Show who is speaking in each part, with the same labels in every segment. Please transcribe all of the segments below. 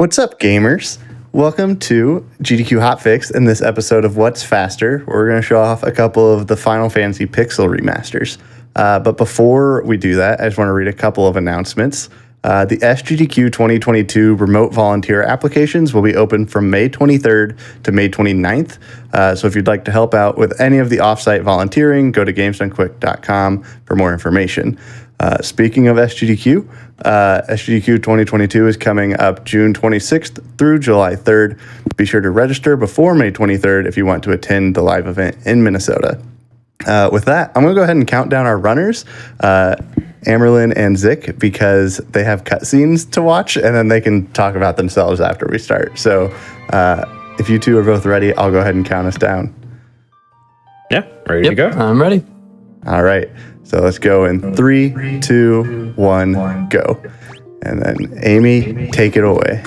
Speaker 1: What's up, gamers? Welcome to GDQ Hotfix in this episode of What's Faster, where we're going to show off a couple of the Final Fantasy Pixel remasters. But before we do that, I just want to read a couple of announcements. The SGDQ 2022 remote volunteer applications will be open from May 23rd to May 29th. So if you'd like to help out with any of the offsite volunteering, go to gamesdonequick.com for more information. Speaking of SGDQ, SGDQ 2022 is coming up June 26th through July 3rd. Be sure to register before May 23rd if you want to attend the live event in Minnesota. With that, I'm going to go ahead and count down our runners, Amerlin and Zik, because they have cutscenes to watch, and then they can talk about themselves after we start. So if you two are both ready, I'll go ahead and count us down.
Speaker 2: Yeah, ready to go.
Speaker 3: I'm ready.
Speaker 1: All right. So let's go in 3, 2, 1, go. And then Amy, take it away.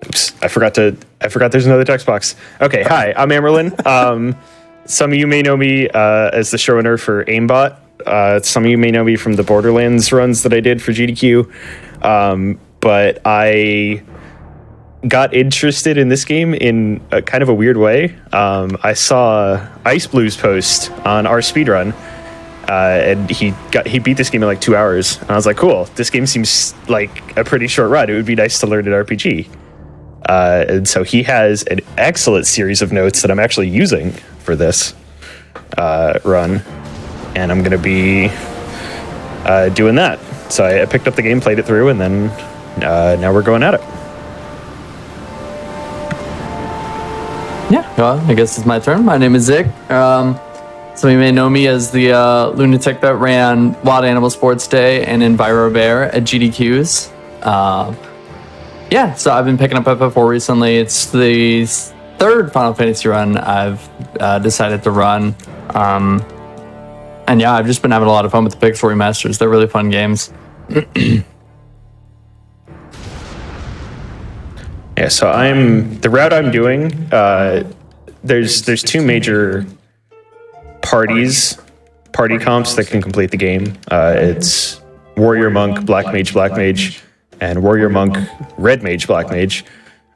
Speaker 2: Oops, I forgot there's another text box. Okay, hi, I'm Amerlin. Some of you may know me as the showrunner for Aimbot. Some of you may know me from the Borderlands runs that I did for GDQ. But I got interested in this game in a kind of a weird way. I saw Ice Blue's post on our speedrun. And he beat this game in like 2 hours. And I was like, cool, this game seems like a pretty short run. It would be nice to learn an RPG. And so he has an excellent series of notes that I'm actually using for this run. And I'm going to be doing that. So I picked up the game, played it through, and then now we're going at it.
Speaker 3: Yeah, well, I guess it's my turn. My name is Zik. Some of you may know me as the lunatic that ran Wild Animal Sports Day and EnviroBear at GDQs. So I've been picking up FF4 recently. It's the third Final Fantasy run I've decided to run. And yeah, I've just been having a lot of fun with the Pixel Remasters. They're really fun games.
Speaker 2: Yeah, so the route I'm doing, there's two major party comps that can complete the game. It's Warrior Monk, Black Mage, and Warrior Monk, Red Mage, Black Mage.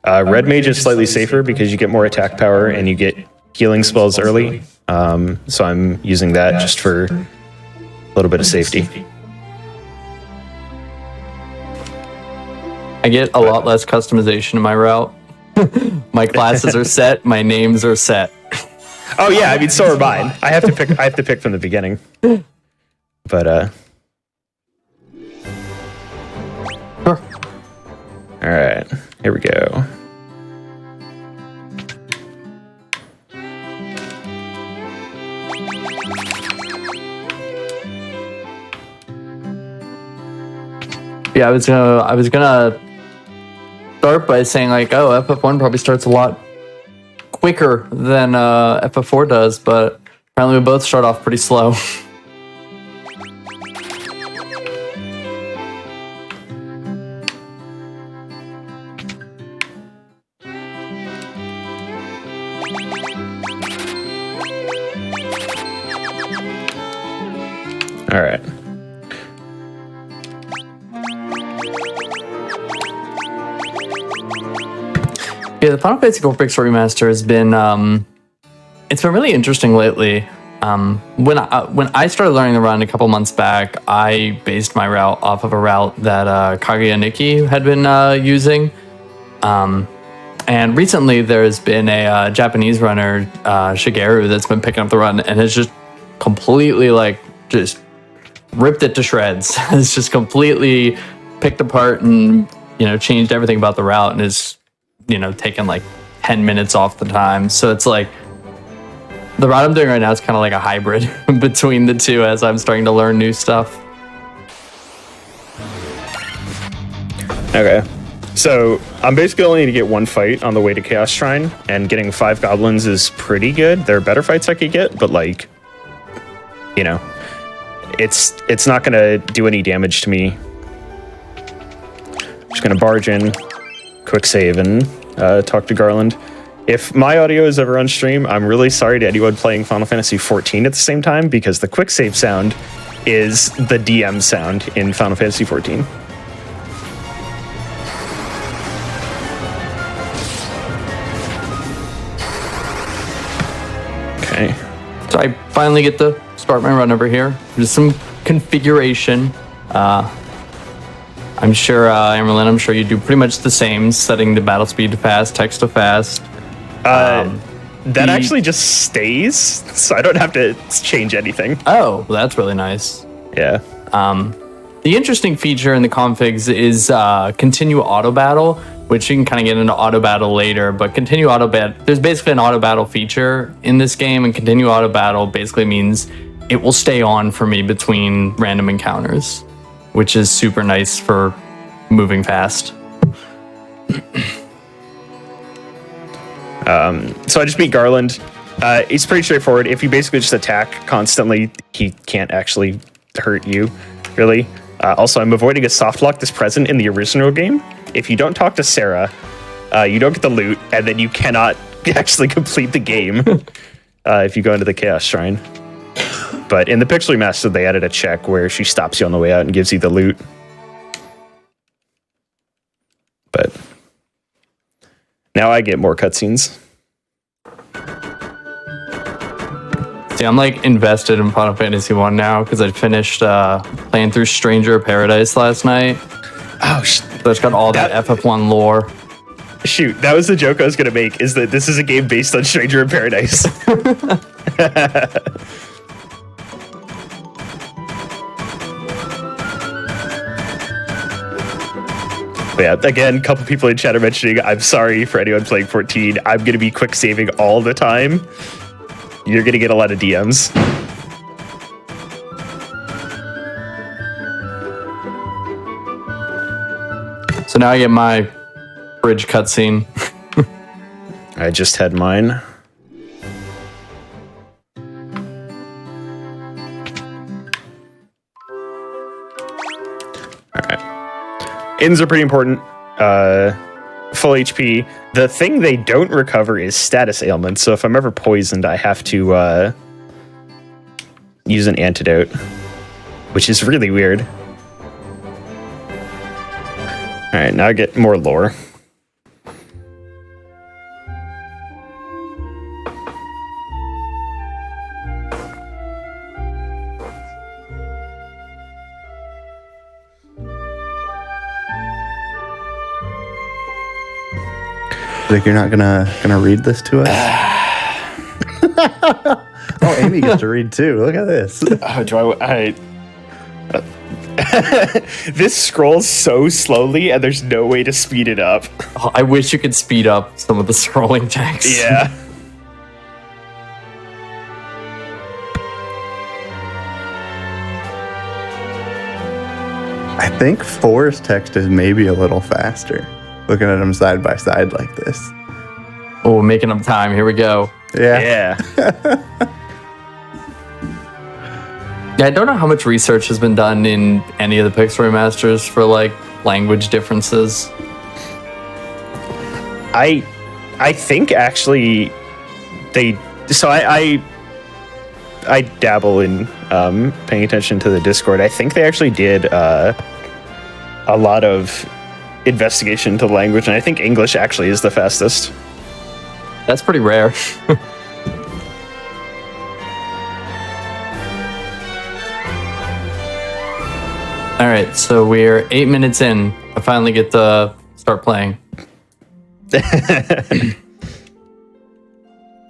Speaker 2: Red Mage is slightly safer because you get more attack power and you get healing spells early. So I'm using that just for a little bit of safety.
Speaker 3: I get a lot less customization in my route. My classes are set, my names are set.
Speaker 2: Oh yeah, I mean, so are mine. I have to pick from the beginning. But
Speaker 3: Sure.
Speaker 2: All right, here we go.
Speaker 3: Yeah, I was gonna start by saying like, oh, FF1 probably starts a lot quicker than FF4 does, but apparently we both start off pretty slow.
Speaker 2: All right.
Speaker 3: Yeah, the Final Fantasy IV Pixel Remaster has been it's been really interesting lately. When I started learning the run a couple months back, I based my route off of a route that Kaguya Nikki had been using. And recently there's been a Japanese runner, Shigeru, that's been picking up the run and has just completely just ripped it to shreds. It's just completely picked apart and changed everything about the route and is taken like 10 minutes off the time. So it's like the route I'm doing right now is kind of like a hybrid between the two as I'm starting to learn new stuff.
Speaker 2: Okay. So I'm basically only going to get one fight on the way to Chaos Shrine, and getting 5 goblins is pretty good. There are better fights I could get, but it's not going to do any damage to me. Just going to barge in, quick save, and talk to Garland. If my audio is ever on stream, I'm really sorry to anyone playing Final Fantasy XIV at the same time, because the quick save sound is the DM sound in Final Fantasy XIV.
Speaker 3: So I finally get to start my run over here. Just some configuration. I'm sure, Emerlin, I'm sure you do pretty much the same, setting the battle speed to fast, text to fast.
Speaker 2: That actually just stays, so I don't have to change anything.
Speaker 3: Oh, well, that's really nice.
Speaker 2: Yeah.
Speaker 3: The interesting feature in the configs is continue auto battle, which you can kind of get into auto battle later, but continue auto battle, there's basically an auto battle feature in this game, and continue auto battle basically means it will stay on for me between random encounters, which is super nice for moving fast.
Speaker 2: So I just beat Garland. It's pretty straightforward. If you basically just attack constantly, he can't actually hurt you, really. Also, I'm avoiding a soft lock that's present in the original game. If you don't talk to Sarah, you don't get the loot, and then you cannot actually complete the game if you go into the Chaos Shrine. But in the Pixel Remaster, they added a check where she stops you on the way out and gives you the loot. But now I get more cutscenes.
Speaker 3: See, I'm like invested in Final Fantasy 1 now because I finished playing through Stranger of Paradise last night.
Speaker 2: Oh,
Speaker 3: so it's got all that FF1 lore.
Speaker 2: Shoot, that was the joke I was going to make, is that this is a game based on Stranger of Paradise. But yeah, again, a couple people in chat are mentioning, I'm sorry for anyone playing 14. I'm going to be quick saving all the time. You're going to get a lot of DMs.
Speaker 3: So now I get my bridge cutscene.
Speaker 2: I just had mine. Inns are pretty important. Full HP. The thing they don't recover is status ailments. So if I'm ever poisoned, I have to use an antidote, which is really weird. All right, now I get more lore.
Speaker 1: Like, you're not gonna read this to us? Oh, Amy gets to read too. Look at this.
Speaker 2: This scrolls so slowly, and there's no way to speed it up.
Speaker 3: Oh, I wish you could speed up some of the scrolling text.
Speaker 2: Yeah.
Speaker 1: I think 4's text is maybe a little faster. Looking at them side by side like this.
Speaker 3: Oh, making up time. Here we go.
Speaker 1: Yeah.
Speaker 3: Yeah, I don't know how much research has been done in any of the Pixel remasters for like language differences.
Speaker 2: I think actually they. So I dabble in paying attention to the Discord. I think they actually did a lot of investigation into the language, and I think English actually is the fastest.
Speaker 3: That's pretty rare. All right, so we're 8 minutes in. I finally get to start playing.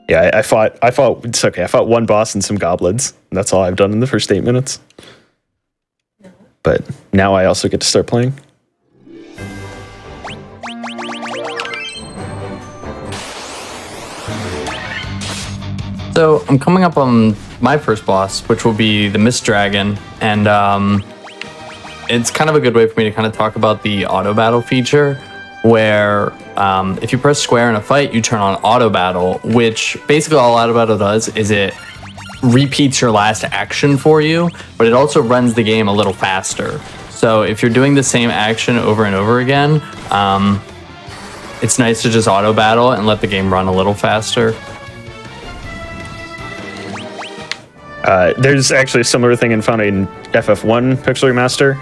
Speaker 2: Yeah, I fought. It's okay. I fought one boss and some goblins. And that's all I've done in the first 8 minutes. But now I also get to start playing.
Speaker 3: So I'm coming up on my first boss, which will be the Mist Dragon, and it's kind of a good way for me to kind of talk about the auto battle feature, where if you press square in a fight, you turn on auto battle, which basically all auto battle does is it repeats your last action for you, but it also runs the game a little faster. So if you're doing the same action over and over again, it's nice to just auto battle and let the game run a little faster.
Speaker 2: There's actually a similar thing found in FF1 Pixel Remaster,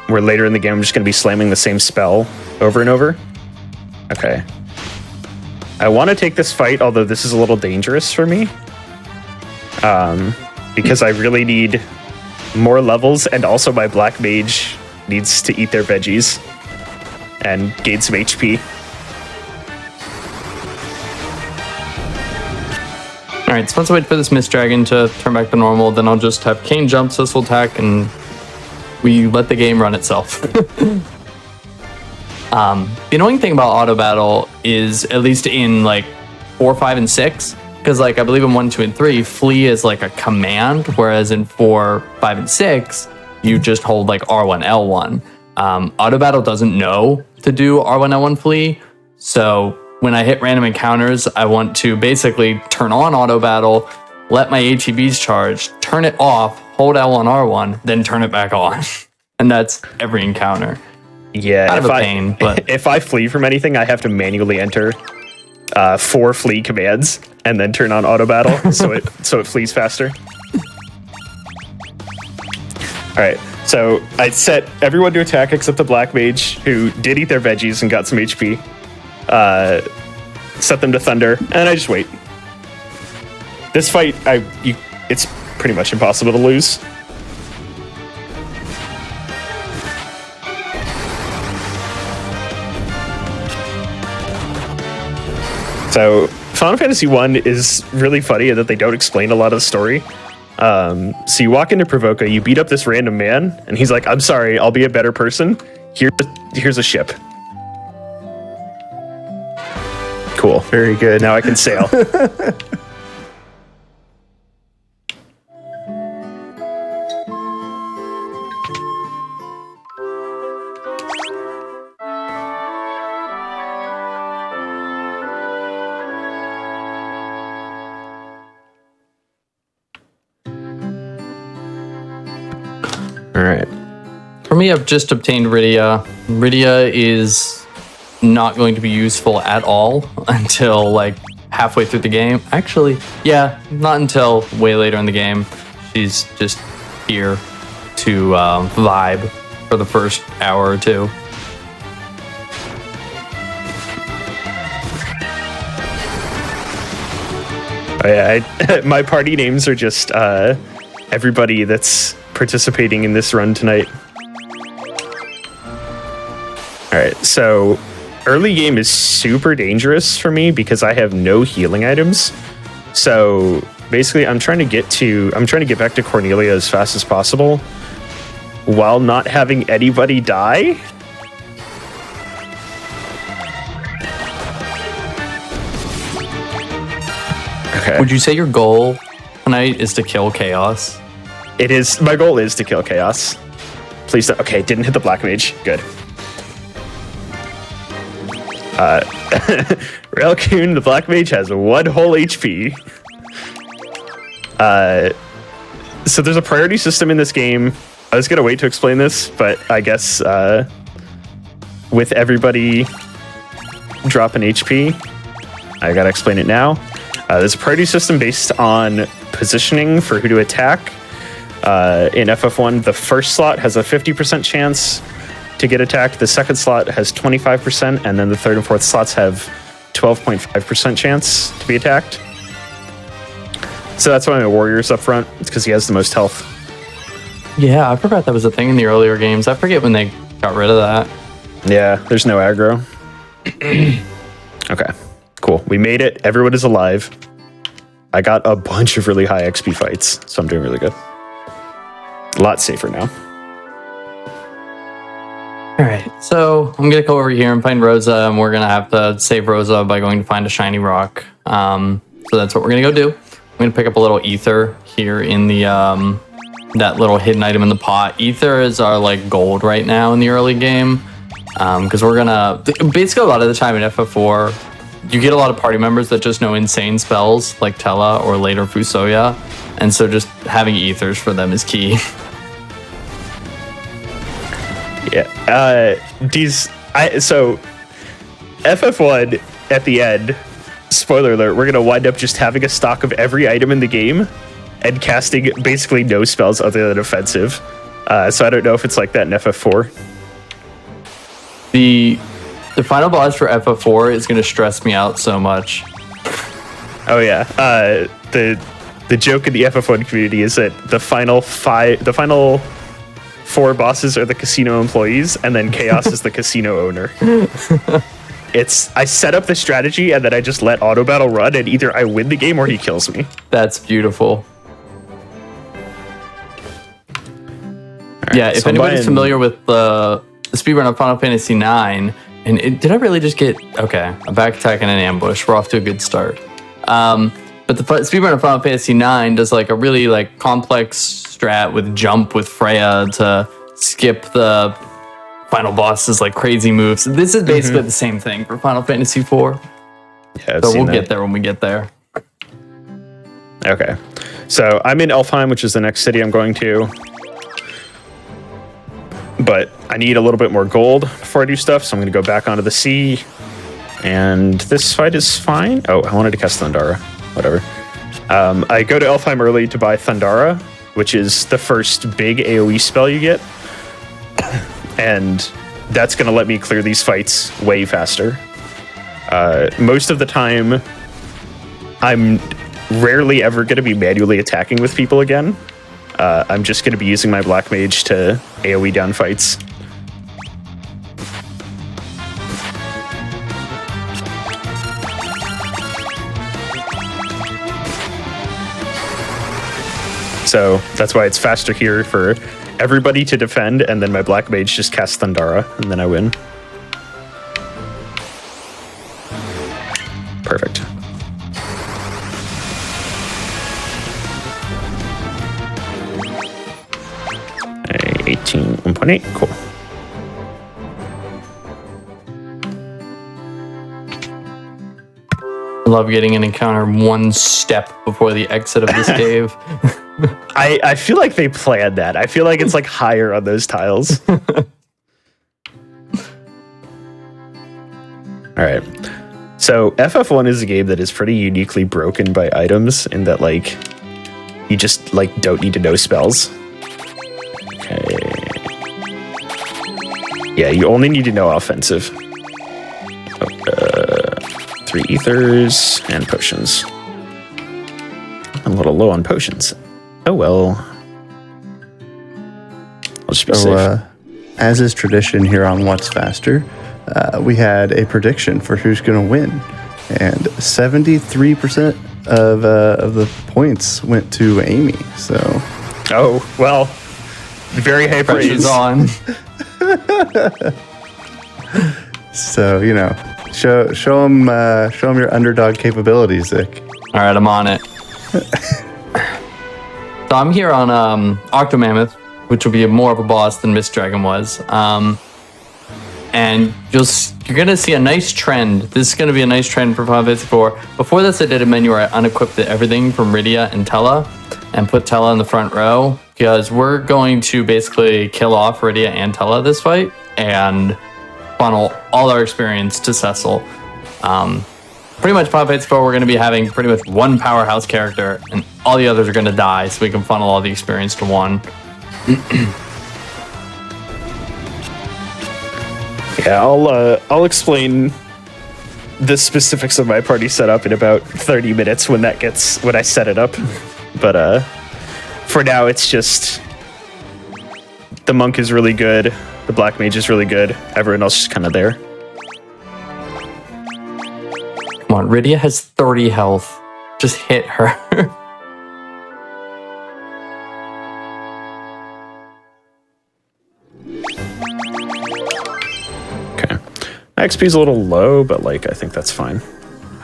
Speaker 2: where later in the game I'm just going to be slamming the same spell over and over. Okay. I want to take this fight, although this is a little dangerous for me. because I really need more levels, and also my black mage needs to eat their veggies and gain some HP.
Speaker 3: Alright, so let's wait for this Mist Dragon to turn back to normal, then I'll just have Kane jump, Sissel attack, and we let the game run itself. The annoying thing about auto battle is, at least in like 4, 5, and 6, because like I believe in 1, 2, and 3, flee is like a command, whereas in 4, 5, and 6, you just hold like R1, L1. Auto battle doesn't know to do R1, L1 flee, so when I hit random encounters, I want to basically turn on auto battle, let my ATBs charge, turn it off, hold L1, R1, then turn it back on. And that's every encounter.
Speaker 2: Yeah,
Speaker 3: Kind of a pain, but
Speaker 2: if I flee from anything, I have to manually enter 4 flee commands and then turn on auto battle so it flees faster. All right, so I set everyone to attack except the black mage, who did eat their veggies and got some HP. Set them to thunder, and I just wait. This fight, it's pretty much impossible to lose. So Final Fantasy 1 is really funny in that they don't explain a lot of the story. So you walk into Provoca, you beat up this random man, and he's like, "I'm sorry, I'll be a better person. Here's a ship." Cool.
Speaker 1: Very good.
Speaker 2: Now I can sail. All right.
Speaker 3: for me, I've just obtained Rydia. Rydia is not going to be useful at all until like halfway through the game. Actually, yeah, not until way later in the game. She's just here to vibe for the first hour or two.
Speaker 2: Oh, yeah, my party names are just everybody that's participating in this run tonight. All right, so early game is super dangerous for me because I have no healing items. So basically, I'm trying to get back to Cornelia as fast as possible while not having anybody die. Okay.
Speaker 3: Would you say your goal tonight is to kill Chaos?
Speaker 2: It is. My goal is to kill Chaos. Please don't. Okay, didn't hit the Black Mage. Good. Railcoon, the Black Mage, has 1 whole HP. So there's a priority system in this game. I was gonna wait to explain this, but I guess with everybody dropping HP, I gotta explain it now. There's a priority system based on positioning for who to attack. In FF1, the first slot has a 50% chance to get attacked. The second slot has 25%, and then the third and fourth slots have 12.5% chance to be attacked. So that's why my warrior's up front. It's because he has the most health.
Speaker 3: Yeah, I forgot that was a thing in the earlier games. I forget when they got rid of that.
Speaker 2: Yeah, there's no aggro. Okay, cool. We made it. Everyone is alive. I got a bunch of really high XP fights, so I'm doing really good. A lot safer now.
Speaker 3: All right, so I'm gonna go over here and find Rosa, and we're gonna have to save Rosa by going to find a shiny rock. So that's what we're gonna go do. I'm gonna pick up a little ether here in the that little hidden item in the pot. Ether is our like gold right now in the early game, because we're gonna basically a lot of the time in FF4, you get a lot of party members that just know insane spells like Tella or later Fusoya, and so just having ethers for them is key.
Speaker 2: Yeah. So FF1 at the end, spoiler alert, we're gonna wind up just having a stock of every item in the game and casting basically no spells other than offensive. So I don't know if it's like that in FF4.
Speaker 3: The final boss for FF4 is gonna stress me out so much.
Speaker 2: Oh yeah. the joke in the FF1 community is that the final 4 bosses are the casino employees, and then Chaos is the casino owner. I set up the strategy, and then I just let auto battle run, and either I win the game or he kills me.
Speaker 3: That's beautiful. Yeah, if
Speaker 2: so
Speaker 3: anybody's familiar with the speedrun of Final Fantasy IX, did I really just get... Okay, a back attack and an ambush. We're off to a good start. But the speedrun of Final Fantasy IX does like a really like complex strat with jump with Freya to skip the final boss's like crazy moves. This is basically the same thing for Final Fantasy IV.
Speaker 2: Yeah,
Speaker 3: so we'll get there when we get there.
Speaker 2: Okay, so I'm in Elfheim, which is the next city I'm going to. But I need a little bit more gold before I do stuff, so I'm going to go back onto the sea. And this fight is fine. Oh, I wanted to cast Thundara. Whatever. I go to Elfheim early to buy Thundara, which is the first big AoE spell you get. And that's going to let me clear these fights way faster. Most of the time, I'm rarely ever going to be manually attacking with people again. I'm just going to be using my Black Mage to AoE down fights. So that's why it's faster here for everybody to defend, and then my Black Mage just casts Thundara, and then I win. Perfect. 1.8, cool.
Speaker 3: I love getting an encounter one step before the exit of this cave.
Speaker 2: I feel like they planned that. I feel like it's like higher on those tiles. All right. So FF1 is a game that is pretty uniquely broken by items in that like you just like don't need to know spells. Okay. Yeah, you only need to know offensive. 3 ethers and potions. I'm a little low on potions. Oh well. I'll just be safe.
Speaker 1: As is tradition here on What's Faster, we had a prediction for who's going to win, and 73% of the points went to Amy. So,
Speaker 2: oh well, very high praise.
Speaker 3: On.
Speaker 1: So show them your underdog capabilities, Zick.
Speaker 3: All right, I'm on it. So I'm here on Octomammoth, which will be more of a boss than Mist Dragon was. And you're going to see a nice trend. This is going to be a nice trend for Final Fantasy IV. Before this, I did a menu where I unequipped everything from Rydia and Tella and put Tella in the front row, because we're going to basically kill off Rydia and Tella this fight and funnel all our experience to Cecil. Pretty much Final Fantasy IV, we're going to be having pretty much one powerhouse character, and all the others are going to die, so we can funnel all the experience to one.
Speaker 2: Yeah, I'll explain the specifics of my party setup in about 30 minutes when I set it up. But for now, it's just the monk is really good, the black mage is really good, everyone else is kind of there.
Speaker 3: Come on, Rydia has 30 health. Just hit her.
Speaker 2: Okay. My XP is a little low, but like I think that's fine.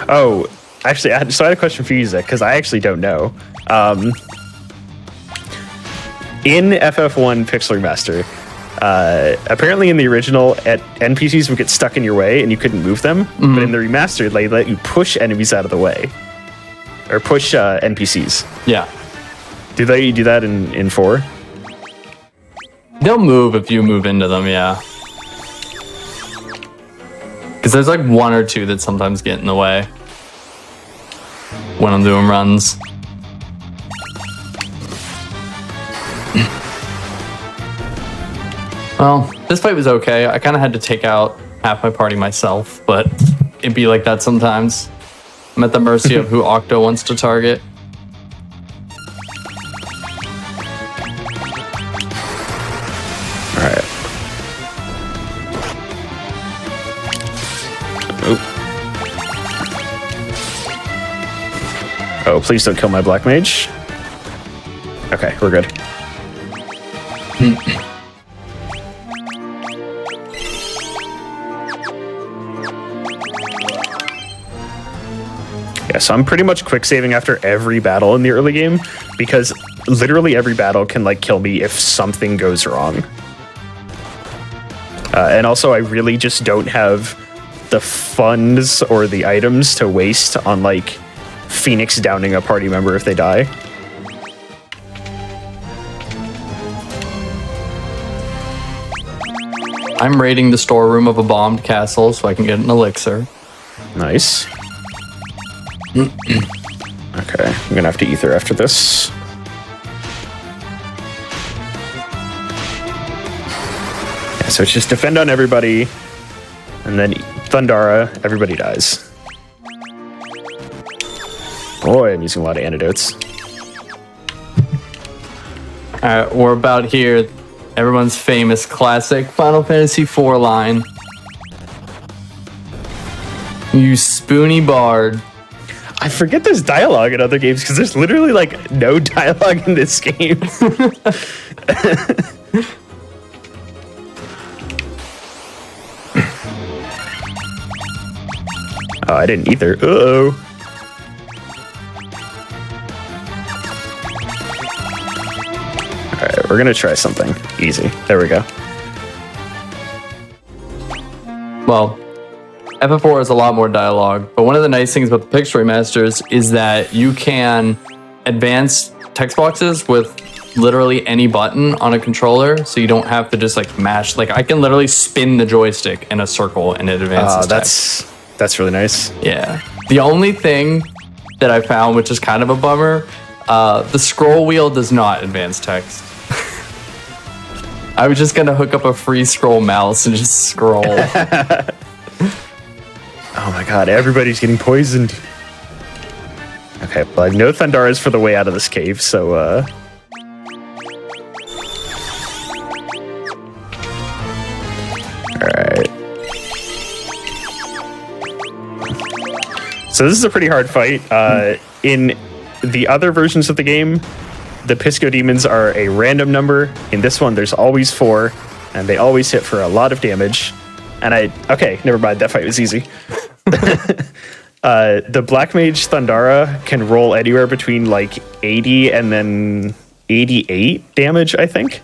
Speaker 2: Oh, actually, I had a question for you, Zach, because I actually don't know. In FF1 Pixel Remaster, apparently in the original, NPCs would get stuck in your way and you couldn't move them. Mm-hmm. But in the remastered, they let you push enemies out of the way. Or push NPCs.
Speaker 3: Yeah.
Speaker 2: Do they do that in 4?
Speaker 3: They'll move if you move into them, yeah. Because there's like 1 or 2 that sometimes get in the way when I'm doing runs. Well, this fight was okay. I kind of had to take out half my party myself, but it'd be like that sometimes. I'm at the mercy of who Octo wants to target.
Speaker 2: Oh, please don't kill my black mage. Okay, we're good. Yeah, so I'm pretty much quick saving after every battle in the early game because literally every battle can like kill me if something goes wrong. And also I really just don't have the funds or the items to waste on like Phoenix downing a party member if they die.
Speaker 3: I'm raiding the storeroom of a bombed castle so I can get an elixir.
Speaker 2: Nice. Okay, I'm gonna have to ether after this. Yeah, so it's just defend on everybody, and then Thundara, everybody dies. Boy, I'm using a lot of antidotes.
Speaker 3: Alright, we're about here. Everyone's famous classic Final Fantasy IV line. You spoony bard.
Speaker 2: I forget there's dialogue in other games because there's literally like no dialogue in this game. Oh, I didn't either. Uh-oh. Alright, we're gonna try something easy. There we go.
Speaker 3: Well, FF4 has a lot more dialogue, but one of the nice things about the Pixel Remasters is that you can advance text boxes with literally any button on a controller, so you don't have to just like mash. Like I can literally spin the joystick in a circle and it advances text.
Speaker 2: That's really nice.
Speaker 3: Yeah. The only thing that I found, which is kind of a bummer, the scroll wheel does not advance text. I was just gonna hook up a free scroll mouse and just scroll.
Speaker 2: Oh my god, everybody's getting poisoned. Okay, well I know Thundara is for the way out of this cave, so Alright. So this is a pretty hard fight. In the other versions of the game, the Pisco Demons are a random number. In this one, there's always 4, and they always hit for a lot of damage. And okay, never mind, that fight was easy. The Black Mage Thundara can roll anywhere between like 80 and then 88 damage, I think.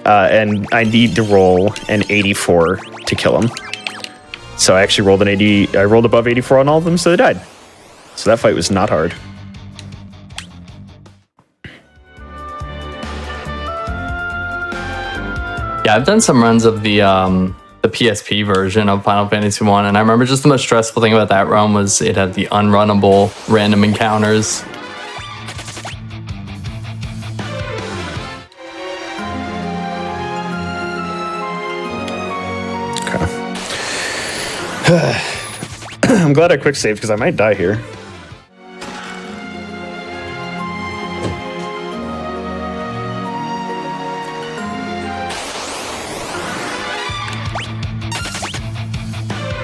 Speaker 2: And I need to roll an 84 to kill him. So I actually rolled I rolled above 84 on all of them, so they died. So that fight was not hard.
Speaker 3: Yeah, I've done some runs of the PSP version of Final Fantasy 1, and I remember just the most stressful thing about that run was it had the unrunnable random encounters.
Speaker 2: I'm glad I quick saved because I might die here.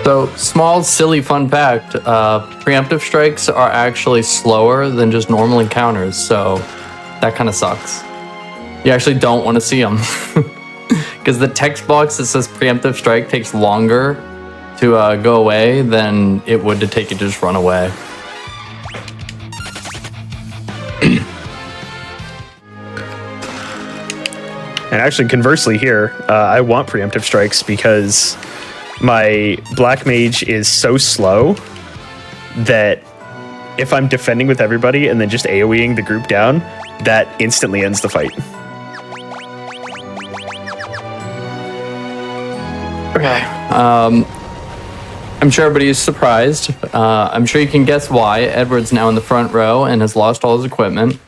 Speaker 3: So, small, silly fun fact, preemptive strikes are actually slower than just normal encounters, so that kind of sucks. You actually don't want to see them. Because the text box that says preemptive strike takes longer to go away than it would to take it to just run away.
Speaker 2: And actually, conversely here, I want preemptive strikes because my Black Mage is so slow that if I'm defending with everybody and then just AoEing the group down, that instantly ends the fight.
Speaker 3: Okay. I'm sure everybody is surprised. I'm sure you can guess why. Edward's now in the front row and has lost all his equipment.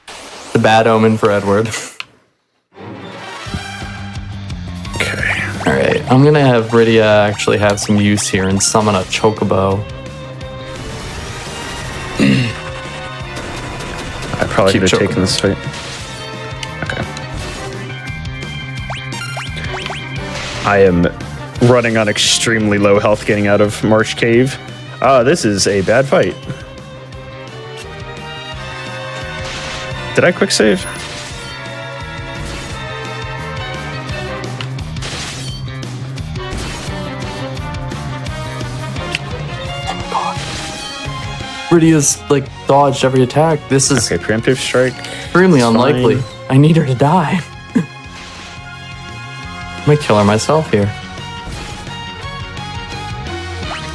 Speaker 3: It's a bad omen for Edward.
Speaker 2: Okay.
Speaker 3: All right, I'm gonna have Rydia actually have some use here and summon a chocobo.
Speaker 2: I probably
Speaker 3: Keep
Speaker 2: could have
Speaker 3: chocobo.
Speaker 2: taken this fight. Okay. I am running on extremely low health getting out of Marsh Cave. This is a bad fight. Did I quick save?
Speaker 3: Bridia's like dodged every attack. This is
Speaker 2: Okay, preemptive strike.
Speaker 3: extremely unlikely.
Speaker 2: Fine.
Speaker 3: I need her to die. I might kill her myself here.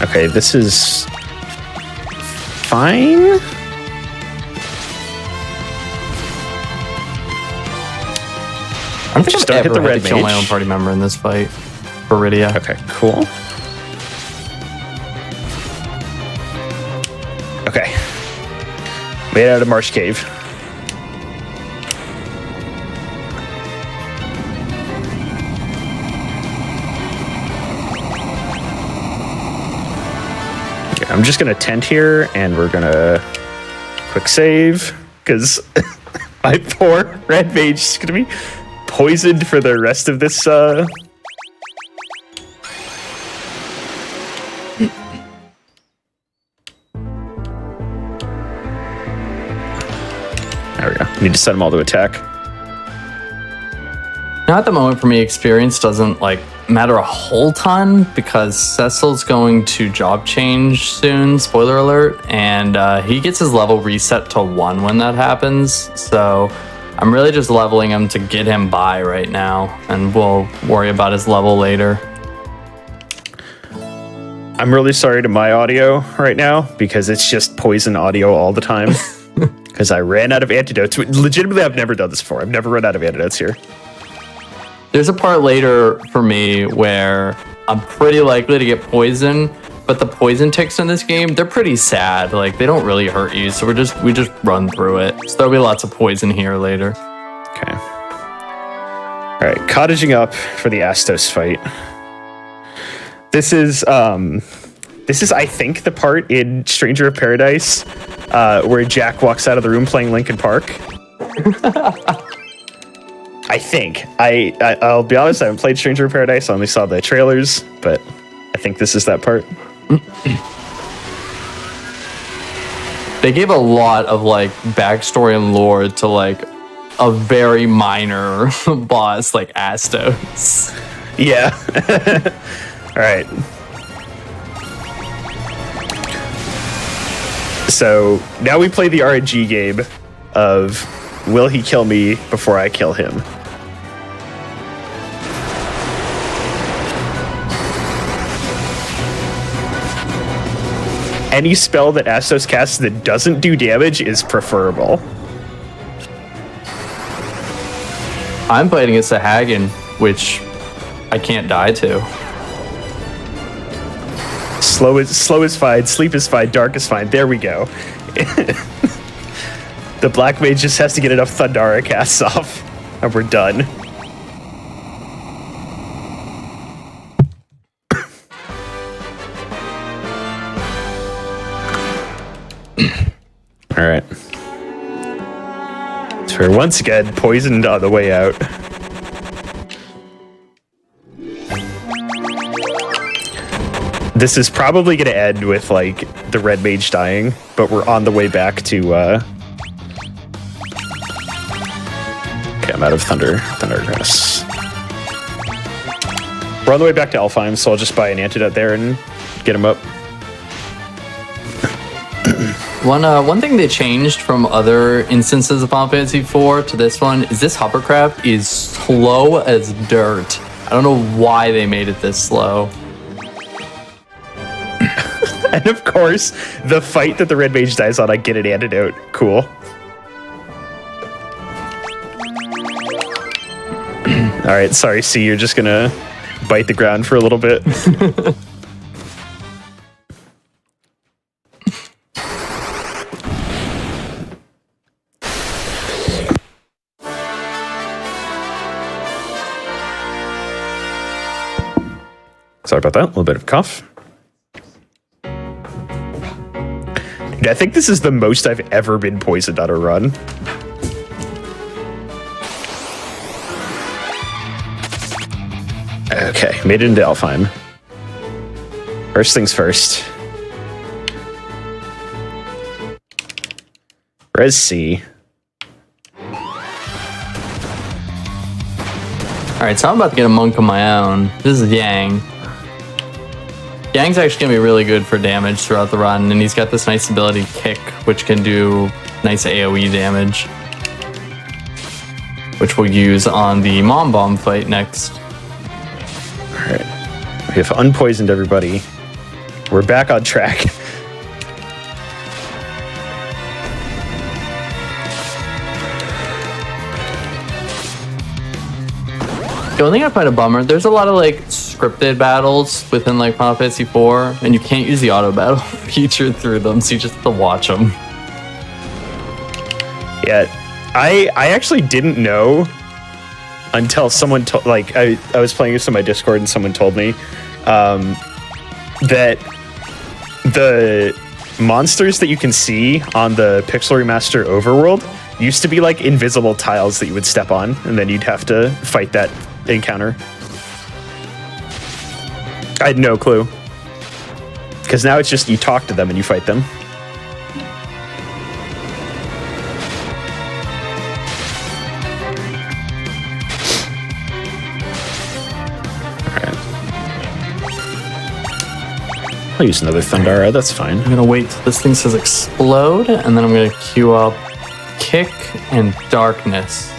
Speaker 2: Okay, this is fine.
Speaker 3: I don't think
Speaker 2: Just
Speaker 3: I've
Speaker 2: don't hit
Speaker 3: ever
Speaker 2: the
Speaker 3: had
Speaker 2: red
Speaker 3: to kill my
Speaker 2: mage.
Speaker 3: own party member in this fight for Rydia.
Speaker 2: Okay, cool. Okay. Made out of Marsh Cave. Okay, I'm just gonna tent here and we're gonna quick save because my poor red mage is gonna be poisoned for the rest of this There we go. Need to set them all to attack.
Speaker 3: Now at the moment for me, experience doesn't like matter a whole ton because Cecil's going to job change soon, spoiler alert, and he gets his level reset to 1 when that happens. So I'm really just leveling him to get him by right now, and we'll worry about his level later.
Speaker 2: I'm really sorry to my audio right now because it's just poison audio all the time. Because I ran out of antidotes. Legitimately, I've never done this before. I've never run out of antidotes here.
Speaker 3: There's a part later for me where I'm pretty likely to get poison, but the poison ticks in this game, they're pretty sad. Like they don't really hurt you, so we just run through it. So there'll be lots of poison here later.
Speaker 2: Okay. All right, cottaging up for the Astos fight. This is I think the part in Stranger of Paradise where Jack walks out of the room playing Linkin Park. I think. I'll be honest, I haven't played Stranger of Paradise. I only saw the trailers, but I think this is that part.
Speaker 3: They gave a lot of like backstory and lore to like a very minor boss like Astos.
Speaker 2: Yeah. All right. So now we play the RNG game of will he kill me before I kill him? Any spell that Astos casts that doesn't do damage is preferable.
Speaker 3: I'm fighting against a Hagen, which I can't die to.
Speaker 2: Slow is fine, sleep is fine, dark is fine. There we go. The Black Mage just has to get enough Thundara casts off, and we're done. All right. So we're once again poisoned on the way out. This is probably going to end with, like, the Red Mage dying, but we're on the way back to, Okay, I'm out of Thundergrass. We're on the way back to Elfheim, so I'll just buy an antidote there and get him up.
Speaker 3: One thing they changed from other instances of Final Fantasy IV to this one is this hovercraft is slow as dirt. I don't know why they made it this slow.
Speaker 2: And of course, the fight that the Red Mage dies on, I get an antidote. Cool. Alright, sorry, C, you're just gonna bite the ground for a little bit. Sorry about that, a little bit of cough. Dude, I think this is the most I've ever been poisoned on a run. Okay, made it into Elfheim. First things first. Res C.
Speaker 3: Alright, so I'm about to get a monk of my own. This is Yang. Yang's actually going to be really good for damage throughout the run, and he's got this nice ability Kick, which can do nice AoE damage, which we'll use on the Mom Bomb fight next.
Speaker 2: Alright. We have unpoisoned everybody. We're back on track.
Speaker 3: The only thing I find a bummer, there's a lot of like scripted battles within like Final Fantasy IV, and you can't use the auto battle feature through them, so you just have to watch them.
Speaker 2: Yeah, I actually didn't know until someone told, like, I was playing this on my Discord and someone told me that the monsters that you can see on the Pixel Remaster overworld used to be like invisible tiles that you would step on, and then you'd have to fight that encounter. I had no clue. Because now it's just you talk to them and you fight them. I'll use another Thundara, that's fine.
Speaker 3: I'm gonna wait till this thing says explode, and then I'm gonna queue up Kick and Darkness.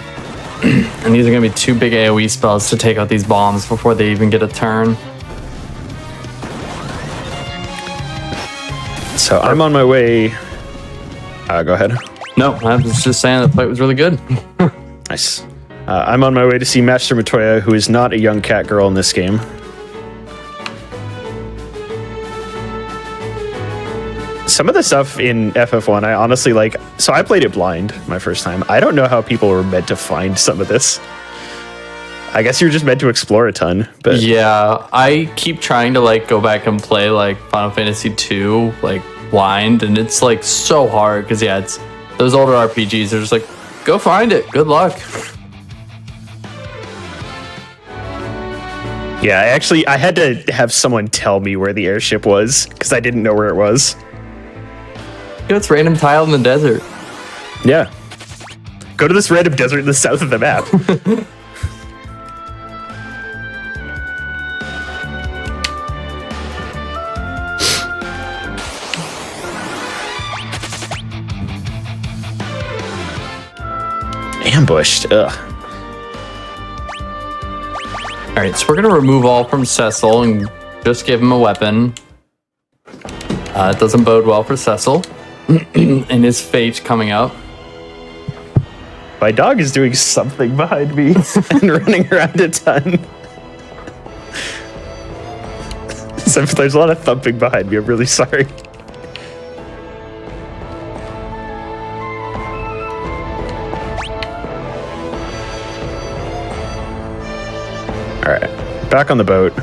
Speaker 3: And these are gonna be two big AoE spells to take out these bombs before they even get a turn.
Speaker 2: So I'm on my way. Go ahead.
Speaker 3: No, I was just saying the fight was really good.
Speaker 2: Nice. I'm on my way to see Master Matoya, who is not a young cat girl in this game. Some of the stuff in FF1, I honestly like. So I played it blind my first time. I don't know how people were meant to find some of this. I guess you're just meant to explore a ton. But
Speaker 3: yeah, I keep trying to like go back and play like Final Fantasy II like blind, and it's like so hard because yeah, it's those older RPGs. They're just like, go find it. Good luck.
Speaker 2: yeah, I had to have someone tell me where the airship was because I didn't know where it was.
Speaker 3: It's random tile in the desert.
Speaker 2: Yeah. Go to this random desert in the south of the map. Ambushed. Ugh.
Speaker 3: All right, so we're gonna remove all from Cecil and just give him a weapon. It doesn't bode well for Cecil and his fate coming up.
Speaker 2: My dog is doing something behind me and running around a ton. So there's a lot of thumping behind me. I'm really sorry. All right, back on the boat.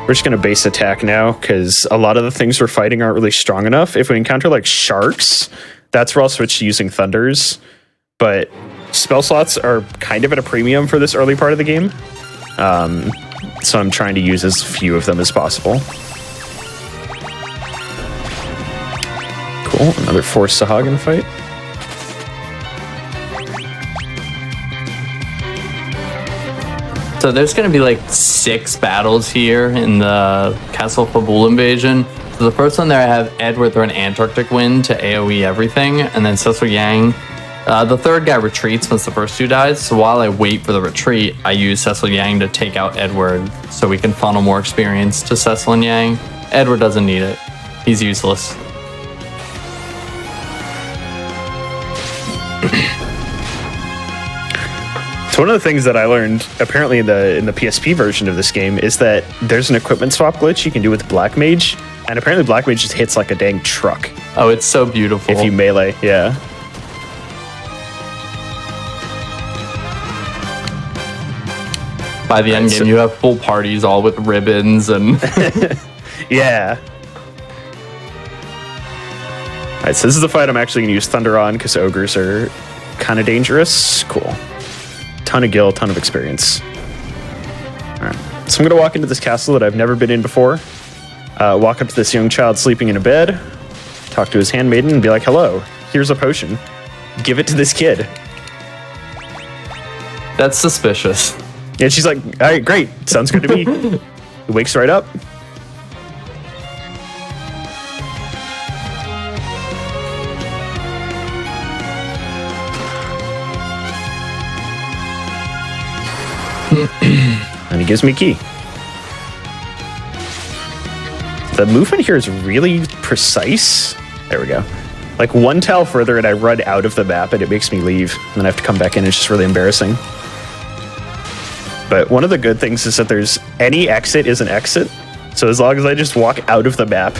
Speaker 2: We're just going to base attack now because a lot of the things we're fighting aren't really strong enough. If we encounter like sharks, that's where I'll switch to using thunders. But spell slots are kind of at a premium for this early part of the game. So I'm trying to use as few of them as possible. Cool, another Force Sahagin fight.
Speaker 3: So there's going to be like 6 battles here in the Castle Fabul invasion. So the first one there, I have Edward throw an Antarctic wind to AoE everything, and then Cecil Yang. The third guy retreats once the first 2 dies, so while I wait for the retreat, I use Cecil Yang to take out Edward so we can funnel more experience to Cecil and Yang. Edward doesn't need it. He's useless.
Speaker 2: So one of the things that I learned apparently in the PSP version of this game is that there's an equipment swap glitch you can do with Black Mage, and apparently Black Mage just hits like a dang truck.
Speaker 3: Oh, it's so beautiful.
Speaker 2: If you melee, yeah.
Speaker 3: By the end game, you have full parties all with ribbons and...
Speaker 2: Yeah. Alright, so this is the fight I'm actually going to use Thunder on because ogres are kind of dangerous. Cool. Ton of gil, ton of experience. Alright, so I'm going to walk into this castle that I've never been in before. Walk up to this young child sleeping in a bed. Talk to his handmaiden and be like, hello, here's a potion. Give it to this kid.
Speaker 3: That's suspicious.
Speaker 2: And she's like, all right, great. Sounds good to me. He wakes right up. And he gives me a key. The movement here is really precise. There we go. Like one tile further and I run out of the map and it makes me leave. And then I have to come back in. It's just really embarrassing. But one of the good things is that there's any exit is an exit. So as long as I just walk out of the map,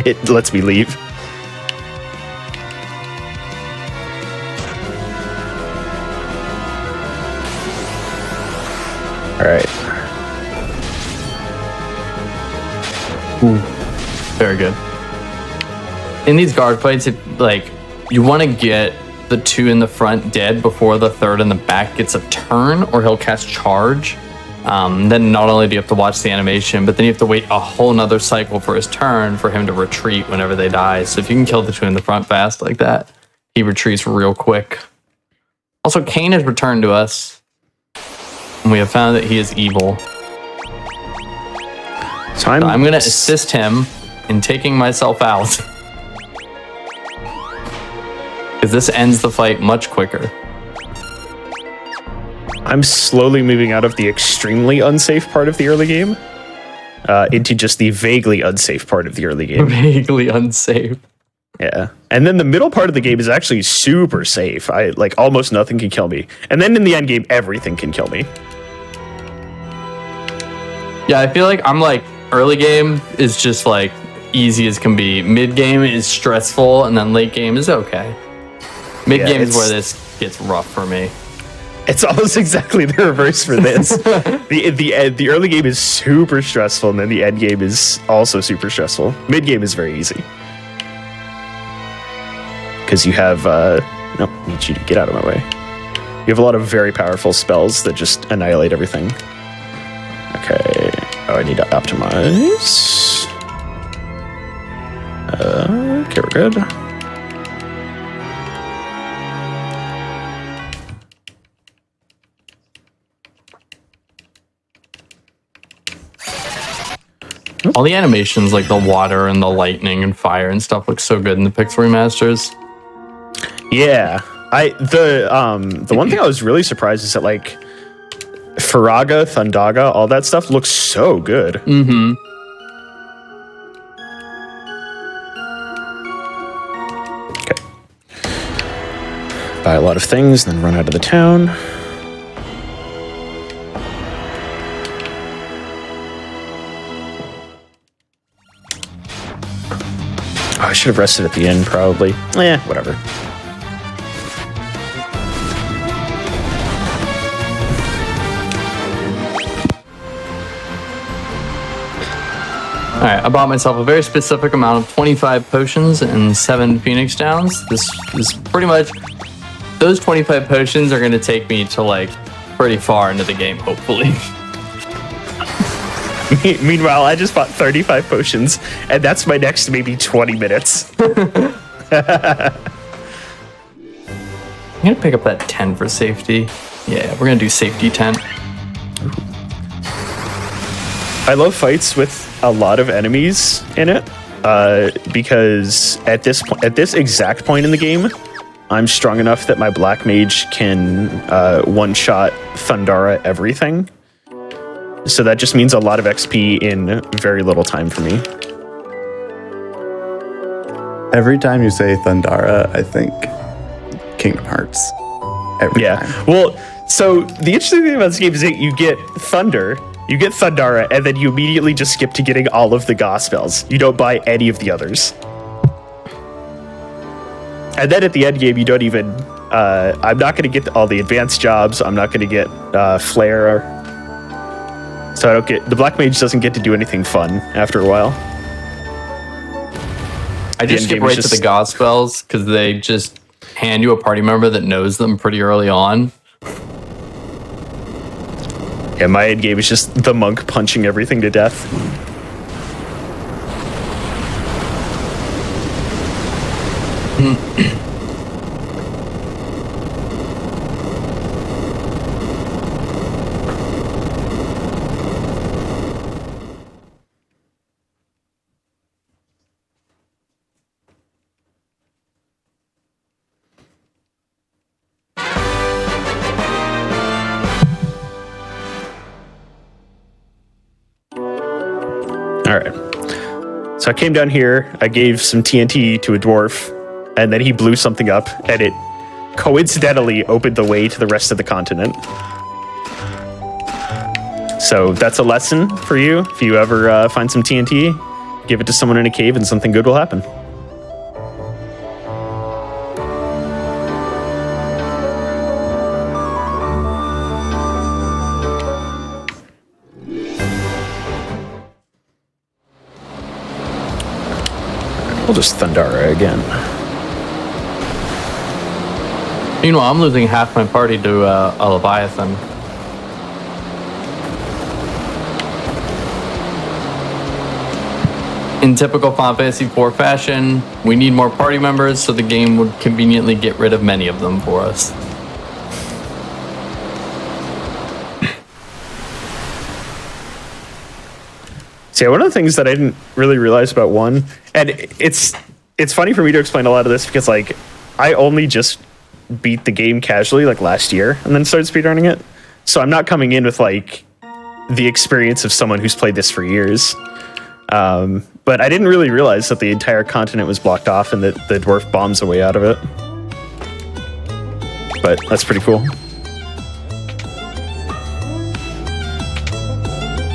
Speaker 2: it lets me leave. All right.
Speaker 3: Ooh, very good. In these guard fights, you want to get the two in the front dead before the third in the back gets a turn, or he'll cast charge. Then not only do you have to watch the animation, but then you have to wait a whole nother cycle for his turn for him to retreat whenever they die. So if you can kill the two in the front fast like that, he retreats real quick. Also, Kane has returned to us, and we have found that he is evil. So I'm going to assist him in taking myself out. Because this ends the fight much quicker.
Speaker 2: I'm slowly moving out of the extremely unsafe part of the early game into just the vaguely unsafe part of the early game.
Speaker 3: Vaguely unsafe.
Speaker 2: Yeah. And then the middle part of the game is actually super safe. Almost nothing can kill me. And then in the end game, everything can kill me.
Speaker 3: Yeah, I feel like early game is just easy as can be. Mid game is stressful, and then late game is okay. Mid game is where this gets rough for me.
Speaker 2: It's almost exactly the reverse for this. The early game is super stressful, and then the end game is also super stressful. Mid game is very easy. Because you have... no, I need you to get out of my way. You have a lot of very powerful spells that just annihilate everything. Okay. Oh, I need to optimize. Okay, we're good.
Speaker 3: All the animations, like the water and the lightning and fire and stuff, look so good in the Pixel remasters.
Speaker 2: Yeah, the one thing I was really surprised is that Faraga, Thundaga, all that stuff looks so good.
Speaker 3: Mm-hmm.
Speaker 2: Okay. Buy a lot of things, then run out of the town. I should have rested at the end, probably. Whatever.
Speaker 3: Alright, I bought myself a very specific amount of 25 potions and 7 Phoenix Downs. This is pretty much... Those 25 potions are going to take me to, pretty far into the game, hopefully.
Speaker 2: Meanwhile, I just bought 35 potions, and that's my next maybe 20 minutes.
Speaker 3: I'm going to pick up that 10 for safety. Yeah, we're going to do safety 10.
Speaker 2: I love fights with a lot of enemies in it, because at this exact point in the game, I'm strong enough that my Black Mage can one-shot Thundara everything. So that just means a lot of XP in very little time for me.
Speaker 1: Every time you say Thundara, I think Kingdom Hearts. Every time.
Speaker 2: Well, so the interesting thing about this game is that you get Thunder, you get Thundara, and then you immediately just skip to getting all of the Gauss spells. You don't buy any of the others. And then at the end game, you don't even... I'm not going to get all the advanced jobs. I'm not going to get Flare. So I don't get... The Black Mage doesn't get to do anything fun after a while.
Speaker 3: I just skip right to the God spells because they just hand you a party member that knows them pretty early on.
Speaker 2: Yeah, my end game is just the monk punching everything to death. All right. So I came down here, I gave some TNT to a dwarf, and then he blew something up, and it coincidentally opened the way to the rest of the continent. So that's a lesson for you. If you ever find some TNT, give it to someone in a cave and something good will happen. We'll just Thundara again.
Speaker 3: Meanwhile, I'm losing half my party to a Leviathan. In typical Final Fantasy IV fashion, we need more party members, so the game would conveniently get rid of many of them for us.
Speaker 2: So yeah, one of the things that I didn't really realize about 1, and it's funny for me to explain a lot of this because like I only just beat the game casually like last year and then started speedrunning it. So I'm not coming in with like the experience of someone who's played this for years. But I didn't really realize that the entire continent was blocked off and that the dwarf bombs a way out of it. But that's pretty cool.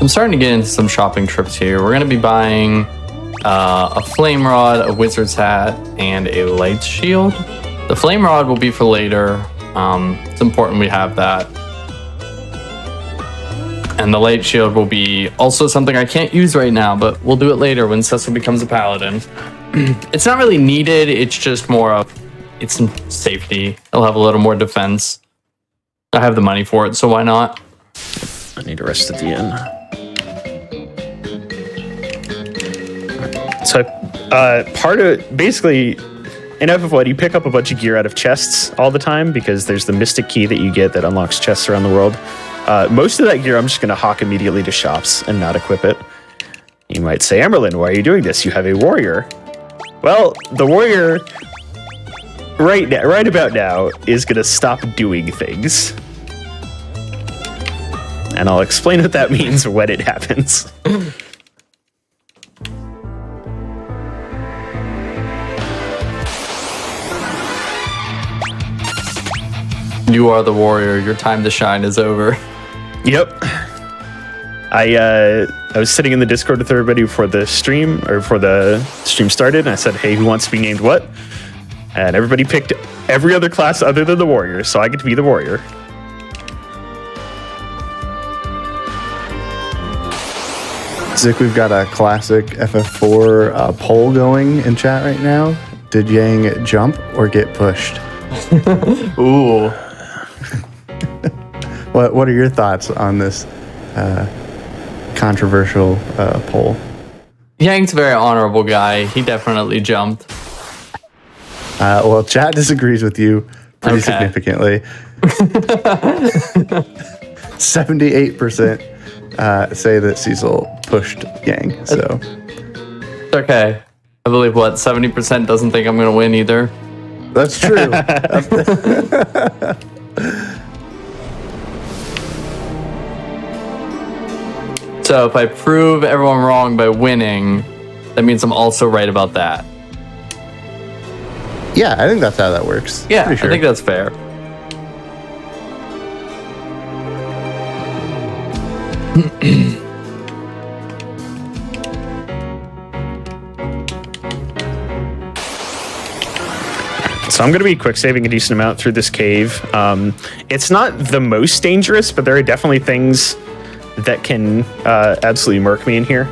Speaker 3: I'm starting to get into some shopping trips here. We're going to be buying a flame rod, a wizard's hat, and a light shield. The flame rod will be for later. It's important we have that. And the light shield will be also something I can't use right now, but we'll do it later when Cecil becomes a paladin. It's not really needed. It's just more of, it's some safety. I'll have a little more defense. I have the money for it, so why not?
Speaker 2: I need to rest at the inn. So part of, basically, in FF1, you pick up a bunch of gear out of chests all the time because there's the mystic key that you get that unlocks chests around the world. Most of that gear I'm just going to hawk immediately to shops and not equip it. You might say, Emerlin, why are you doing this? You have a warrior. Well, the warrior right about now is going to stop doing things. And I'll explain what that means when it happens.
Speaker 3: You are the warrior. Your time to shine is over.
Speaker 2: Yep. I was sitting in the Discord with everybody before the stream started, and I said, hey, who wants to be named what? And everybody picked every other class other than the warrior, so I get to be the warrior.
Speaker 1: Zick, we've got a classic FF4 poll going in chat right now. Did Yang jump or get pushed?
Speaker 3: Ooh.
Speaker 1: What are your thoughts on this controversial poll?
Speaker 3: Yang's a very honorable guy. He definitely jumped.
Speaker 1: Well, chat disagrees with you pretty significantly. 78% say that Cecil pushed Yang. So
Speaker 3: It's okay. I believe 70% doesn't think I'm going to win either.
Speaker 1: that's true.
Speaker 3: So if I prove everyone wrong by winning, that means I'm also right about that.
Speaker 1: Yeah, I think that's how that works.
Speaker 3: Yeah,
Speaker 1: Pretty sure.
Speaker 3: I think that's fair.
Speaker 2: So I'm going to be quick saving a decent amount through this cave. It's not the most dangerous, but there are definitely things that can absolutely murk me in here.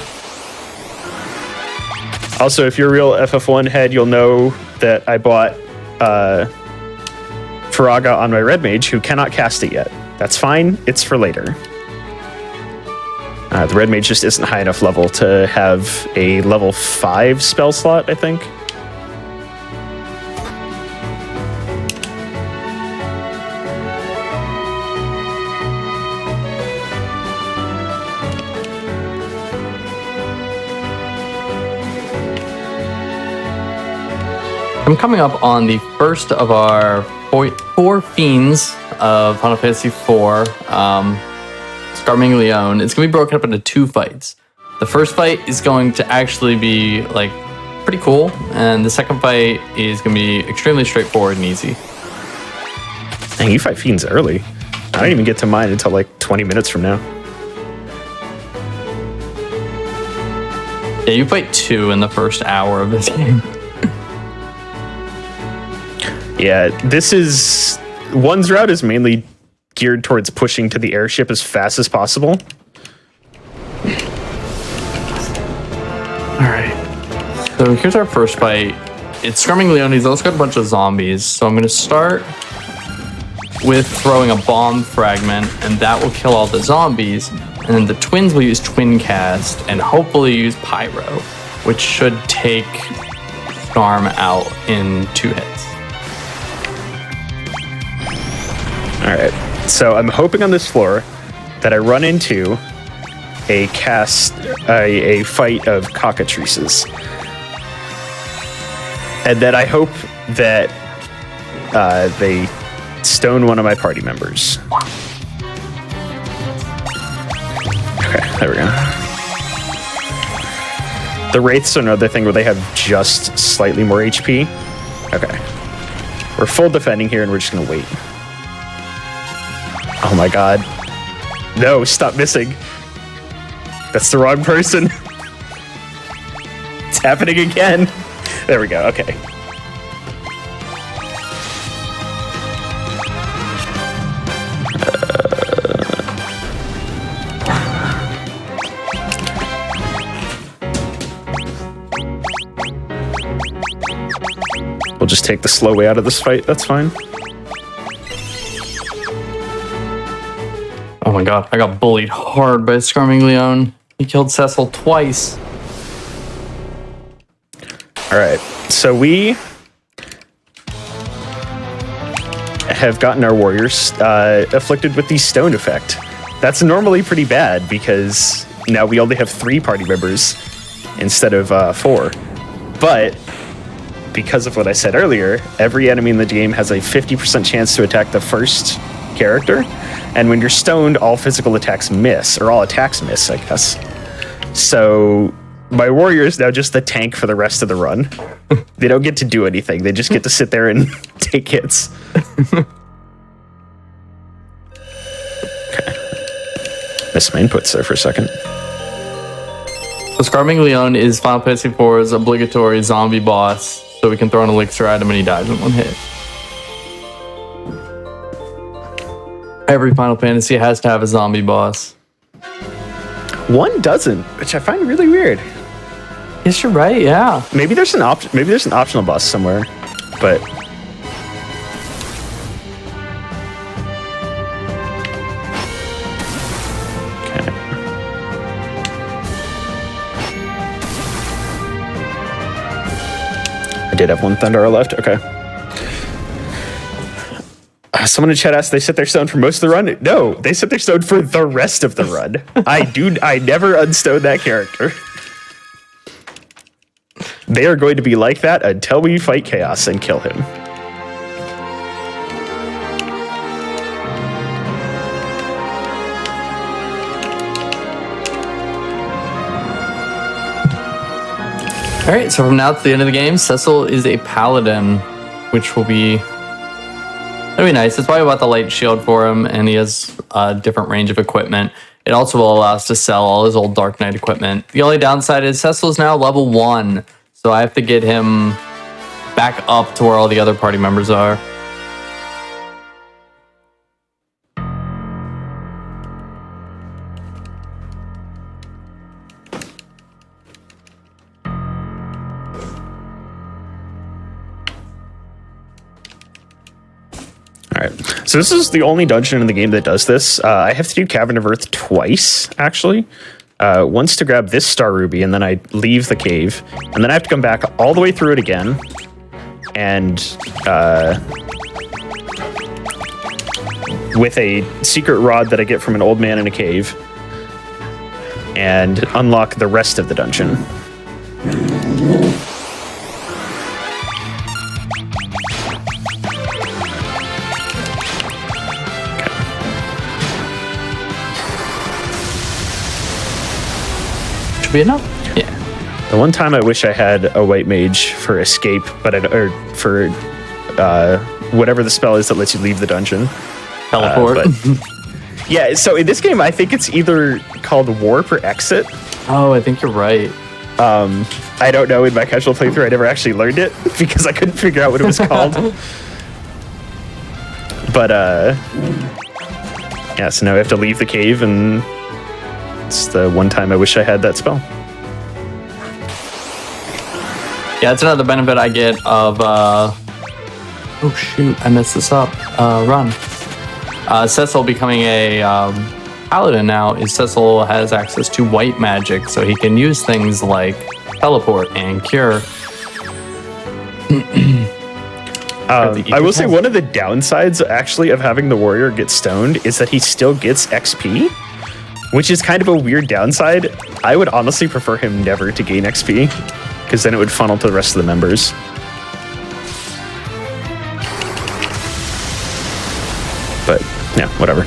Speaker 2: Also, if you're a real FF1 head, you'll know that I bought Faraga on my Red Mage, who cannot cast it yet. That's fine. It's for later. The Red Mage just isn't high enough level to have a level 5 spell slot, I think.
Speaker 3: I'm coming up on the first of our four fiends of Final Fantasy IV, Scarmanglione. It's going to be broken up into 2 fights. The first fight is going to actually be like pretty cool, and the second fight is going to be extremely straightforward and easy.
Speaker 2: Dang, you fight fiends early. I don't even get to mine until like 20 minutes from now.
Speaker 3: Yeah, you fight 2 in the first hour of this game.
Speaker 2: Yeah, this is... One's route is mainly geared towards pushing to the airship as fast as possible.
Speaker 3: Alright. So here's our first fight. It's Screaming Leones. Also got a bunch of zombies. So I'm going to start with throwing a bomb fragment, and that will kill all the zombies. And then the twins will use Twin Cast and hopefully use Pyro, which should take Storm out in 2 hits.
Speaker 2: Alright, so I'm hoping on this floor that I run into a fight of cockatrices. And then I hope that they stone one of my party members. Okay, there we go. The Wraiths are another thing where they have just slightly more HP. Okay. We're full defending here and we're just gonna wait. Oh my god. No, stop missing. That's the wrong person. It's happening again. There we go, okay. We'll just take the slow way out of this fight, that's fine.
Speaker 3: Oh my god, I got bullied hard by Screaming Leon. He killed Cecil twice.
Speaker 2: Alright, so we have gotten our warriors afflicted with the stone effect. That's normally pretty bad because now we only have 3 party members instead of 4. But because of what I said earlier, every enemy in the game has a 50% chance to attack the first character. And when you're stoned, all physical attacks miss, or all attacks miss, I guess. So my warrior is now just the tank for the rest of the run. They don't get to do anything. They just get to sit there and take hits. Okay. Missed my inputs there for a second.
Speaker 3: So Screaming Leon is Final Fantasy IV's obligatory zombie boss, so we can throw an elixir at him and he dies in 1 hit. Every Final Fantasy has to have a zombie boss.
Speaker 2: One doesn't, which I find really weird.
Speaker 3: Yes, you're right, yeah.
Speaker 2: Maybe there's an optional boss somewhere, but okay. I did have 1 Thundara left. Okay. Someone in chat asked, they sit there stoned for most of the run? No, they sit there stoned for the rest of the run. I never unstone that character. They are going to be like that until we fight Chaos and kill him.
Speaker 3: Alright, so from now to the end of the game, Cecil is a paladin, which will be... That'll be nice. It's probably about the light shield for him, and he has a different range of equipment. It also will allow us to sell all his old Dark Knight equipment. The only downside is Cecil's now level 1, so I have to get him back up to where all the other party members are.
Speaker 2: So this is the only dungeon in the game that does this. I have to do Cavern of Earth twice, actually. Once to grab this Star Ruby, and then I leave the cave. And then I have to come back all the way through it again. And with a secret rod that I get from an old man in a cave. And unlock the rest of the dungeon.
Speaker 3: be enough. Yeah.
Speaker 2: The one time I wish I had a white mage for escape, or for whatever the spell is that lets you leave the dungeon.
Speaker 3: Teleport.
Speaker 2: Yeah, so in this game, I think it's either called warp or exit.
Speaker 3: Oh, I think you're right.
Speaker 2: I don't know. In my casual playthrough, I never actually learned it because I couldn't figure out what it was called. But yeah, so now I have to leave the cave, and it's the one time I wish I had that spell.
Speaker 3: Yeah, that's another benefit I get of oh shoot, I messed this up. Run. Cecil becoming a paladin now is Cecil has access to white magic, so he can use things like teleport and cure.
Speaker 2: I will say one of the downsides actually of having the warrior get stoned is that he still gets XP, which is kind of a weird downside. I would honestly prefer him never to gain XP, because then it would funnel to the rest of the members. But yeah, whatever.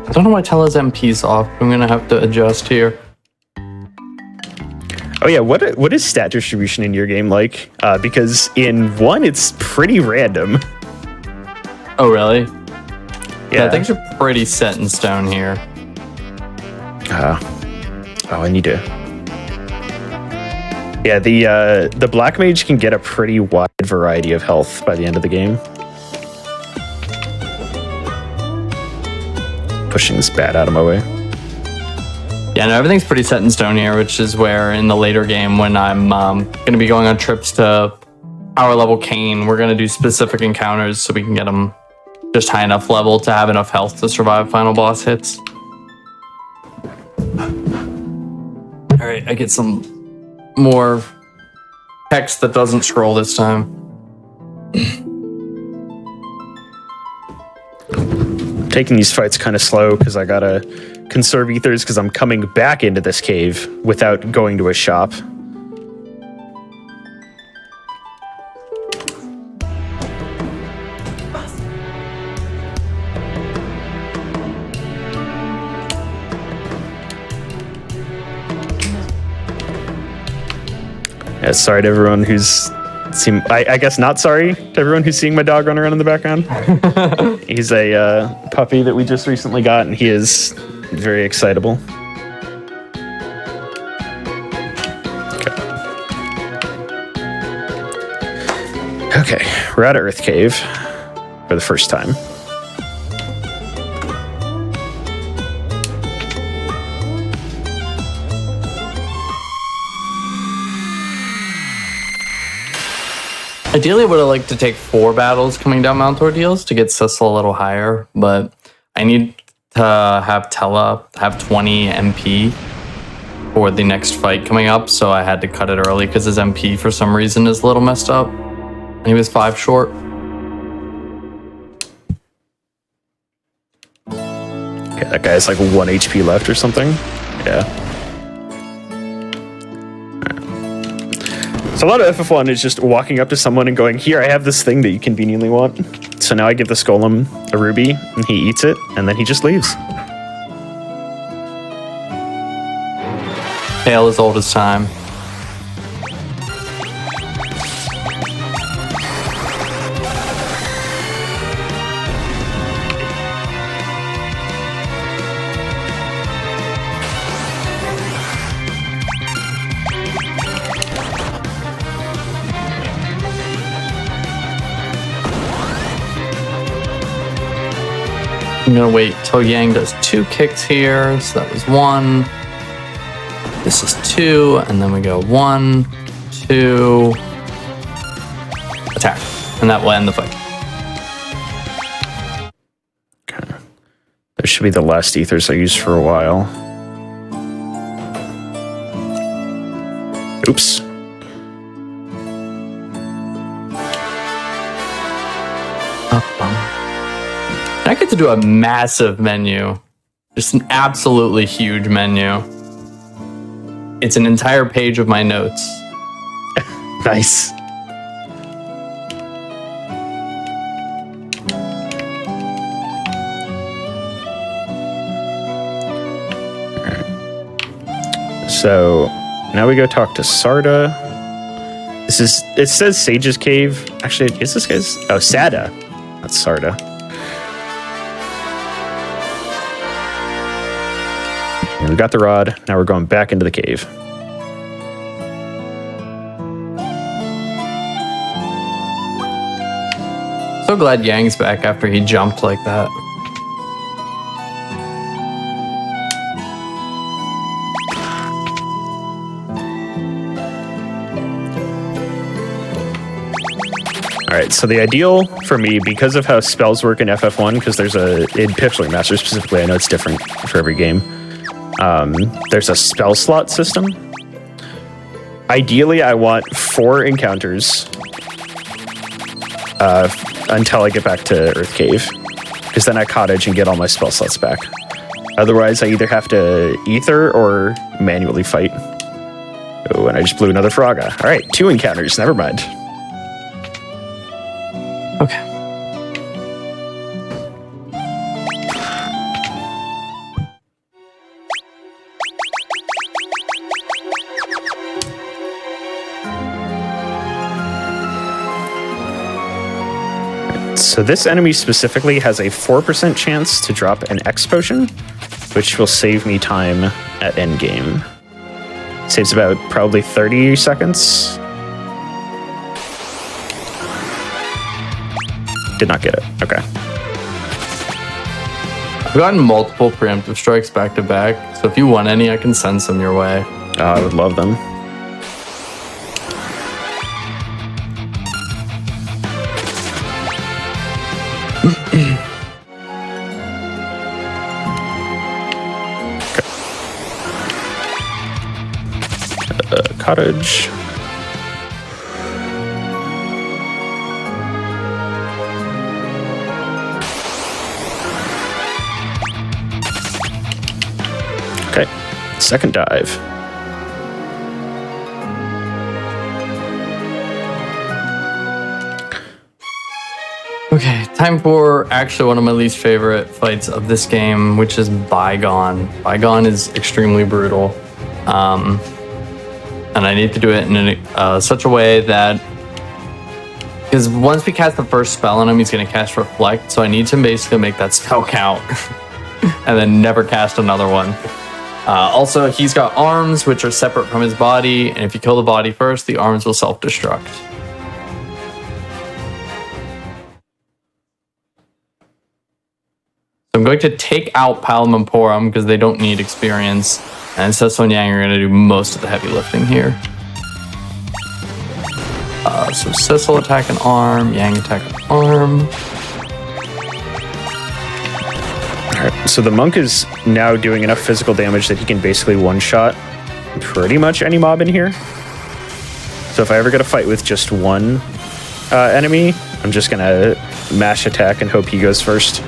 Speaker 3: I don't know why Tella's MP's off. I'm gonna have to adjust here.
Speaker 2: Oh yeah, what is stat distribution in your game like? Because in 1, it's pretty random.
Speaker 3: Oh really?
Speaker 2: Yeah,
Speaker 3: Things are pretty set in stone here.
Speaker 2: Oh, I need to. Yeah, the black mage can get a pretty wide variety of health by the end of the game. Pushing this bat out of my way.
Speaker 3: Yeah, no, everything's pretty set in stone here, which is where in the later game, when I'm going to be going on trips to power level Kane, we're going to do specific encounters so we can get them just high enough level to have enough health to survive final boss hits. All right, I get some more text that doesn't scroll this time.
Speaker 2: Taking these fights kind of slow because I gotta conserve ethers because I'm coming back into this cave without going to a shop. Yeah, sorry to everyone who's seen. I guess not sorry to everyone who's seeing my dog run around in the background. He's a puppy that we just recently got, and he is very excitable. Okay, we're at Earth Cave for the first time.
Speaker 3: Ideally, I would have liked to take 4 battles coming down Mount Ordeals to get Cecil a little higher, but I need to have Tella have 20 MP for the next fight coming up, so I had to cut it early because his MP for some reason is a little messed up. And he was 5 short.
Speaker 2: Okay, that guy has like 1 HP left or something. Yeah. So a lot of FF1 is just walking up to someone and going, here, I have this thing that you conveniently want. So now I give this golem a ruby, and he eats it, and then he just leaves.
Speaker 3: Tale as old as time. I'm gonna wait till Yang does 2 kicks here. So that was 1. This is 2, and then we go 1, 2, attack, and that will end the fight.
Speaker 2: Okay. This should be the last ethers I use for a while. Oops.
Speaker 3: I get to do a massive menu, just an absolutely huge menu. It's an entire page of my notes.
Speaker 2: Nice. So now we go talk to Sarda. It says Sage's Cave. Actually, is this guy's? Oh, Sada. That's Sarda. And we got the rod. Now we're going back into the cave.
Speaker 3: So glad Yang's back after he jumped like that.
Speaker 2: Alright, so the ideal for me, because of how spells work in FF1, because there's in Pixel Remasters specifically, I know it's different for every game, there's a spell slot system. Ideally, I want 4 encounters until I get back to Earth Cave, because then I cottage and get all my spell slots back. Otherwise, I either have to ether or manually fight. Oh, and I just blew another Froga. Alright, 2 encounters, never mind.
Speaker 3: Okay.
Speaker 2: So this enemy specifically has a 4% chance to drop an X potion, which will save me time at endgame. Saves about probably 30 seconds. Did not get it. Okay.
Speaker 3: I've gotten multiple preemptive strikes back to back, so if you want any, I can send some your way.
Speaker 2: I would love them. Okay. Cottage. Okay, second dive.
Speaker 3: Okay, time for actually one of my least favorite fights of this game, which is Bygone. Bygone is extremely brutal. And I need to do it in such a way that... Because once we cast the first spell on him, he's going to cast Reflect, so I need to basically make that spell count. And then never cast another one. Also, he's got arms, which are separate from his body, and if you kill the body first, the arms will self-destruct. So I'm going to take out Palom and Porum because they don't need experience, and Cecil and Yang are going to do most of the heavy lifting here. So Cecil attack an arm, Yang attack an arm.
Speaker 2: Alright, so the monk is now doing enough physical damage that he can basically one-shot pretty much any mob in here. So if I ever get a fight with just one enemy, I'm just gonna mash attack and hope he goes first.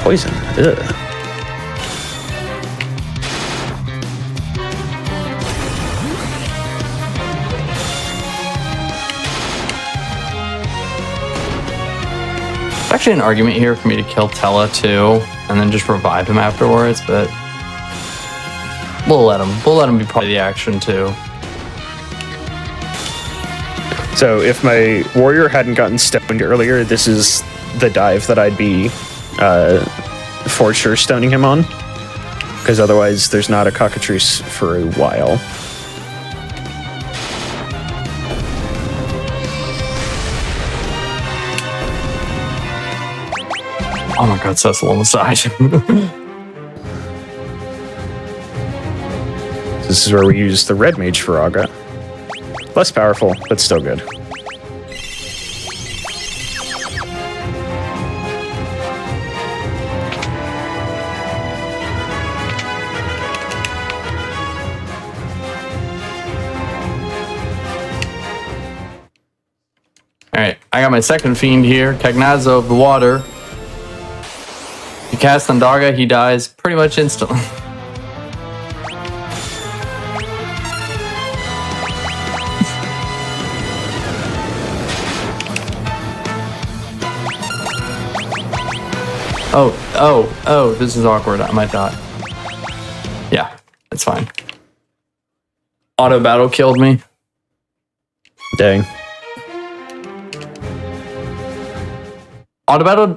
Speaker 2: Poison. Ugh.
Speaker 3: Actually an argument here for me to kill Tella too, and then just revive him afterwards, but we'll let him be part of the action too.
Speaker 2: So if my warrior hadn't gotten stoned earlier, this is the dive that I'd be for sure stoning him on, because otherwise there's not a cockatrice for a while.
Speaker 3: Oh my god, Cecil on the side.
Speaker 2: This is where we use the red mage Faraga. Less powerful, but still good.
Speaker 3: Alright, I got my second fiend here, Tegnazo of the Water. You cast on Darga, he dies pretty much instantly. Oh, this is awkward. I might die. Yeah, it's fine. Auto battle killed me.
Speaker 2: Dang.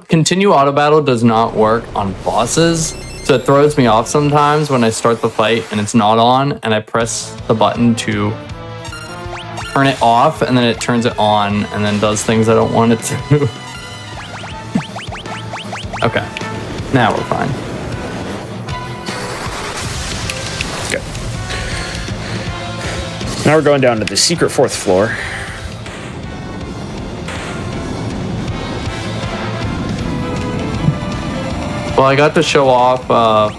Speaker 3: Continue auto battle does not work on bosses, so it throws me off sometimes when I start the fight and it's not on, and I press the button to turn it off, and then it turns it on, and then does things I don't want it to. Okay, now we're fine.
Speaker 2: Okay. Now we're going down to the secret 4th floor.
Speaker 3: Well, I got to show off the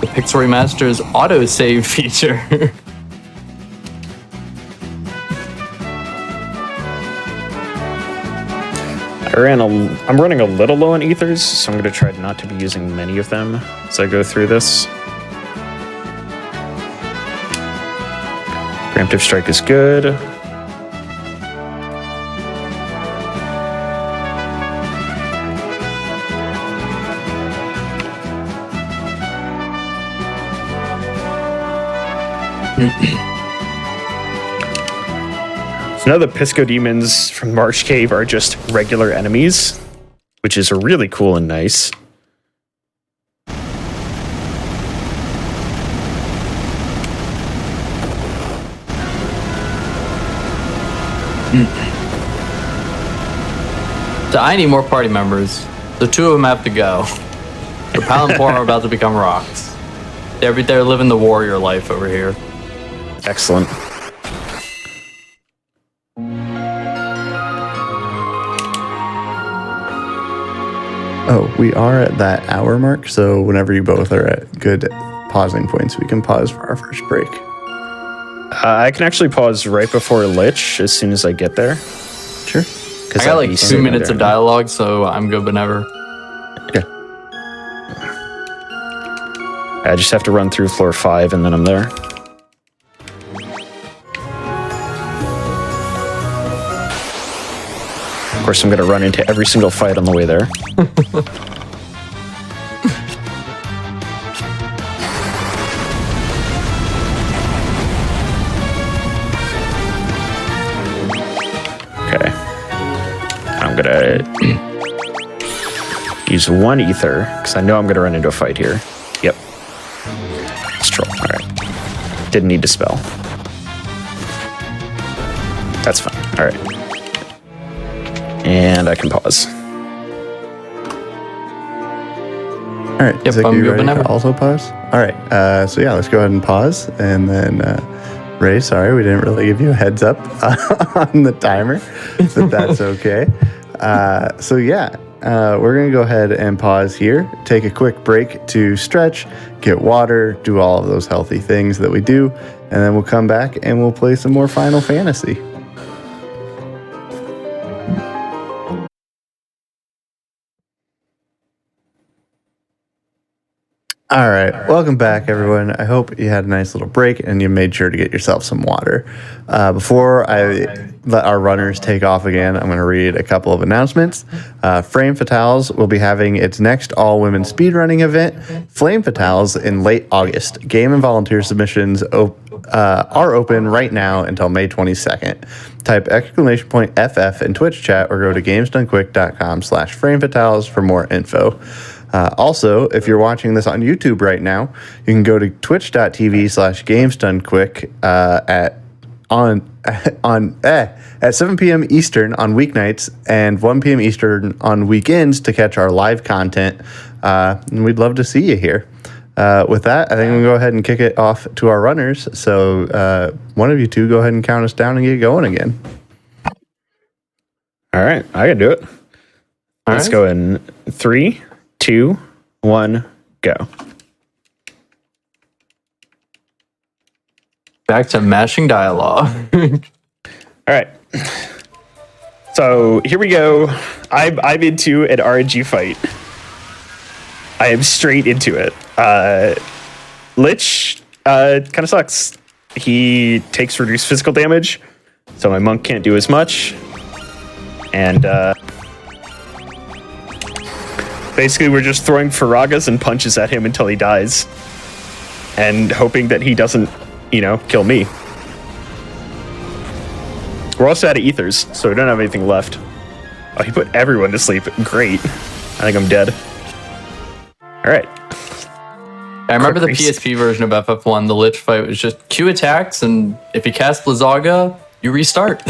Speaker 3: Pixel Remasters autosave feature.
Speaker 2: I'm running a little low on ethers, so I'm going to try not to be using many of them as I go through this. Preemptive strike is good. So now the Pisco demons from Marsh Cave are just regular enemies, which is really cool and nice.
Speaker 3: So I need more party members. The 2 of them have to go. The Pal and Porn are about to become rocks. They're living the warrior life over here.
Speaker 2: Excellent.
Speaker 1: Oh, we are at that hour mark, so whenever you both are at good pausing points, we can pause for our first break.
Speaker 2: I can actually pause right before Lich as soon as I get there.
Speaker 1: Sure.
Speaker 3: I got like 2 minutes of dialogue, so I'm good whenever.
Speaker 1: Yeah.
Speaker 2: I just have to run through floor 5 and then I'm there. Of course, I'm going to run into every single fight on the way there. Okay. I'm going to use 1 ether, because I know I'm going to run into a fight here. Yep. Troll. All right. Didn't need to spell. That's fine. All right. And I can pause.
Speaker 1: All right.
Speaker 3: Yep,
Speaker 1: Zach,
Speaker 3: I'm
Speaker 1: are you
Speaker 3: good
Speaker 1: ready
Speaker 3: whenever.
Speaker 1: to also pause? All right. So yeah, let's go ahead and pause. And then, Ray, sorry, we didn't really give you a heads up on the timer, but that's okay. So yeah, we're going to go ahead and pause here, take a quick break to stretch, get water, do all of those healthy things that we do, and then we'll come back and we'll play some more Final Fantasy. All right, welcome back, everyone. I hope you had a nice little break and you made sure to get yourself some water. Before I let our runners take off again, I'm going to read a couple of announcements. Frame Fatales will be having its next all-women speedrunning event, Flame Fatales, in late August. Game and volunteer submissions are open right now until May 22nd. Type !FF in Twitch chat or go to gamesdonequick.com/framefatales for more info. Also, if you're watching this on YouTube right now, you can go to twitch.tv/gamesdonequick at 7 p.m. Eastern on weeknights and 1 p.m. Eastern on weekends to catch our live content. And we'd love to see you here. With that, I think we'll go ahead and kick it off to our runners. So one of you two go ahead and count us down and get going again.
Speaker 2: All right, I can do it. Let's go in 3, 2, 1, go.
Speaker 3: Back to mashing dialogue.
Speaker 2: All right. So here we go. I'm into an RNG fight. I am straight into it. Lich kind of sucks. He takes reduced physical damage, so my monk can't do as much. And Basically, we're just throwing Faragas and punches at him until he dies. And hoping that he doesn't, kill me. We're also out of ethers, so we don't have anything left. Oh, he put everyone to sleep. Great. I think I'm dead. Alright.
Speaker 3: I remember the PSP version of FF1, the Lich fight was just Q attacks, and if you cast Blizzaga, you restart.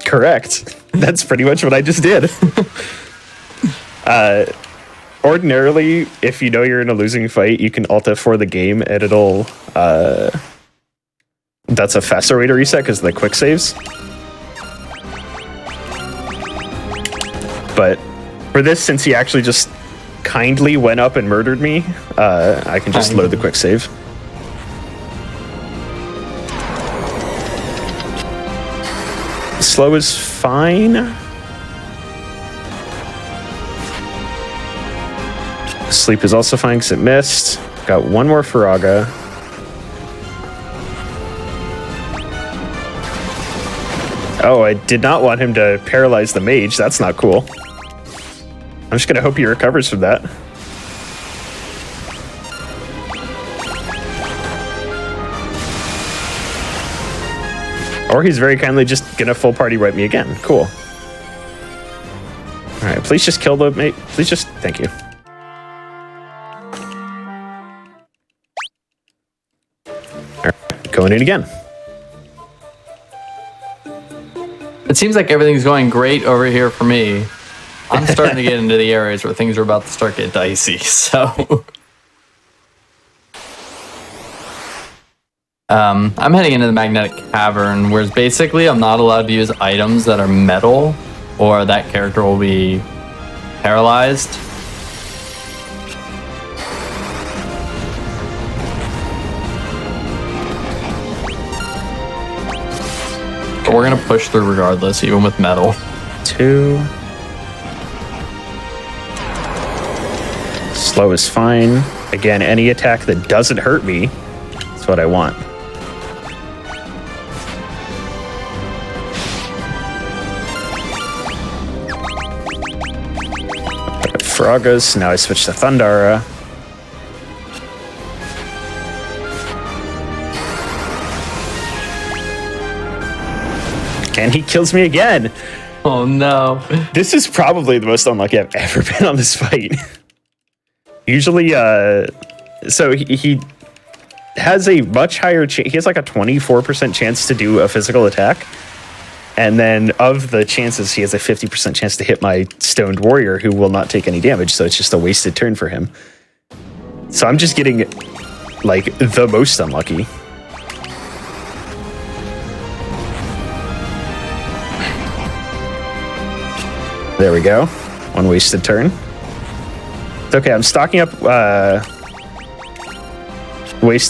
Speaker 2: Correct. That's pretty much what I just did. Ordinarily, if you know you're in a losing fight, you can Alt F4 the game, and it'll... that's a faster way to reset, because of the quick saves. But for this, since he actually just kindly went up and murdered me, I can just load the quick save. Slow is fine. Sleep is also fine because it missed. Got one more Faraga. Oh, I did not want him to paralyze the mage. That's not cool. I'm just gonna hope he recovers from that. Or he's very kindly just gonna full party wipe me again. Cool. Alright, please just kill the mate. Please just... Thank you. Alright, going in again.
Speaker 3: It seems like everything's going great over here for me. I'm starting to get into the areas where things are about to start get dicey, so... I'm heading into the magnetic cavern, whereas basically I'm not allowed to use items that are metal, or that character will be paralyzed. But we're gonna push through regardless, even with metal.
Speaker 2: 2. Slow is fine. Again, any attack that doesn't hurt me is what I want. Faragas. Now I switch to Thundara. And he kills me again.
Speaker 3: Oh no.
Speaker 2: This is probably the most unlucky I've ever been on this fight. Usually, so he has a much higher chance. He has like a 24% chance to do a physical attack. And then of the chances, he has a 50% chance to hit my stoned warrior who will not take any damage. So it's just a wasted turn for him. So I'm just getting like the most unlucky. There we go. One wasted turn. It's okay, I'm stocking up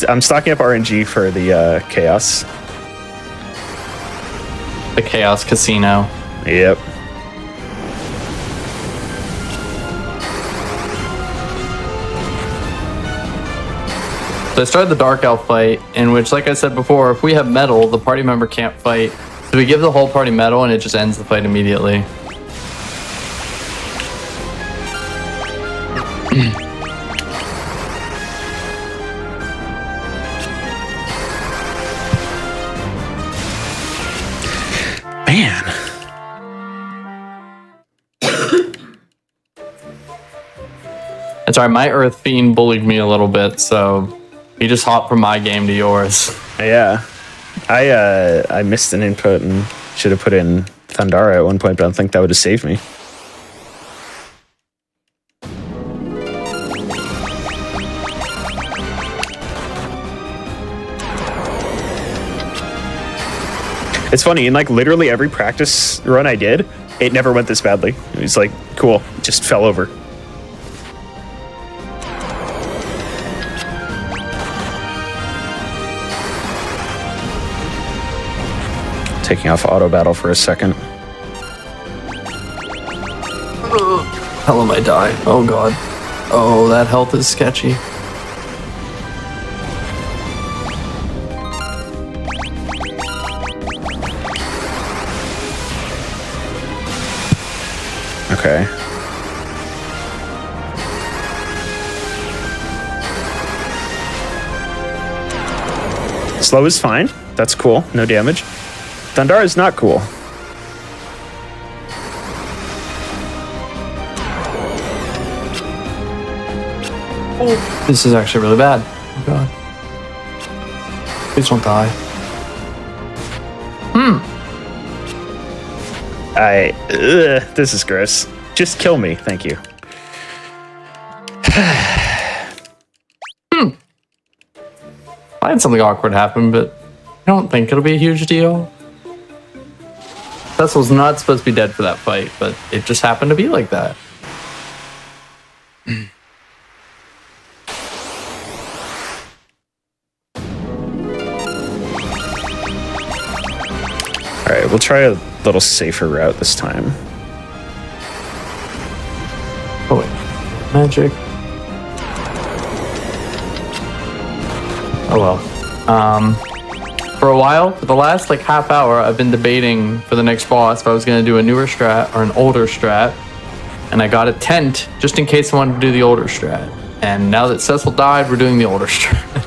Speaker 2: I'm stocking up RNG for the chaos.
Speaker 3: The Chaos Casino.
Speaker 2: Yep.
Speaker 3: So I started the Dark Elf fight, in which, like I said before, if we have metal, the party member can't fight. So we give the whole party metal and it just ends the fight immediately.
Speaker 2: Man.
Speaker 3: It's alright, my Earth Fiend bullied me a little bit, so he just hopped from my game to yours.
Speaker 2: Yeah. I missed an input and should have put in Thundara at one point, but I don't think that would have saved me. It's funny, in like literally every practice run I did, it never went this badly. It was like, cool, just fell over. Taking off auto battle for a second.
Speaker 3: Hell am I die? Oh god. Oh, that health is sketchy.
Speaker 2: Okay. Slow is fine. That's cool. No damage. Thundara is not cool.
Speaker 3: Oh, this is actually really bad. Oh god. Please don't die.
Speaker 2: This is gross. Just kill me. Thank you.
Speaker 3: I had something awkward happen, but I don't think it'll be a huge deal. Vessel's not supposed to be dead for that fight, but it just happened to be like that.
Speaker 2: Alright, we'll try a little safer route this time.
Speaker 3: Oh wait. Magic. Oh well. For a while, for the last like half hour, I've been debating for the next boss if I was going to do a newer strat or an older strat. And I got a tent just in case I wanted to do the older strat. And now that Cecil died, we're doing the older strat.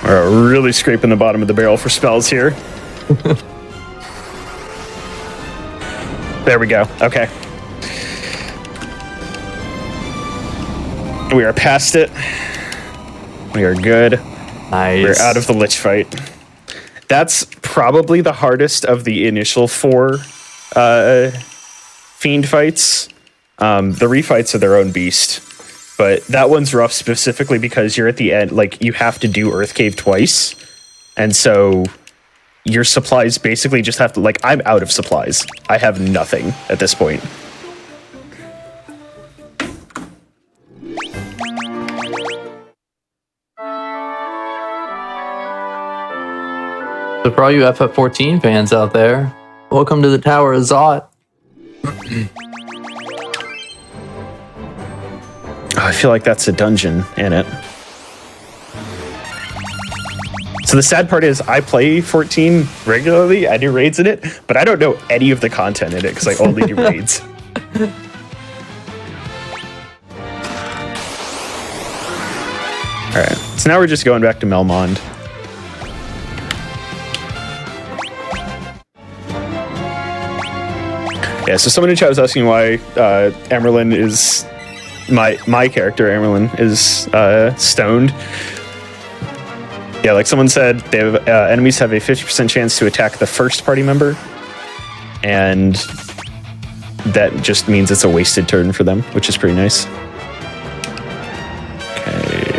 Speaker 2: We're really scraping the bottom of the barrel for spells here. There we go. Okay. We are past it. We are good.
Speaker 3: Nice.
Speaker 2: We're out of the Lich fight. That's probably the hardest of the initial 4 Fiend fights. The refights are their own beast. But that one's rough specifically because you're at the end, like, you have to do Earth Cave twice. And so your supplies basically just have to, like, I'm out of supplies. I have nothing at this point.
Speaker 3: So for all you FF14 fans out there, welcome to the Tower of Zot.
Speaker 2: I feel like that's a dungeon in it. So the sad part is I play 14 regularly. I do raids in it, but I don't know any of the content in it because I only do raids. Alright, so now we're just going back to Melmond. Yeah, so someone in chat was asking why Amerlin is... My character, Amerlin, is stoned. Yeah, like someone said, they have, enemies have a 50% chance to attack the first party member. And that just means it's a wasted turn for them, which is pretty nice. Okay.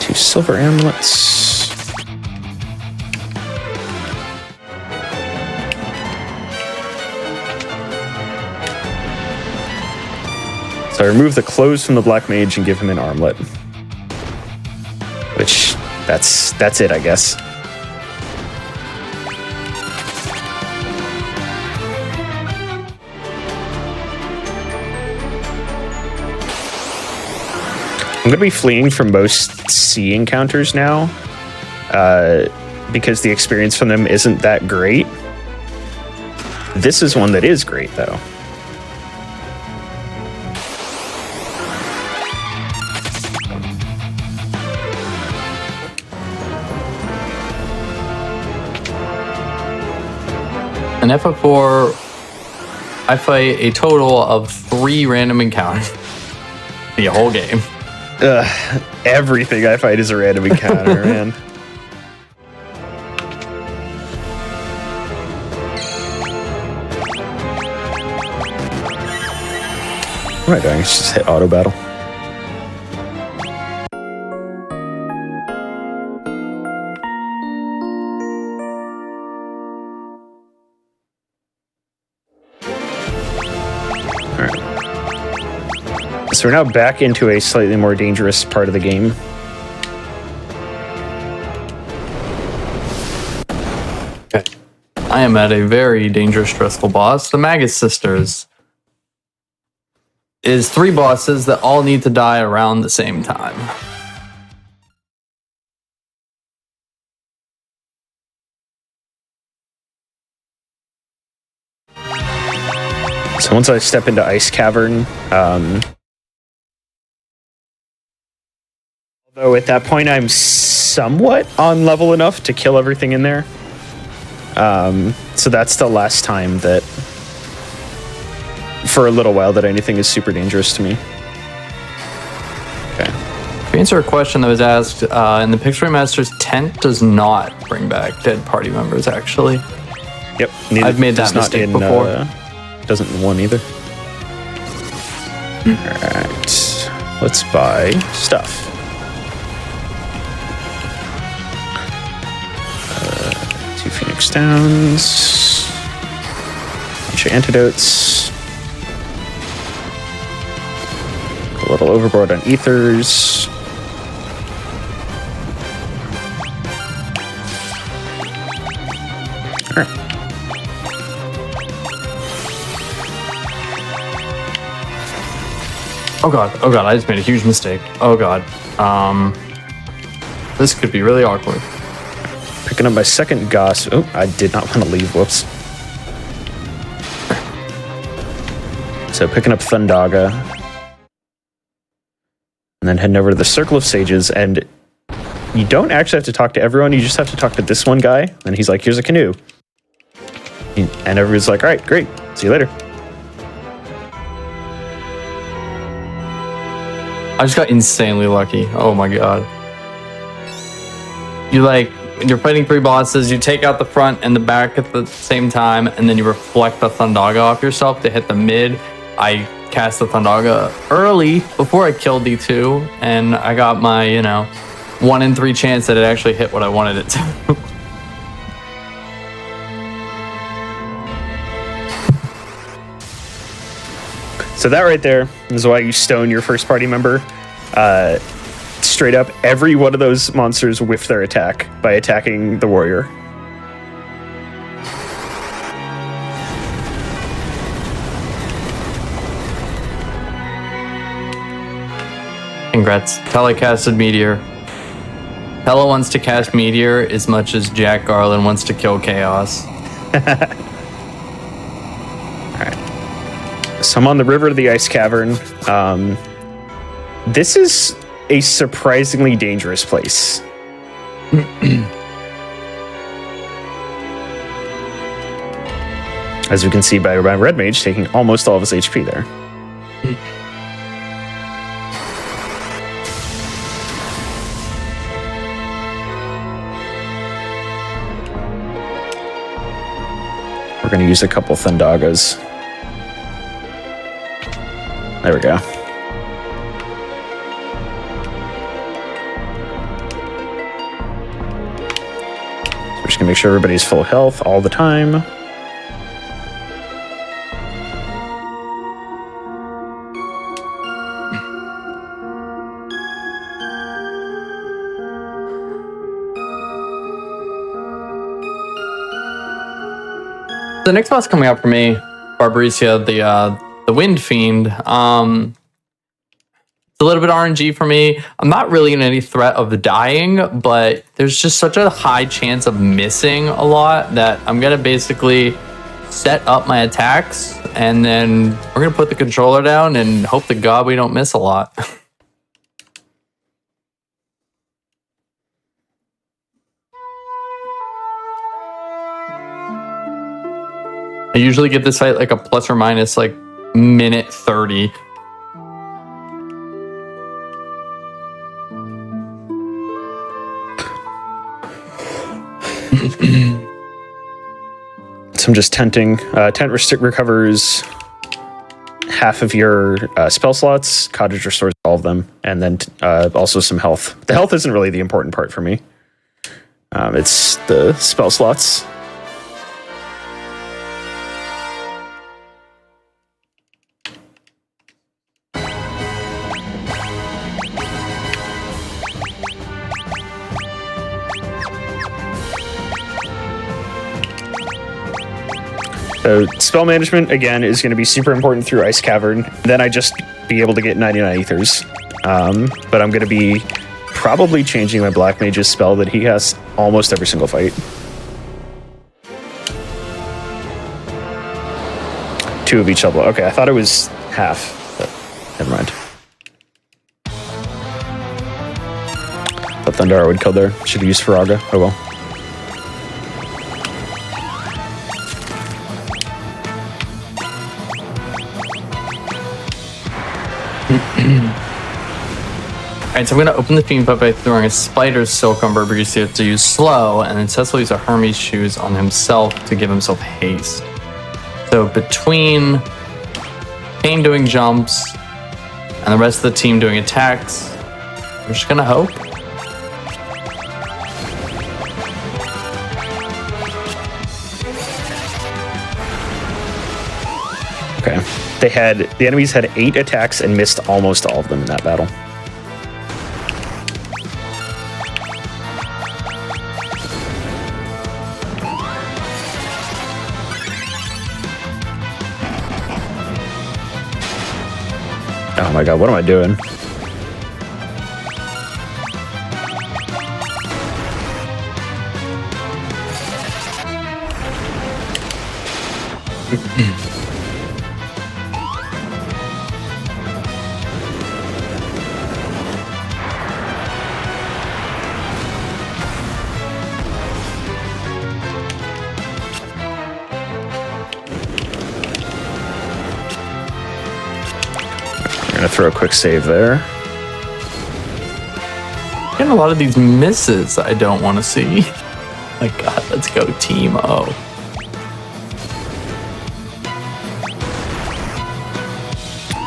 Speaker 2: 2 silver amulets. So I remove the clothes from the Black Mage and give him an armlet. Which, that's it, I guess. I'm going to be fleeing from most sea encounters now, because the experience from them isn't that great. This is one that is great, though.
Speaker 3: In FF4, I fight a total of 3 random encounters the whole game.
Speaker 2: Everything I fight is a random encounter, man. What am I doing? It's just hit auto battle. So we're now back into a slightly more dangerous part of the game.
Speaker 3: Okay. I am at a very dangerous, stressful boss. The Magus Sisters is 3 bosses that all need to die around the same time.
Speaker 2: So once I step into Ice Cavern, although at that point I'm somewhat on level enough to kill everything in there. So that's the last time that, for a little while, that anything is super dangerous to me. Okay.
Speaker 3: To answer a question that was asked, in the Pixel Remasters, tent does not bring back dead party members, actually.
Speaker 2: Yep.
Speaker 3: I've made that mistake before.
Speaker 2: Doesn't in 1 either. Alright. Let's buy stuff. 2 Phoenix Downs. Bunch of antidotes. A little overboard on ethers. Alright.
Speaker 3: Oh god, I just made a huge mistake. Oh god. This could be really awkward.
Speaker 2: Picking up my second Goss. Oh, I did not want to leave. Whoops. So picking up Thundaga. And then heading over to the Circle of Sages. And you don't actually have to talk to everyone. You just have to talk to this one guy. And he's like, here's a canoe. And everybody's like, all right, great. See you later.
Speaker 3: I just got insanely lucky. Oh my god. You're fighting 3 bosses, you take out the front and the back at the same time, and then you reflect the Thundaga off yourself to hit the mid. I cast the Thundaga early before I killed D2, and I got my, 1 in 3 chance that it actually hit what I wanted it to.
Speaker 2: So that right there is why you stone your first party member. Straight up, every one of those monsters whiff their attack by attacking the warrior.
Speaker 3: Congrats. Tele casted Meteor. Tele wants to cast Meteor as much as Jack Garland wants to kill Chaos.
Speaker 2: So I'm on the river to the Ice Cavern. This is a surprisingly dangerous place. As we can see by Red Mage taking almost all of his HP there. We're going to use a couple Thundagas. There we go. So we're just gonna make sure everybody's full health all the time.
Speaker 3: The next boss coming up for me, Barbaricia, the Wind Fiend. It's a little bit RNG for me. I'm not really in any threat of dying, but there's just such a high chance of missing a lot that I'm gonna basically set up my attacks, and then we're gonna put the controller down and hope to God we don't miss a lot. I usually give this fight like a plus or minus like minute 30.
Speaker 2: So I'm just tenting. Tent recovers half of your spell slots. Cottage restores all of them, and then also some health. The health isn't really the important part for me. It's the spell slots. So spell management, again, is going to be super important through Ice Cavern. Then I just be able to get 99 Ethers. But I'm going to be probably changing my Black Mage's spell that he has almost every single fight. 2 of each level. Okay, I thought it was half, but never mind. Thought Thundara would kill there. Should have used Faraga. Oh well.
Speaker 3: Alright, so I'm going to open the Fiend Pup by throwing a Spider's Silk Umber because he has to use Slow, and then Cecil uses a Hermes Shoes on himself to give himself haste. So between Kane doing jumps and the rest of the team doing attacks, we're just going to hope.
Speaker 2: Okay. The enemies had 8 attacks and missed almost all of them in that battle. Oh my god, what am I doing? Gonna throw a quick save there.
Speaker 3: Getting a lot of these misses I don't want to see. My god, let's go Team O.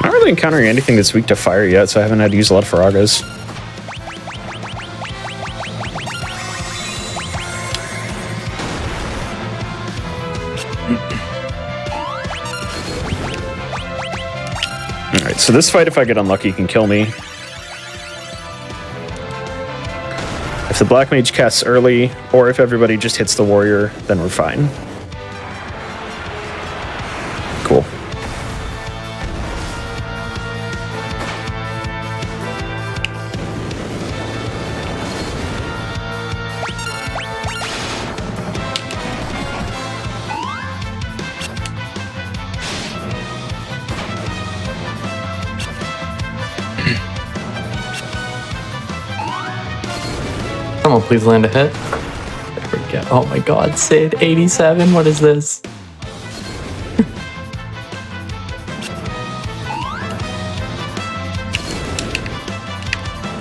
Speaker 2: Not really encountering anything that's weak to fire yet, so I haven't had to use a lot of Faragas. Alright, so this fight, if I get unlucky, can kill me. If the Black Mage casts early, or if everybody just hits the warrior, then we're fine. Cool.
Speaker 3: Someone please land a hit. There we go. Oh my god, Sid, 87, what is this?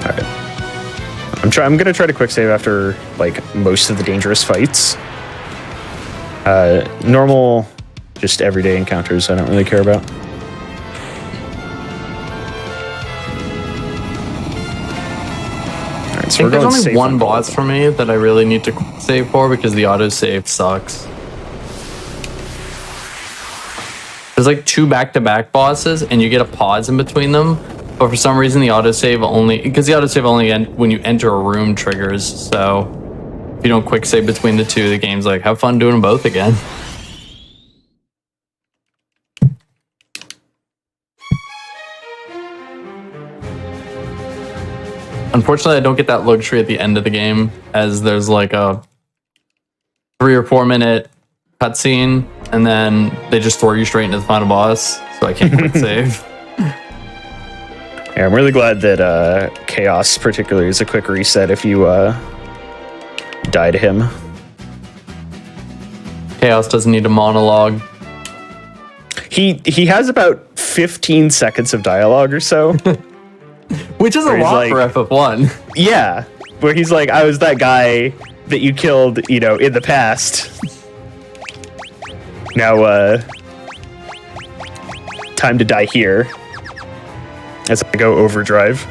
Speaker 2: Alright. I'm gonna try to quick save after, like, most of the dangerous fights. Normal, just everyday encounters I don't really care about.
Speaker 3: I think there's only one boss for me that I really need to save for because the autosave sucks. There's like 2 back-to-back bosses and you get a pause in between them, but for some reason the autosave only, because the autosave only when you enter a room triggers, so if you don't quick save between the 2, the game's like, have fun doing them both again. Unfortunately, I don't get that luxury at the end of the game, as there's like a 3 or 4 minute cutscene, and then they just throw you straight into the final boss, so I can't quick save.
Speaker 2: Yeah, I'm really glad that Chaos particularly is a quick reset if you die to him.
Speaker 3: Chaos doesn't need a monologue.
Speaker 2: He has about 15 seconds of dialogue or so.
Speaker 3: Which is a lot for FF1.
Speaker 2: Yeah, where he's like, I was that guy that you killed, you know, in the past. Now, time to die here as I go overdrive.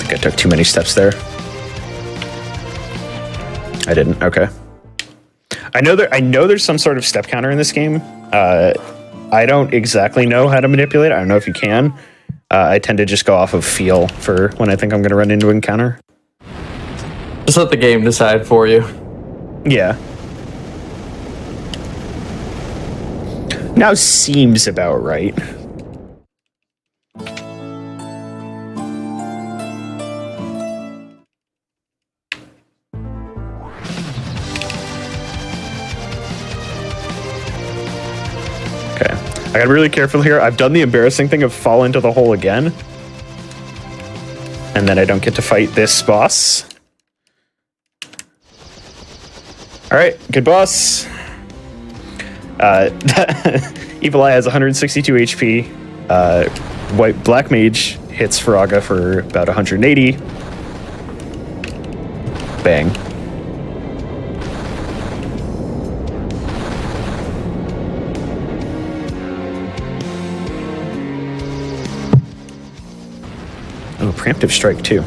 Speaker 2: I took too many steps there. I didn't. Okay. I know there's some sort of step counter in this game. I don't exactly know how to manipulate it. I don't know if you can. I tend to just go off of feel for when I think I'm going to run into an encounter.
Speaker 3: Just let the game decide for you.
Speaker 2: Yeah. Now seems about right. I gotta be really careful here. I've done the embarrassing thing of fall into the hole again. And then I don't get to fight this boss. Alright, good boss. Evil Eye has 162 HP. Black Mage hits Faraga for about 180. Bang. Oh, preemptive strike too.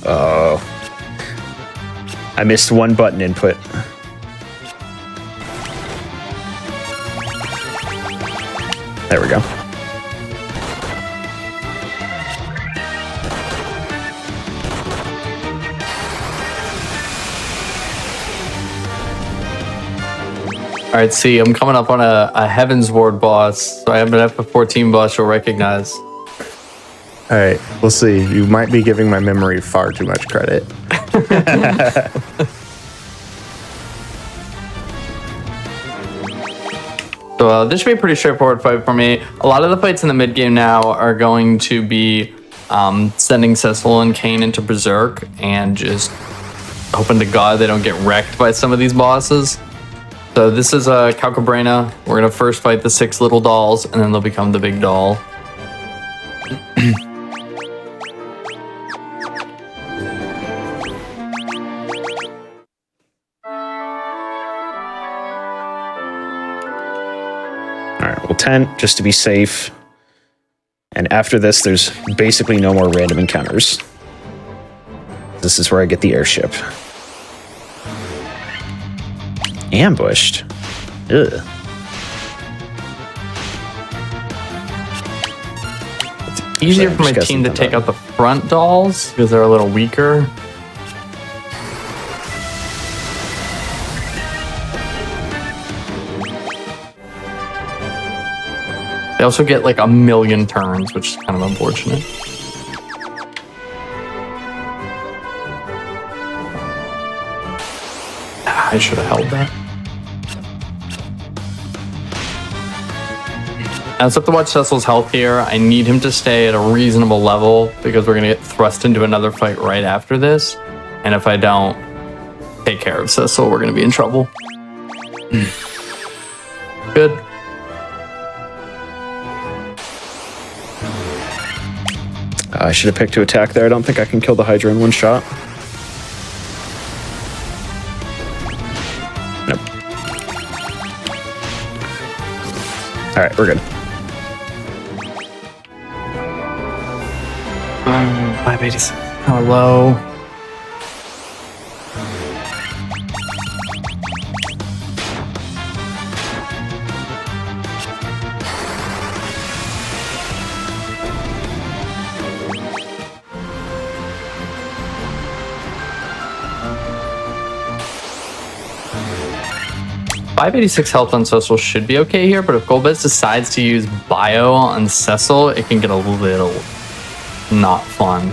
Speaker 2: Oh. I missed one button input. There we go.
Speaker 3: All right, see, I'm coming up on a Heaven's Ward boss, so I have an F14 boss you'll recognize.
Speaker 1: All right, we'll see. You might be giving my memory far too much credit.
Speaker 3: So this should be a pretty straightforward fight for me. A lot of the fights in the mid game now are going to be sending Cecil and Kane into Berserk and just hoping to God they don't get wrecked by some of these bosses. So this is Calcabrina. We're gonna first fight the 6 little dolls, and then they'll become the big doll.
Speaker 2: Alright, we'll tent just to be safe. And after this, there's basically no more random encounters. This is where I get the airship. Ambushed? Ugh.
Speaker 3: It's easier for my team to take out the front dolls because they're a little weaker. They also get like a million turns, which is kind of unfortunate. I should have held that. Now it's up to watch Cecil's health here. I need him to stay at a reasonable level because we're going to get thrust into another fight right after this. And if I don't take care of Cecil, we're going to be in trouble. Good.
Speaker 2: I should have picked to attack there. I don't think I can kill the Hydra in one shot. Nope. Alright, we're good.
Speaker 3: 586. Kind of low. 586 health on Cecil should be okay here, but if Golbez decides to use Bio on Cecil, it can get a little not fun.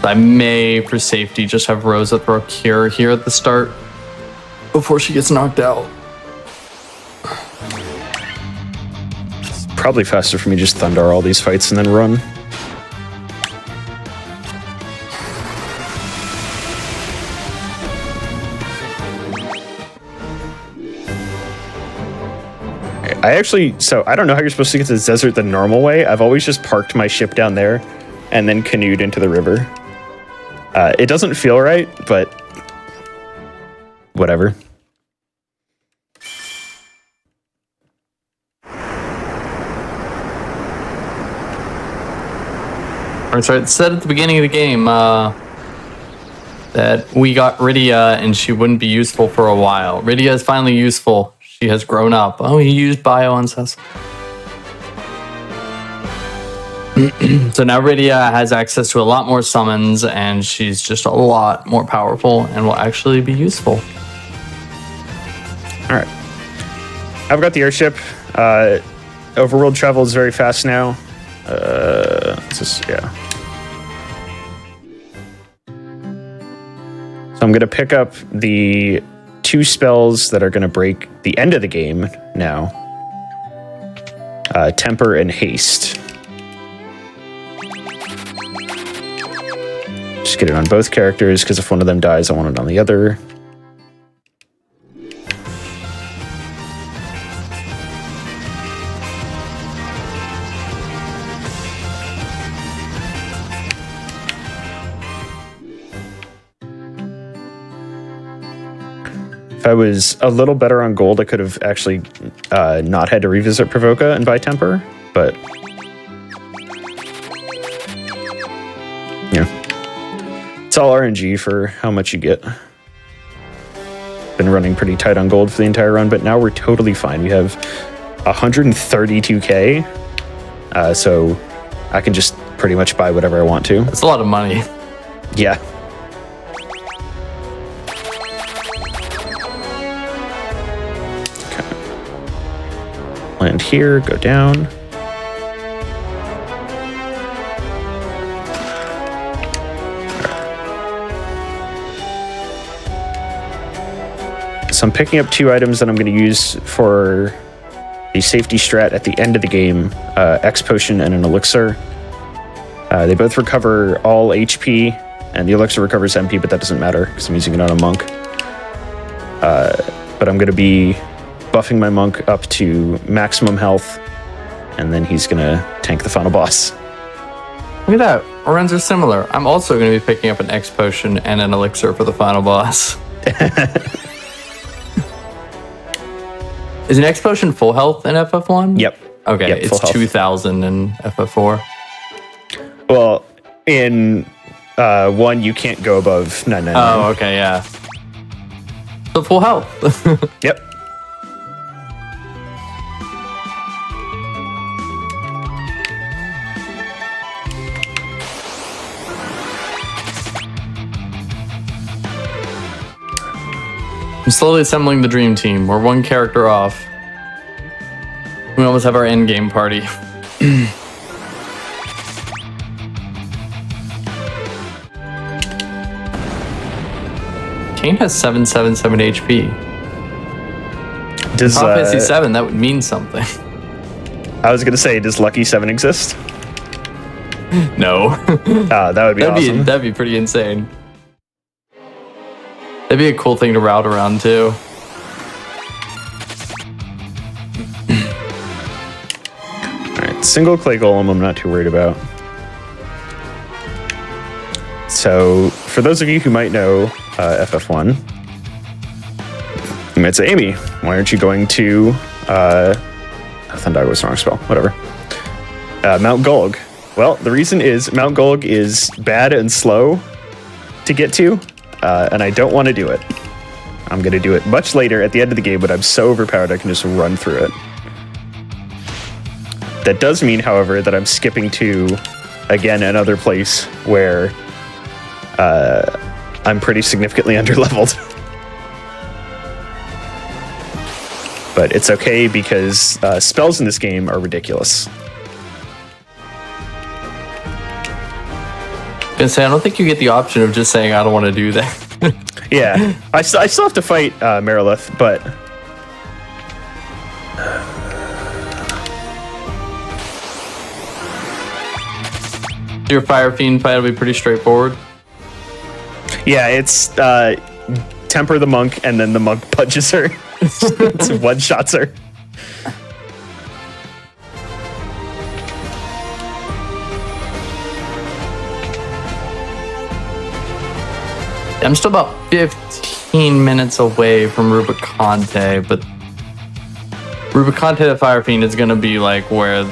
Speaker 3: I may, for safety, just have Rosa throw Cure here at the start before she gets knocked out.
Speaker 2: It's probably faster for me just Thunder all these fights and then run. So I don't know how you're supposed to get to the desert the normal way. I've always just parked my ship down there and then canoed into the river. It doesn't feel right, but whatever.
Speaker 3: Alright, so it said at the beginning of the game that we got Rydia and she wouldn't be useful for a while. Rydia is finally useful. She has grown up. Oh, he used Bio on Cecil. So now Rydia has access to a lot more summons, and she's just a lot more powerful and will actually be useful.
Speaker 2: All right. I've got the airship. Overworld travel is very fast now. Yeah. So I'm going to pick up the 2 spells that are going to break the end of the game now. Temper and Haste. Just get it on both characters, because if one of them dies, I want it on the other. If I was a little better on gold, I could have actually not had to revisit Provoca and buy Temper, but yeah. It's all RNG for how much you get. Been running pretty tight on gold for the entire run, but now we're totally fine. We have 132k, so I can just pretty much buy whatever I want to.
Speaker 3: That's a lot of money.
Speaker 2: Yeah. Land here, go down. So I'm picking up 2 items that I'm going to use for a safety strat at the end of the game, X Potion and an Elixir. They both recover all HP, and the Elixir recovers MP, but that doesn't matter because I'm using it on a monk. But I'm going to be buffing my monk up to maximum health, and then he's going to tank the final boss.
Speaker 3: Look at that. Our runs are similar. I'm also going to be picking up an X Potion and an Elixir for the final boss. Is an X Potion full health in FF1?
Speaker 2: Yep.
Speaker 3: Okay,
Speaker 2: yep,
Speaker 3: it's 2,000 in FF4.
Speaker 2: Well, in 1, you can't go above 999.
Speaker 3: Oh, okay, yeah. So full health.
Speaker 2: Yep.
Speaker 3: I'm slowly assembling the dream team. We're 1 character off. We almost have our end game party. Kane has 777 HP.
Speaker 2: Does
Speaker 3: Top 7, that would mean something.
Speaker 2: I was gonna say, does Lucky 7 exist?
Speaker 3: No.
Speaker 2: That would be awesome.
Speaker 3: That'd be pretty insane. That'd be a cool thing to route around too.
Speaker 2: Alright, single clay golem I'm not too worried about. So, for those of you who might know FF1, you might say, Amy, why aren't you going to Thundargo was the wrong spell, whatever. Mount Gulg. Well, the reason is Mount Gulg is bad and slow to get to. And I don't want to do it. I'm going to do it much later at the end of the game, but I'm so overpowered I can just run through it. That does mean, however, that I'm skipping to, again, another place where I'm pretty significantly underleveled. But it's okay because spells in this game are ridiculous.
Speaker 3: Gonna say, I don't think you get the option of just saying I don't want to do that.
Speaker 2: Yeah, I still have to fight Marilith, but
Speaker 3: Your Fire Fiend fight will be pretty straightforward.
Speaker 2: yeah, it's temper the monk, and then the monk punches her. It's one shots her.
Speaker 3: I'm still about 15 minutes away from Rubicante, but Rubicante the Fire Fiend is going to be like where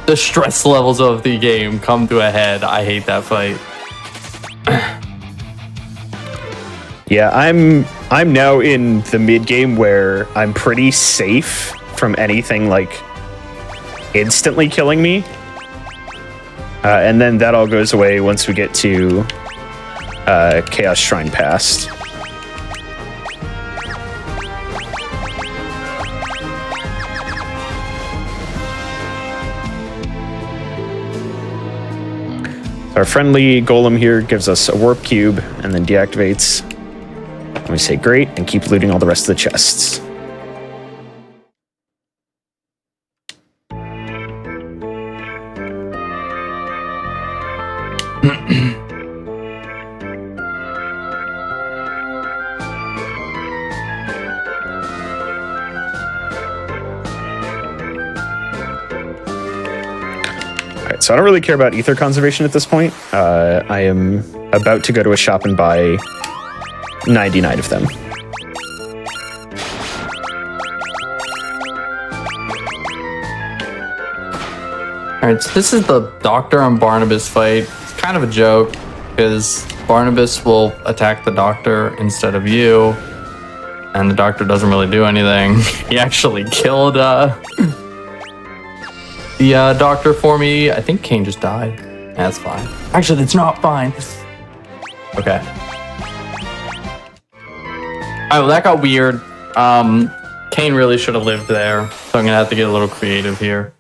Speaker 3: the stress levels of the game come to a head. I hate that fight.
Speaker 2: Yeah, I'm now in the mid game where I'm pretty safe from anything like instantly killing me, and then that all goes away once we get to Chaos Shrine Past. Our friendly golem here gives us a warp cube and then deactivates. And we say great and keep looting all the rest of the chests. Alright, so I don't really care about ether conservation at this point. I am about to go to a shop and buy 99 of them.
Speaker 3: Alright, so this is the Doctor and Barnabas fight. It's kind of a joke because Barnabas will attack the Doctor instead of you, and the Doctor doesn't really do anything. He actually killed the Doctor for me. I think Kane just died. That's fine. Actually, that's not fine. Okay. Alright, well, that got weird. Kane really should have lived there, so I'm gonna have to get a little creative here.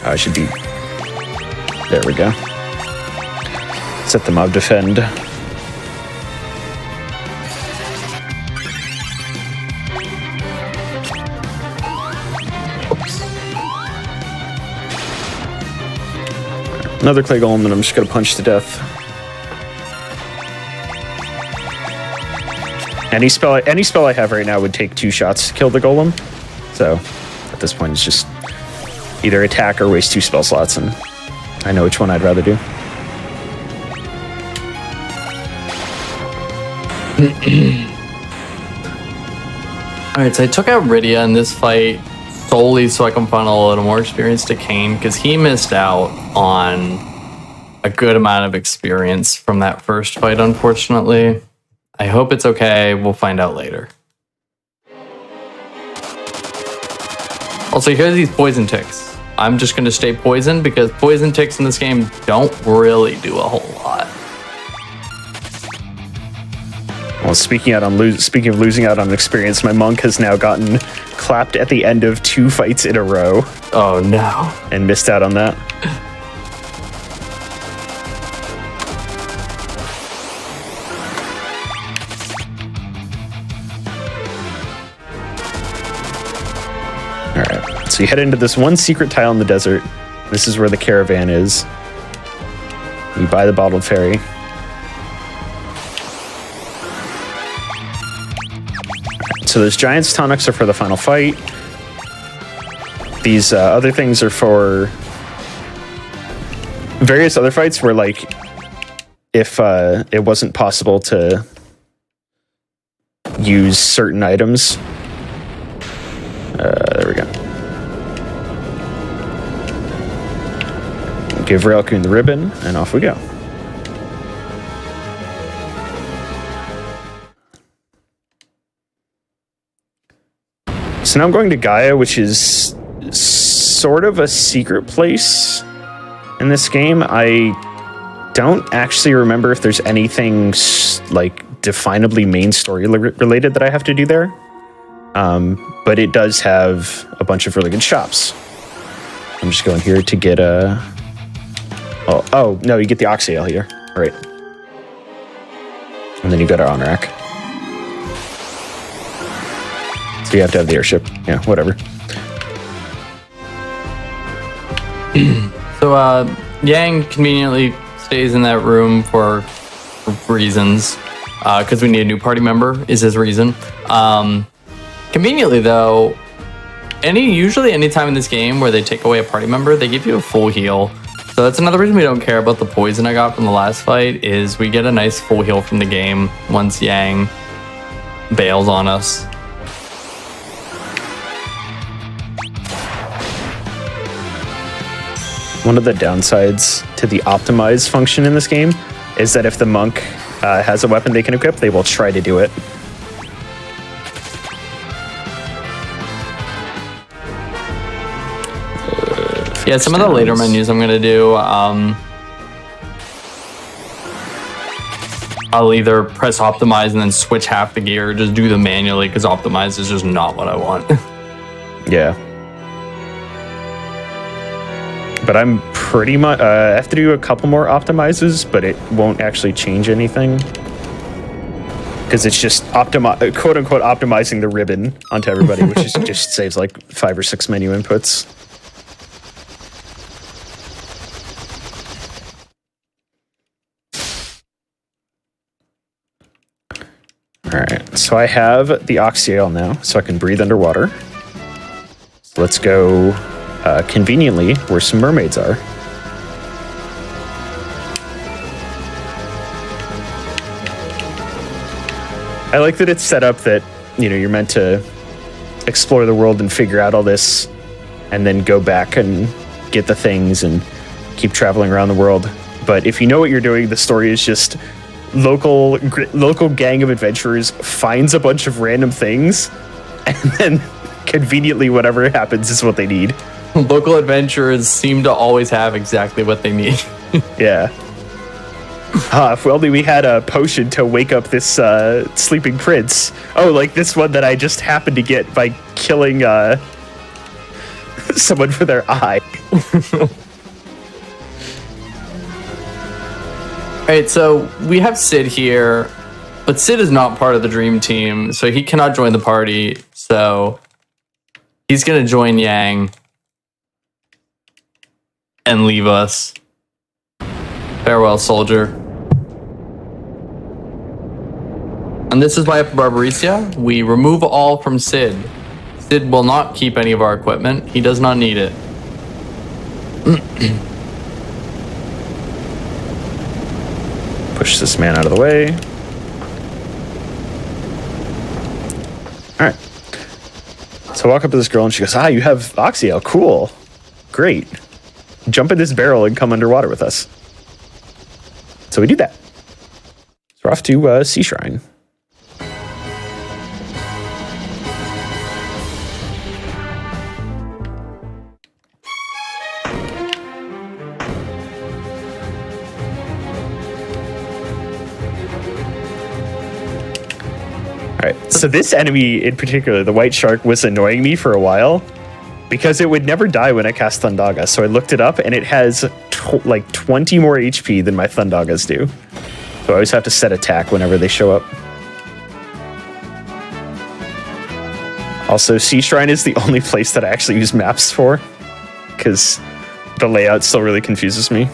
Speaker 2: I should be... There we go. Set the mob defend. Another clay golem that I'm just gonna punch to death. Any spell I have right now would take 2 shots to kill the golem. So at this point it's just either attack or waste 2 spell slots, and I know which one I'd rather do.
Speaker 3: Alright, so I took out Rydia in this fight solely so I can funnel a little more experience to Kane, because he missed out on a good amount of experience from that first fight, unfortunately. I hope it's okay. We'll find out later. Also, here's these poison ticks. I'm just going to stay poisoned because poison ticks in this game don't really do a whole lot.
Speaker 2: Well, speaking of losing out on experience, my monk has now gotten clapped at the end of 2 fights in a row.
Speaker 3: Oh no.
Speaker 2: And missed out on that. Alright, so you head into this one secret tile in the desert. This is where the caravan is. You buy the bottled fairy. So those Giant's tonics are for the final fight. These other things are for various other fights where, like, if it wasn't possible to use certain items. There we go. Give Railcoon the ribbon, and off we go. So now I'm going to Gaia, which is sort of a secret place in this game. I don't actually remember if there's anything like definably main story related that I have to do there. But it does have a bunch of really good shops. I'm just going here to get a... Oh, no, you get the Oxyale here. All right. And then you go to Honorak. So you have to have the airship. Yeah, whatever.
Speaker 3: So, Yang conveniently stays in that room for reasons. Because we need a new party member is his reason. Conveniently, though, usually any time in this game where they take away a party member, they give you a full heal. So that's another reason we don't care about the poison I got from the last fight, is we get a nice full heal from the game once Yang bails on us.
Speaker 2: One of the downsides to the optimize function in this game is that if the monk has a weapon they can equip, they will try to do it.
Speaker 3: Yeah, some of the later menus I'm going to do, I'll either press optimize and then switch half the gear, or just do them manually, because optimize is just not what I want.
Speaker 2: Yeah. But I'm pretty much... I have to do a couple more optimizes, but it won't actually change anything. Because it's just quote-unquote optimizing the ribbon onto everybody, which is just saves like 5 or 6 menu inputs. Alright, so I have the Oxyale now, so I can breathe underwater. So let's go conveniently where some mermaids are. I like that it's set up that, you're meant to explore the world and figure out all this, and then go back and get the things and keep traveling around the world. But if you know what you're doing, the story is just local gang of adventurers finds a bunch of random things, and then conveniently whatever happens is what they need.
Speaker 3: Local adventurers seem to always have exactly what they need.
Speaker 2: Yeah. If only we had a potion to wake up this sleeping prince. Oh, like this one that I just happened to get by killing someone for their eye.
Speaker 3: Alright, so we have Sid here, but Sid is not part of the dream team, so he cannot join the party, so he's gonna join Yang and leave us. Farewell, soldier. And this is why for Barbaricia, we remove all from Sid. Sid will not keep any of our equipment. He does not need it.
Speaker 2: Push this man out of the way. All right. So I walk up to this girl and she goes, you have Oxyale. Cool. Great. Jump in this barrel and come underwater with us. So we do that. So we're off to Sea Shrine. Alright, so this enemy in particular, the white shark, was annoying me for a while because it would never die when I cast Thundaga. So I looked it up and it has like 20 more HP than my Thundagas do. So I always have to set attack whenever they show up. Also, Sea Shrine is the only place that I actually use maps for because the layout still really confuses me.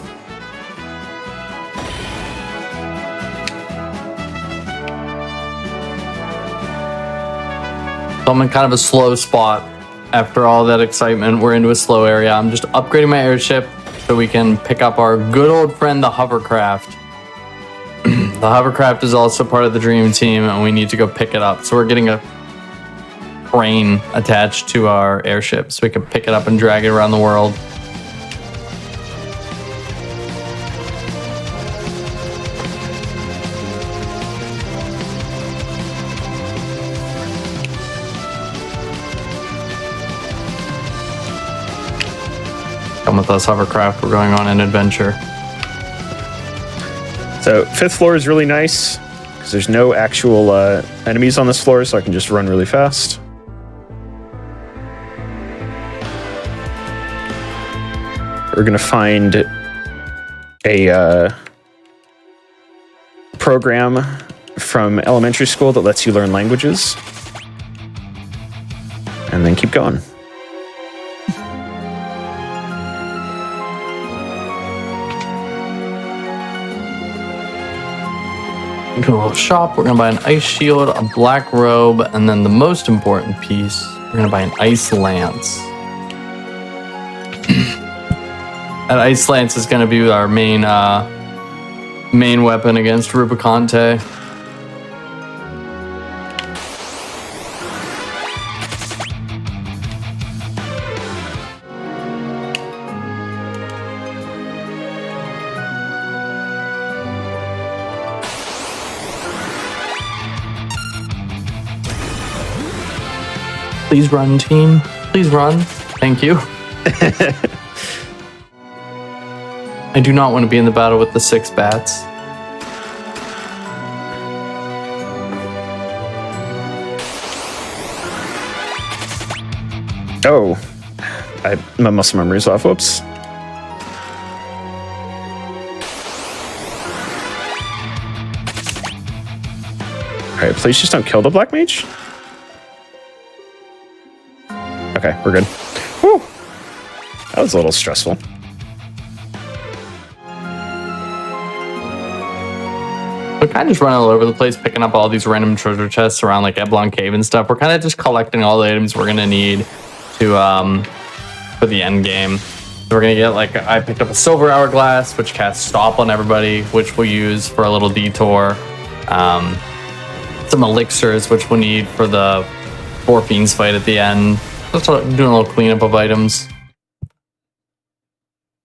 Speaker 3: So I'm in kind of a slow spot. After all that excitement, we're into a slow area. I'm just upgrading my airship so we can pick up our good old friend, the hovercraft. The hovercraft is also part of the dream team, and we need to go pick it up. So we're getting a crane attached to our airship so we can pick it up and drag it around the world. Come with us, hovercraft. We're going on an adventure.
Speaker 2: So 5th floor is really nice because there's no actual enemies on this floor, so I can just run really fast. We're gonna find a program from elementary school that lets you learn languages, and then keep going.
Speaker 3: Go to a little shop. We're gonna buy an ice shield, a black robe, and then the most important piece, we're gonna buy an ice lance. That ice lance is gonna be our main weapon against Rubicante. Please run, team. Please run. Thank you. I do not want to be in the battle with the 6 bats.
Speaker 2: Oh, my muscle memory's off. Whoops. All right, please just don't kill the black mage. Okay, we're good. Whew. That was a little stressful.
Speaker 3: We're kind of just running all over the place, picking up all these random treasure chests around like Eblon Cave and stuff. We're kind of just collecting all the items we're gonna need to for the end game. So we're gonna get I picked up a silver hourglass, which casts stop on everybody, which we'll use for a little detour. Some elixirs, which we'll need for the 4 fiends fight at the end. Let's start doing a little cleanup of items.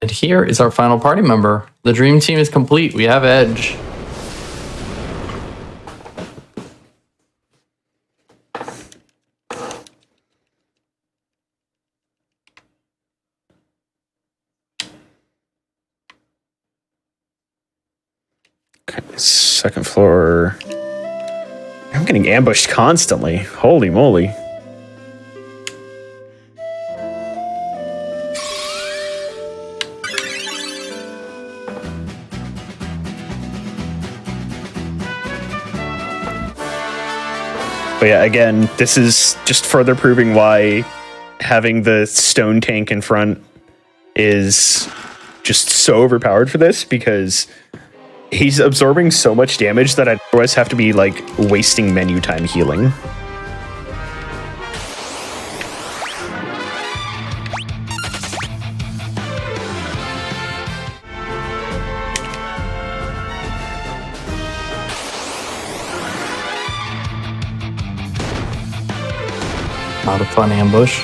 Speaker 3: And here is our final party member. The dream team is complete. We have Edge.
Speaker 2: Okay, 2nd floor. I'm getting ambushed constantly. Holy moly. But yeah, again, this is just further proving why having the stone tank in front is just so overpowered for this, because he's absorbing so much damage that I'd otherwise have to be wasting menu time healing.
Speaker 3: Not a fun ambush.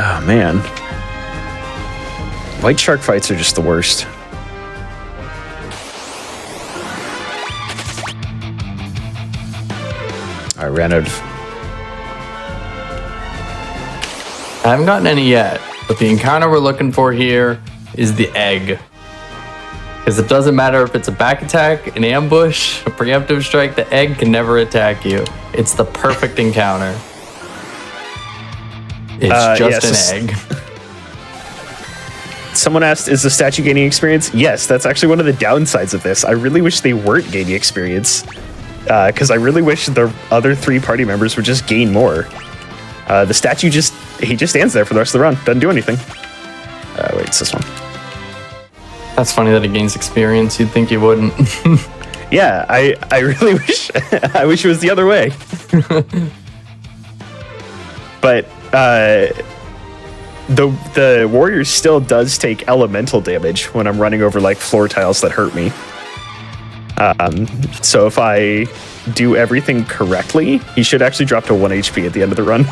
Speaker 2: Oh man. White shark fights are just the worst. I ran out of...
Speaker 3: I haven't gotten any yet, but the encounter we're looking for here is the egg. Because it doesn't matter if it's a back attack, an ambush, a preemptive strike, the egg can never attack you. It's the perfect encounter. It's just an egg.
Speaker 2: Someone asked, is the statue gaining experience? Yes, that's actually one of the downsides of this. I really wish they weren't gaining experience. Because I really wish the other 3 party members would just gain more. The statue he just stands there for the rest of the run. Doesn't do anything. Wait, it's this one.
Speaker 3: That's funny that it gains experience. You'd think you wouldn't.
Speaker 2: Yeah, I really wish I wish it was the other way. But the warrior still does take elemental damage when I'm running over floor tiles that hurt me. So if I do everything correctly, he should actually drop to 1 HP at the end of the run.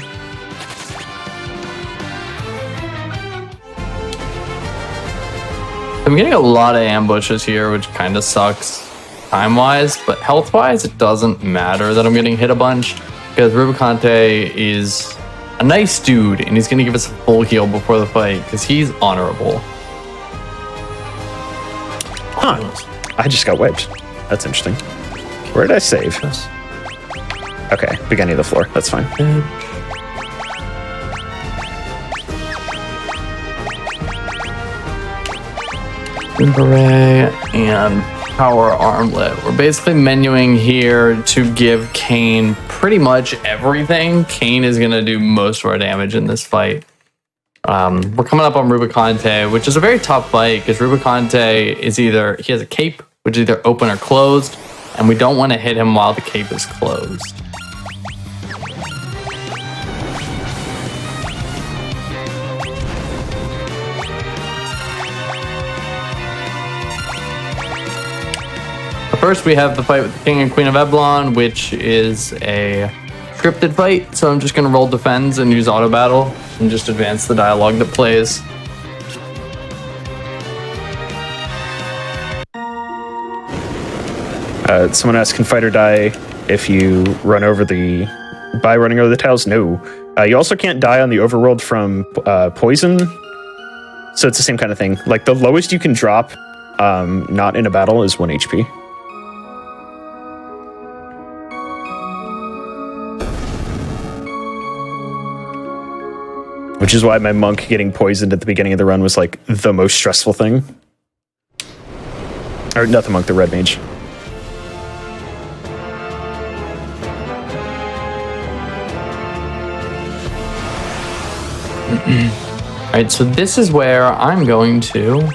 Speaker 3: I'm getting a lot of ambushes here, which kind of sucks. time-wise, but health-wise, it doesn't matter that I'm getting hit a bunch because Rubicante is a nice dude and he's going to give us a full heal before the fight because he's honorable.
Speaker 2: Huh. I just got wedged. That's interesting. Where did I save? Okay, beginning of the floor. That's fine.
Speaker 3: Beret and power armlet. We're basically menuing here to give Kane pretty much everything. Kane is going to do most of our damage in this fight. We're coming up on Rubicante, which is a very tough fight because Rubicante is either, he has a cape, which is either open or closed, and we don't want to hit him while the cape is closed. First, we have the fight with the King and Queen of Eblon, which is a scripted fight. So I'm just going to roll defense and use auto battle and just advance the dialogue that plays.
Speaker 2: Someone asked, can fight or die if you run over by running over the tiles? No. You also can't die on the overworld from poison. So it's the same kind of thing. Like the lowest you can drop, not in a battle, is 1 HP. Which is why my monk getting poisoned at the beginning of the run was like the most stressful thing. Or not the monk, the red mage.
Speaker 3: Alright, so this is where I'm going to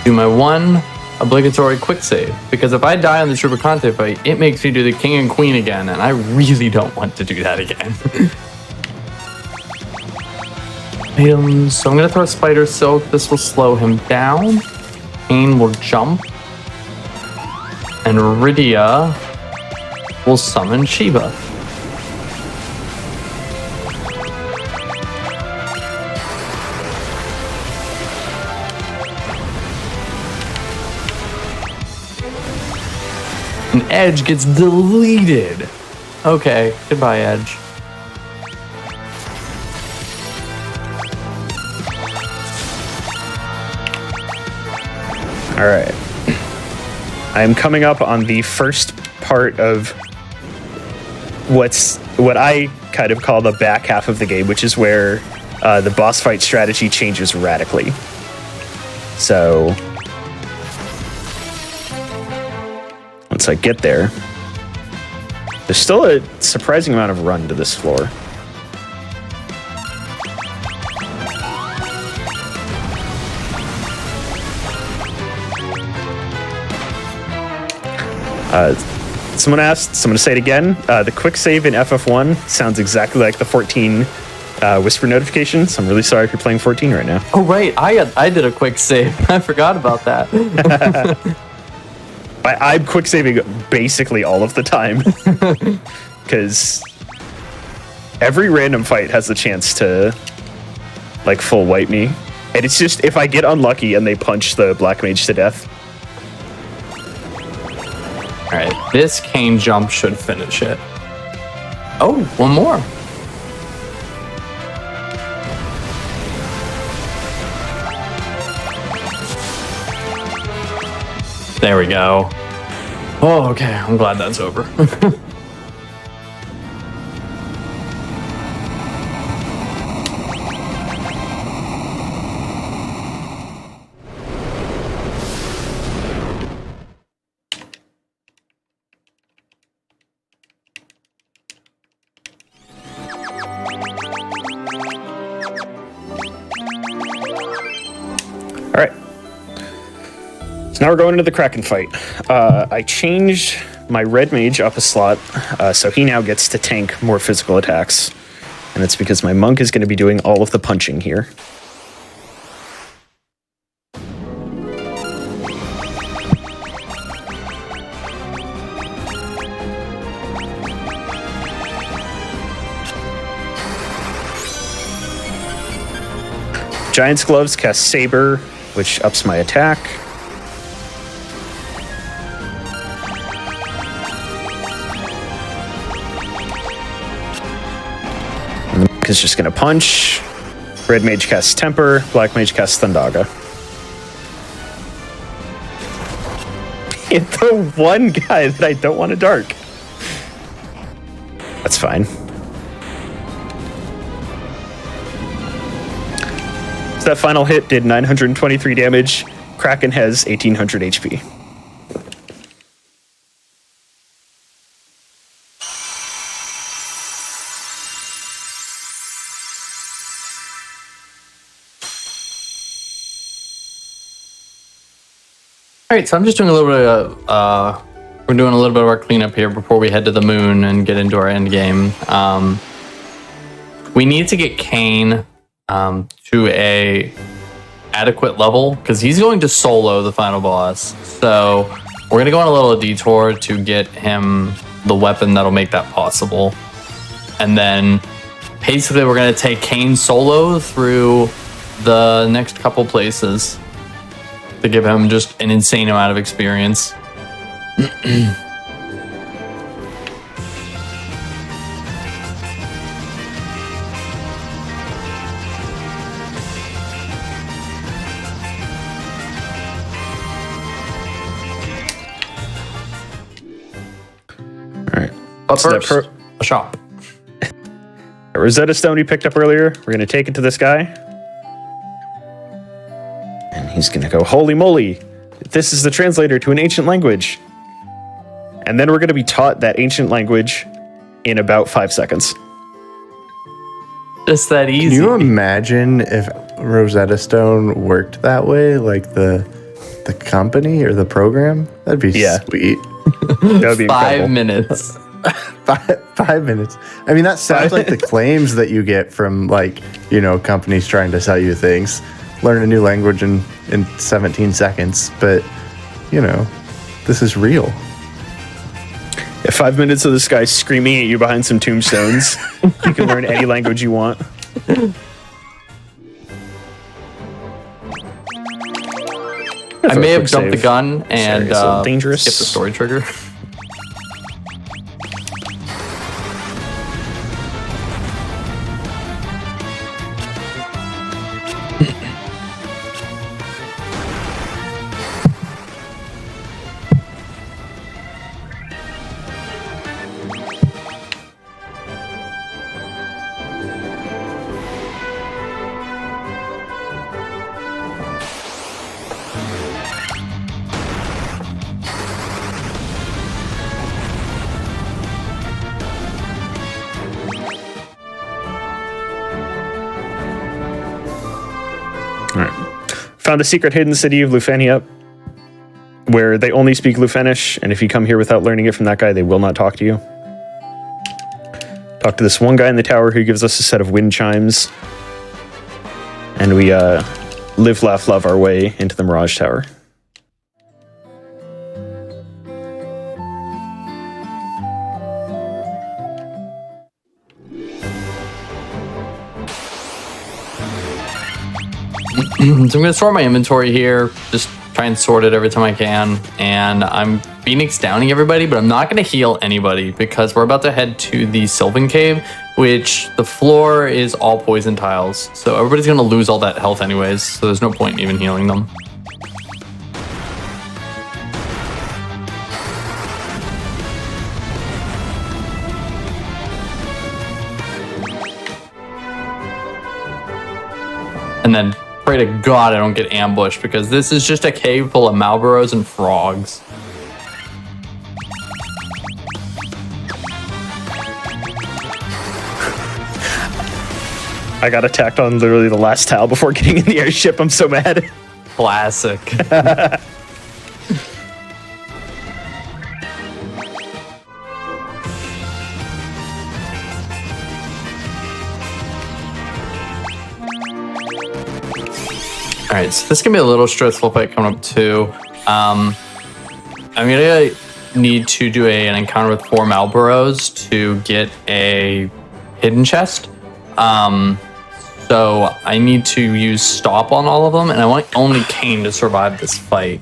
Speaker 3: do my one obligatory quick save. Because if I die on this Rubicante fight, it makes me do the King and Queen again, and I really don't want to do that again. Items. So I'm going to throw Spider Silk. This will slow him down. Kane will jump. And Rydia will summon Shiva. And Edge gets deleted. Okay, goodbye, Edge.
Speaker 2: All right. I'm coming up on the first part of what I kind of call the back half of the game, which is where the boss fight strategy changes radically. So once I get there, there's still a surprising amount of run to this floor. Someone asked, so I'm going to say it again. The quick save in FF1 sounds exactly like the 14 whisper notification, so I'm really sorry if you're playing 14 right now.
Speaker 3: Oh, right. I did a quick save. I forgot about that.
Speaker 2: I'm quick saving basically all of the time because every random fight has the chance to like full wipe me. And it's just, if I get unlucky and they punch the black mage to death.
Speaker 3: All right, this Kane jump should finish it. Oh, one more. There we go. Oh, okay. I'm glad that's over.
Speaker 2: All right. So now we're going into the Kraken fight. I changed my red mage up a slot, so he now gets to tank more physical attacks. And it's because my monk is going to be doing all of the punching here. Giant's Gloves cast Saber, which ups my attack. is just going to punch. Red mage casts Temper. Black mage casts Thundaga. The one guy that I don't want to dark. That's fine. So that final hit did 923 damage. Kraken has 1800 HP.
Speaker 3: All right, so I'm just doing a little bit of we're doing a little bit of our cleanup here before we head to the moon and get into our end game. We need to get Kane to a adequate level because he's going to solo the final boss. So we're gonna go on a little detour to get him the weapon that'll make that possible, and then basically we're gonna take Kane solo through the next couple places to give him just an insane amount of experience.
Speaker 2: All right.
Speaker 3: But
Speaker 2: So that
Speaker 3: first, a shop.
Speaker 2: The Rosetta Stone we picked up earlier, we're going to take it to this guy. And he's going to go, holy moly, this is the translator to an ancient language. And then we're going to be taught that ancient language in about 5 seconds.
Speaker 3: Just that easy.
Speaker 1: Can you imagine if Rosetta Stone worked that way, like the company or the program? That'd be sweet.
Speaker 2: That would be
Speaker 3: 5
Speaker 2: incredible.
Speaker 3: minutes.
Speaker 1: 5 minutes. I mean, that sounds like the claims that you get from, like, you know, companies trying to sell you things. Learn a new language in 17 seconds. But, you know, this is real.
Speaker 2: Yeah, 5 minutes of this guy screaming at you behind some tombstones. You can learn any language you want.
Speaker 3: I may have jumped the gun and
Speaker 2: Sorry, it's dangerous.
Speaker 3: skipped the story trigger.
Speaker 2: Found a secret hidden city of Lufenia where they only speak Lufenish, and if you come here without learning it from that guy, they will not talk to you. Talk to this one guy in the tower who gives us a set of wind chimes, and we live, laugh, love our way into the Mirage Tower.
Speaker 3: So I'm going to sort my inventory here, just try and sort it every time I can. And I'm Phoenix downing everybody, but I'm not going to heal anybody because we're about to head to the Sylvan Cave, which the floor is all poison tiles. So everybody's going to lose all that health anyways, so there's no point in even healing them. And then pray to God I don't get ambushed because this is just a cave full of Malboros and frogs.
Speaker 2: I got attacked on literally the last tile before getting in the airship. I'm so mad.
Speaker 3: Classic. All right, so this can be a little stressful fight coming up too. I'm gonna need to do an encounter with 4 Malboros to get a hidden chest. So I need to use stop on all of them, and I want only Kane to survive this fight.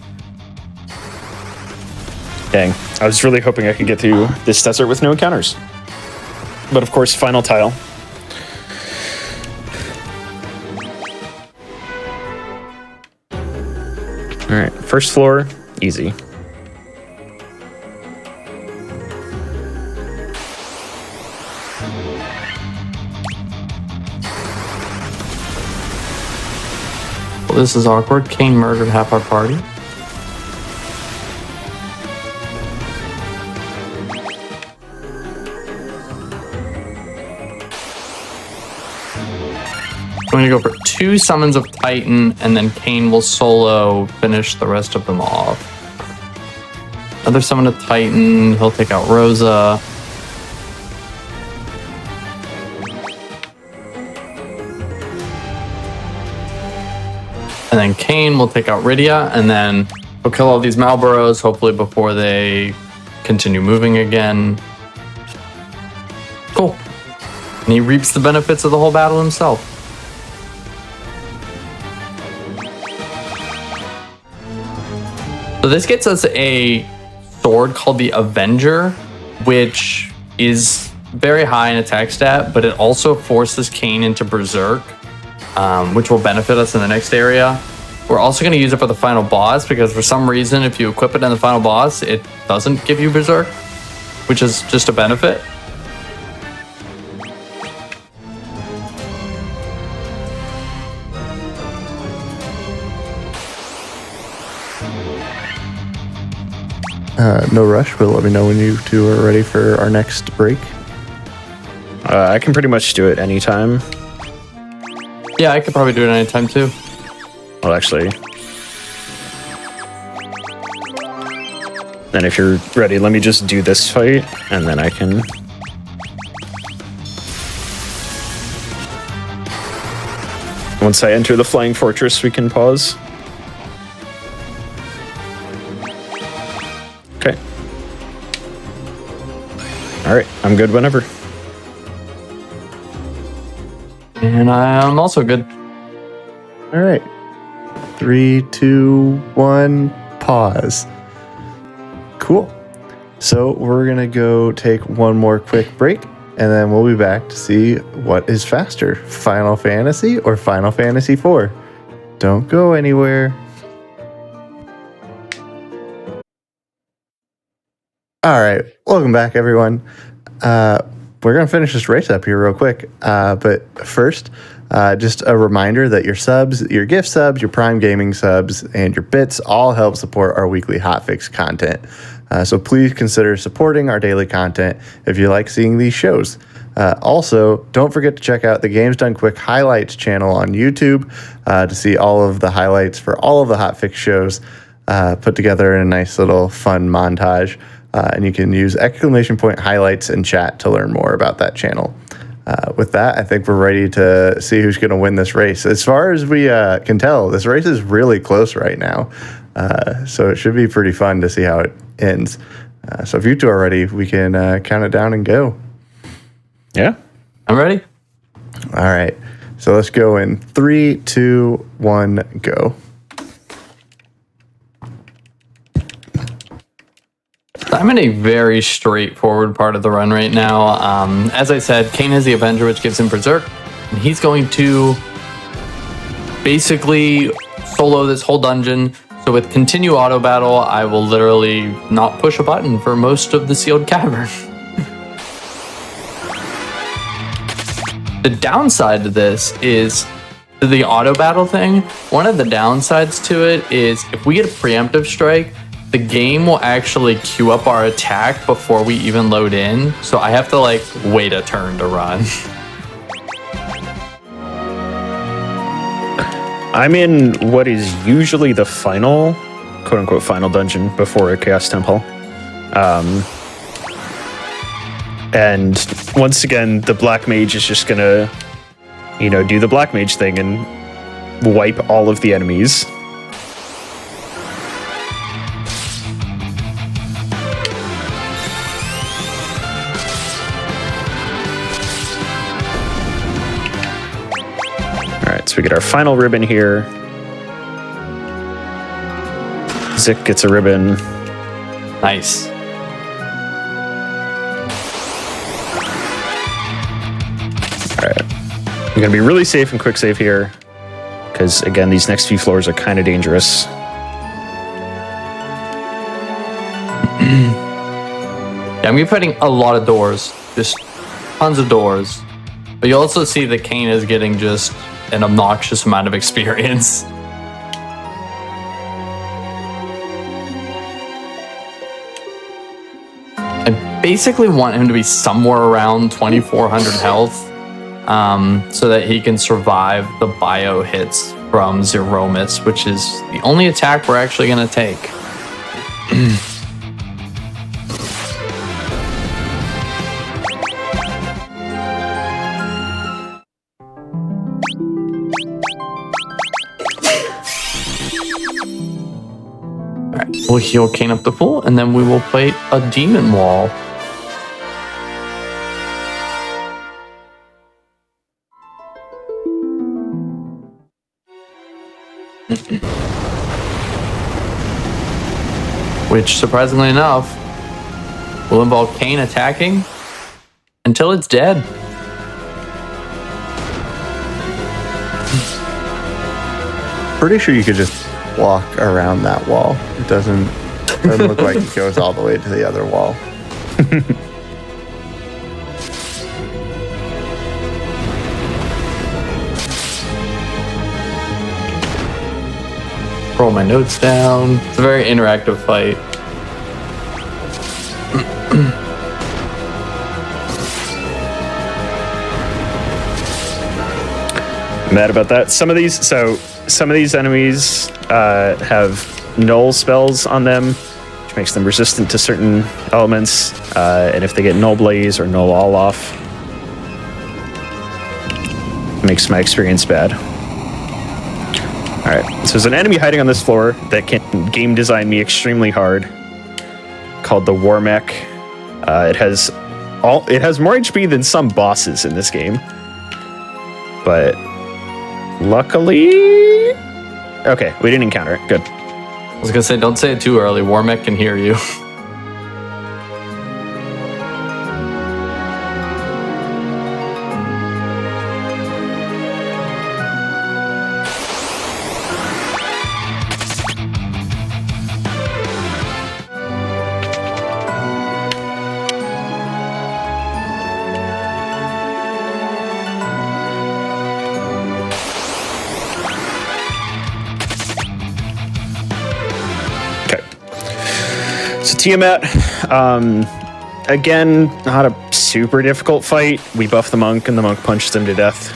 Speaker 2: Dang, I was really hoping I could get through this desert with no encounters. But of course, final tile. All right, first floor, easy.
Speaker 3: Well, this is awkward. Kane murdered half our party. I'm going to go for 2 summons of Titan, and then Kane will solo finish the rest of them off. Another summon of Titan, he'll take out Rosa. And then Kane will take out Rydia, and then he'll kill all these Malboros, hopefully before they continue moving again. Cool. And he reaps the benefits of the whole battle himself. So this gets us a sword called the Avenger, which is very high in attack stat, but it also forces Kane into Berserk, which will benefit us in the next area. We're also going to use it for the final boss, because for some reason, if you equip it in the final boss, it doesn't give you Berserk, which is just a benefit.
Speaker 1: No rush, but let me know when you two are ready for our next break.
Speaker 2: I can pretty much do it anytime.
Speaker 3: Yeah, I could probably do it anytime too.
Speaker 2: Well, actually. Then if you're ready, let me just do this fight, and then I can... Once I enter the Flying Fortress, we can pause. Okay. Alright, I'm good whenever.
Speaker 3: And I'm also good.
Speaker 1: All right. 3, 2, 1, pause. Cool. So we're going to go take one more quick break, and then we'll be back to see what is faster, Final Fantasy or Final Fantasy IV. Don't go anywhere. All right. Welcome back, everyone. We're going to finish this race up here real quick. But first, just a reminder that your subs, your gift subs, your Prime Gaming subs, and your bits all help support our weekly hotfix content. So please consider supporting our daily content if you like seeing these shows. Also, don't forget to check out the Games Done Quick highlights channel on YouTube to see all of the highlights for all of the hotfix shows put together in a nice little fun montage. And you can use exclamation point highlights in chat to learn more about that channel. With that, I think we're ready to see who's going to win this race. As far as we can tell, this race is really close right now. So it should be pretty fun to see how it ends. So if you two are ready, we can count it down and go.
Speaker 2: Yeah.
Speaker 3: I'm ready.
Speaker 1: All right. So let's go in 3, 2, 1, go.
Speaker 3: I'm in a very straightforward part of the run right now. As I said, Kane has the Avenger, which gives him Berserk, and he's going to basically solo this whole dungeon. So with continue auto battle, I will literally not push a button for most of the sealed cavern. The downside to this is the auto battle thing. One of the downsides to it is if we get a preemptive strike, the game will actually queue up our attack before we even load in. So I have to like wait a turn to run.
Speaker 2: I'm in what is usually the final, quote unquote, final dungeon before a Chaos Temple. And once again, the Black Mage is just gonna, do the Black Mage thing and wipe all of the enemies. So we get our final ribbon here. Zik gets a ribbon.
Speaker 3: Nice.
Speaker 2: All right. I'm going to be really safe and quick save here because, again, these next few floors are kind of dangerous.
Speaker 3: Yeah, I'm gonna be putting a lot of doors, just tons of doors. But you also see that Kane is getting just an obnoxious amount of experience. I basically want him to be somewhere around 2,400 health, so that he can survive the bio hits from Zeromus, which is the only attack we're actually gonna take. Alright, we'll heal Kane up to full, and then we will play a demon wall. Which, surprisingly enough, will involve Kane attacking until it's dead.
Speaker 1: Pretty sure you could just walk around that wall. It doesn't look like it goes all the way to the other wall.
Speaker 3: Roll my notes down. It's a very interactive fight.
Speaker 2: Mad about that. Some of these enemies have null spells on them, which makes them resistant to certain elements. And if they get null blaze or null all off, makes my experience bad. All right, so there's an enemy hiding on this floor that can game design me extremely hard, called the War Mech. It has more HP than some bosses in this game, but luckily, okay, we didn't encounter it. Good.
Speaker 3: I was gonna say, don't say it too early. Warmech can hear you.
Speaker 2: Tiamat, again, not a super difficult fight. We buff the monk, and the monk punches him to death.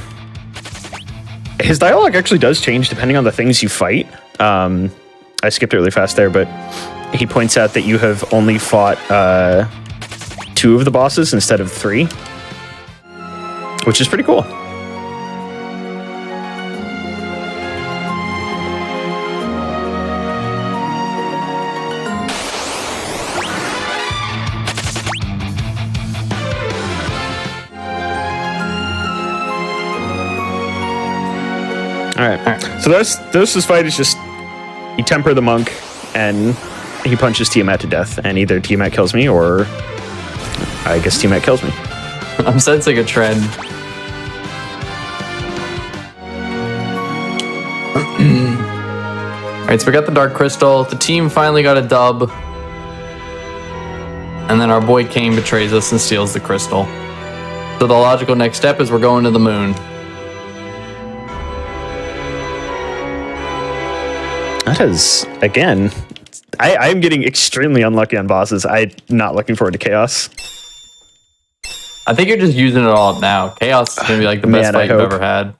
Speaker 2: His dialogue actually does change depending on the things you fight. I skipped it really fast there, but he points out that you have only fought 2 of the bosses instead of 3, which is pretty cool. All right. So this fight is just you temper the monk and he punches Tiamat to death, and either Tiamat kills me or I guess Tiamat kills me.
Speaker 3: I'm sensing a trend. Alright, so we got the Dark Crystal. The team finally got a dub. And then our boy Kane betrays us and steals the crystal. So the logical next step is we're going to the moon.
Speaker 2: That is, again, I'm getting extremely unlucky on bosses. I'm not looking forward to Chaos.
Speaker 3: I think you're just using it all up now. Chaos is going to be like the best fight you've ever had.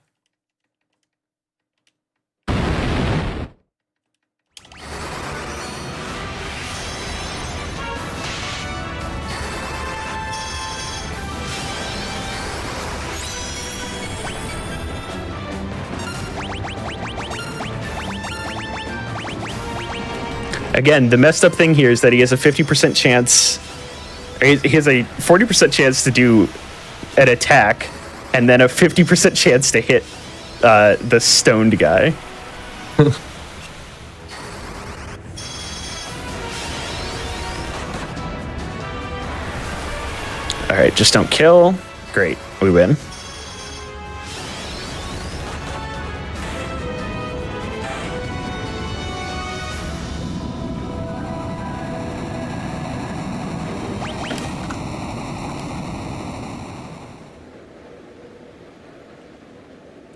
Speaker 2: Again, the messed up thing here is that he has a 50% chance, he has a 40% chance to do an attack, and then a 50% chance to hit the stoned guy. All right, just don't kill. Great, we win.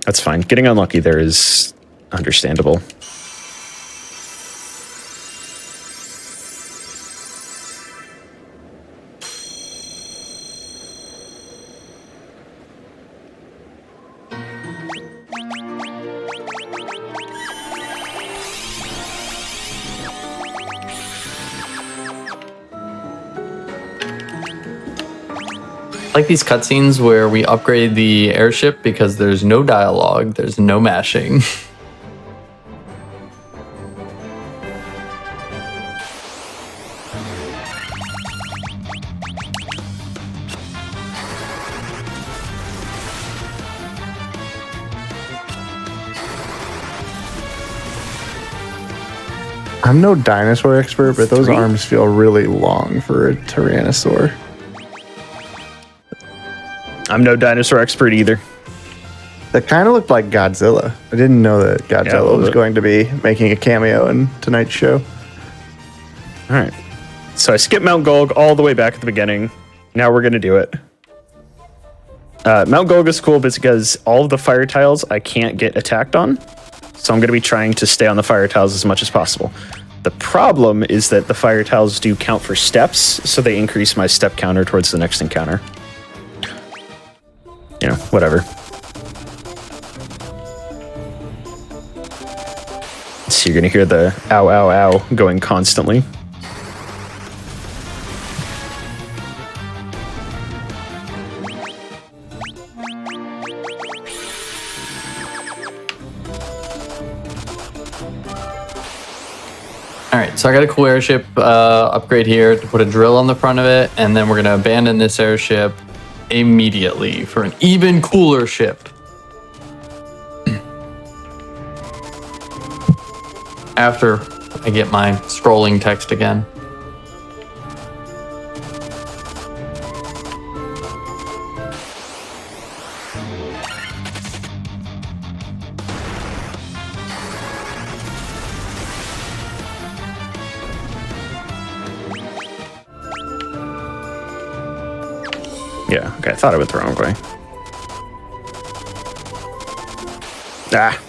Speaker 2: That's fine. Getting unlucky there is understandable.
Speaker 3: Like these cutscenes where we upgrade the airship because there's no dialogue, there's no mashing.
Speaker 1: I'm no dinosaur expert, but those arms feel really long for a Tyrannosaur.
Speaker 2: I'm no dinosaur expert either.
Speaker 1: That kind of looked like Godzilla. I didn't know that Godzilla was going to be making a cameo in tonight's show.
Speaker 2: All right. So I skipped Mount Golg all the way back at the beginning. Now we're going to do it. Mount Golg is cool because all of the fire tiles I can't get attacked on. So I'm going to be trying to stay on the fire tiles as much as possible. The problem is that the fire tiles do count for steps, so they increase my step counter towards the next encounter. You know, whatever. So you're going to hear the ow, ow, ow going constantly.
Speaker 3: All right, so I got a cool airship upgrade here to put a drill on the front of it, and then we're gonna abandon this airship immediately for an even cooler ship. After I get my scrolling text again.
Speaker 2: Yeah, okay, I thought I went the wrong way. Ah.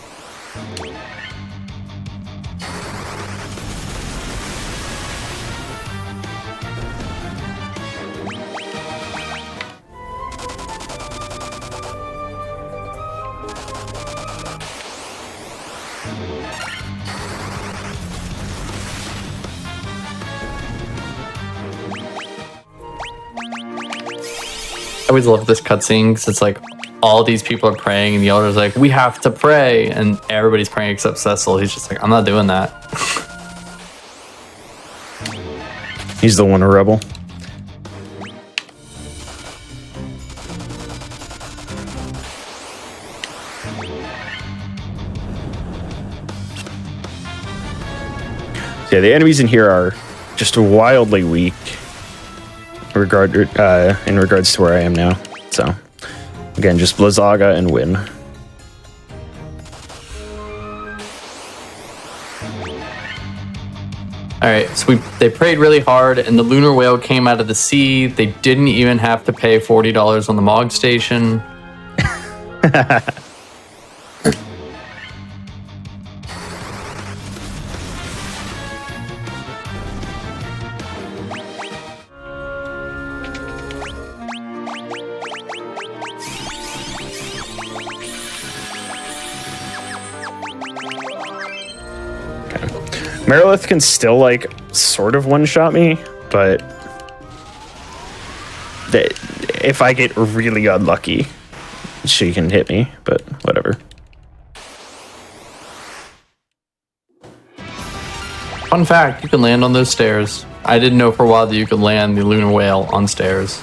Speaker 3: I always love this cutscene because it's like all these people are praying and the elder's like, we have to pray, and everybody's praying except Cecil. He's just like, I'm not doing that.
Speaker 2: He's the one rebel. So yeah, the enemies in here are just wildly weak in regards to where I am now. So again, just Blizzaga and win.
Speaker 3: All right, so they prayed really hard, and the lunar whale came out of the sea. They didn't even have to pay $40 on the Mog station.
Speaker 2: Merilith can still, like, sort of one-shot me, but if I get really unlucky, she can hit me, but whatever.
Speaker 3: Fun fact, you can land on those stairs. I didn't know for a while that you could land the lunar whale on stairs.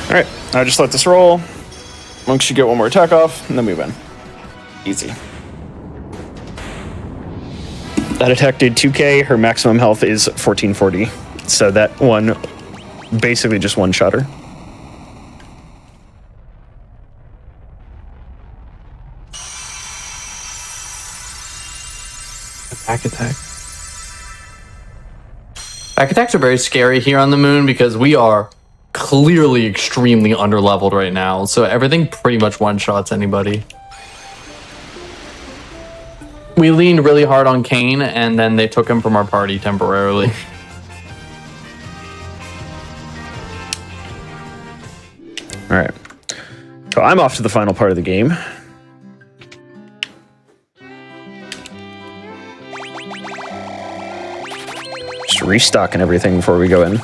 Speaker 2: Alright, I just let this roll. Monk should get one more attack off, and then we win. Easy. That attack did 2k, her maximum health is 1440. So that one basically just one-shot her.
Speaker 3: Back attack. Back attacks are very scary here on the moon because we are clearly extremely underleveled right now. So everything pretty much one-shots anybody. We leaned really hard on Kane, and then they took him from our party temporarily.
Speaker 2: All right. So I'm off to the final part of the game. Just restocking everything before we go in.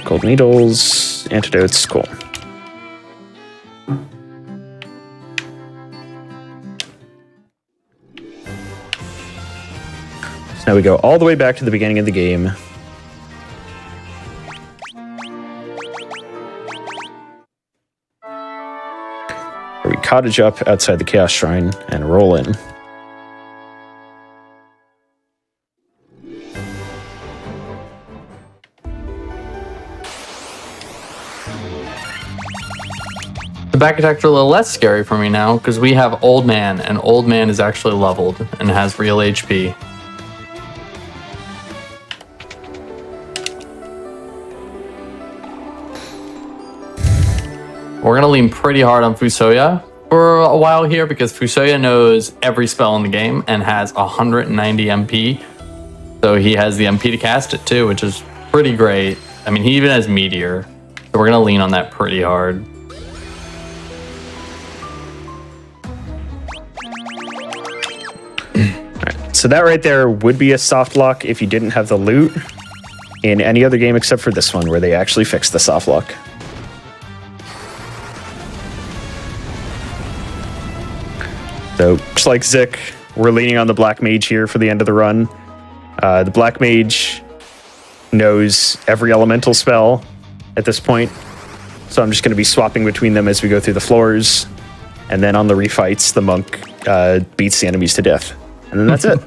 Speaker 2: Gold needles, antidotes, cool. So now we go all the way back to the beginning of the game. Where we cottage up outside the Chaos Shrine and roll in.
Speaker 3: The back attacks are a little less scary for me now because we have Old Man, and Old Man is actually leveled and has real HP. We're going to lean pretty hard on Fusoya for a while here because Fusoya knows every spell in the game and has 190 MP. So he has the MP to cast it too, which is pretty great. I mean, he even has Meteor. So we're going to lean on that pretty hard.
Speaker 2: So that right there would be a soft lock if you didn't have the loot in any other game except for this one, where they actually fixed the soft lock. So just like Zik, we're leaning on the Black Mage here for the end of the run. The Black Mage knows every elemental spell at this point, so I'm just going to be swapping between them as we go through the floors, and then on the refights, the monk beats the enemies to death. And then that's it.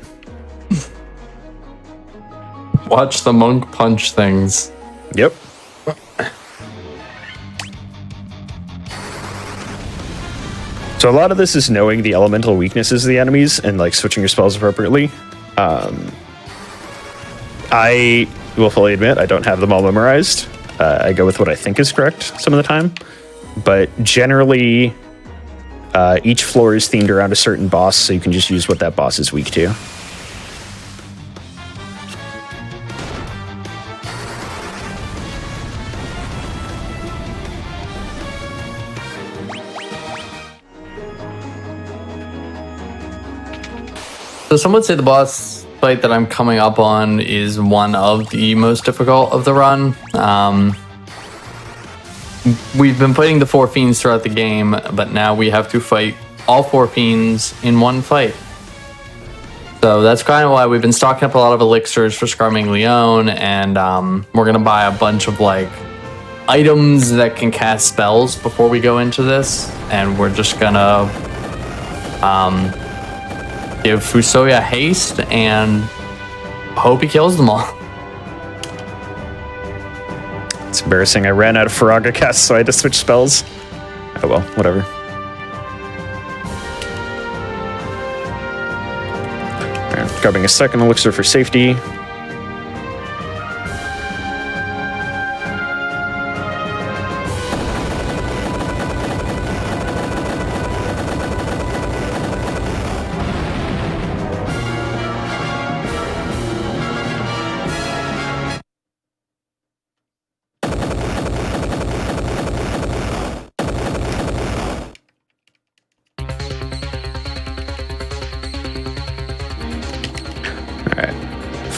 Speaker 3: Watch the monk punch things.
Speaker 2: Yep. So a lot of this is knowing the elemental weaknesses of the enemies and like switching your spells appropriately. I will fully admit I don't have them all memorized. I go with what I think is correct some of the time. But generally, each floor is themed around a certain boss, so you can just use what that boss is weak to.
Speaker 3: So some would say the boss fight that I'm coming up on is one of the most difficult of the run. We've been fighting the 4 fiends throughout the game, but now we have to fight all 4 fiends in one fight. So that's kind of why we've been stocking up a lot of elixirs for Scarming Leon, and we're going to buy a bunch of like items that can cast spells before we go into this, and we're just going to give Fusoya haste and hope he kills them all.
Speaker 2: It's embarrassing. I ran out of Faraga casts, so I had to switch spells. Oh well, whatever. Right, grabbing a second elixir for safety.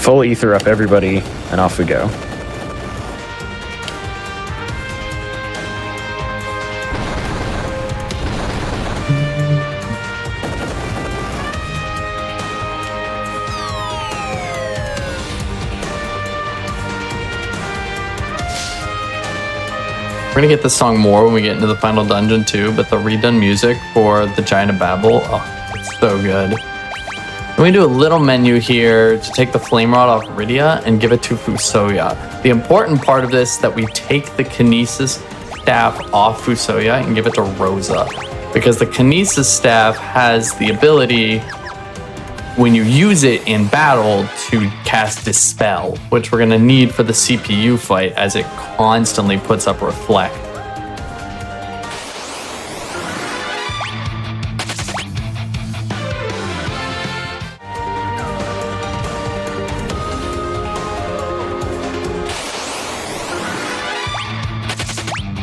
Speaker 2: Full ether up everybody, and off we go.
Speaker 3: We're gonna get this song more when we get into the final dungeon too, but the redone music for the Giant of Babel, oh, it's so good. And we do a little menu here to take the flame rod off Rydia and give it to Fusoya. The important part of this is that we take the kinesis staff off Fusoya and give it to Rosa, because the kinesis staff has the ability, when you use it in battle, to cast Dispel, which we're going to need for the CPU fight as it constantly puts up Reflect.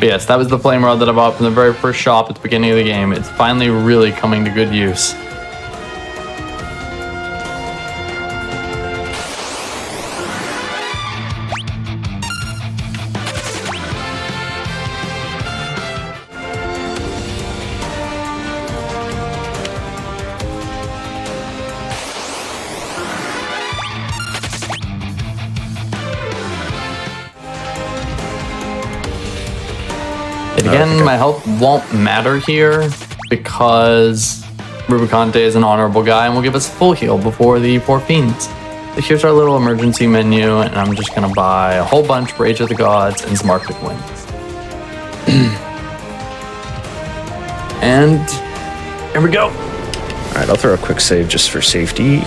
Speaker 3: But yes, that was the flame rod that I bought from the very first shop at the beginning of the game. It's finally really coming to good use. Again, my health won't matter here because Rubicante is an honorable guy and will give us full heal before the 4 fiends. So here's our little emergency menu, and I'm just gonna buy a whole bunch Rage of the Gods and some Arctic Winds. And here we go.
Speaker 2: All right, I'll throw a quick save just for safety.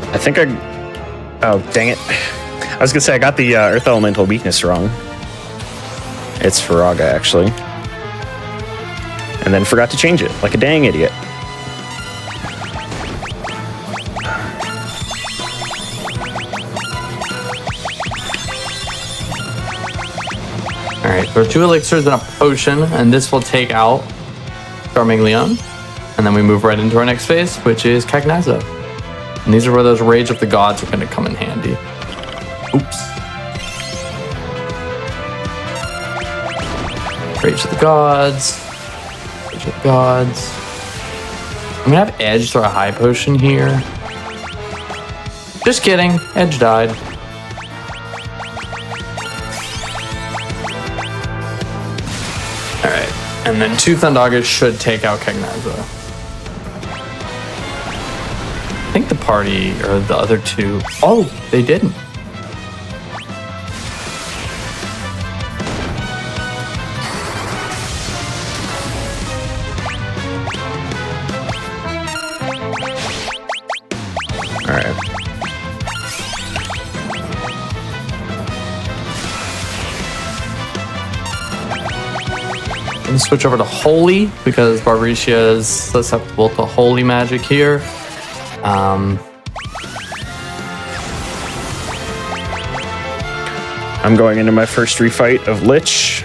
Speaker 2: I think oh, dang it. I was gonna say I got the Earth Elemental weakness wrong. It's Faraga, actually. And then forgot to change it, like a dang idiot.
Speaker 3: Alright, there are 2 elixirs and a potion, and this will take out Charmeleon. And then we move right into our next phase, which is Cagnazo. And these are where those Rage of the Gods are going to come in handy. Oops. Rage of the Gods. Rage of the Gods. I'm going to have Edge throw a high potion here. Just kidding. Edge died. Alright. And then 2 Thundagas should take out Cagnazo. I think the party, or the other 2... Oh, they didn't.
Speaker 2: All right.
Speaker 3: I'm gonna switch over to Holy, because Barbecia is susceptible to Holy magic here.
Speaker 2: I'm going into my first refight of Lich.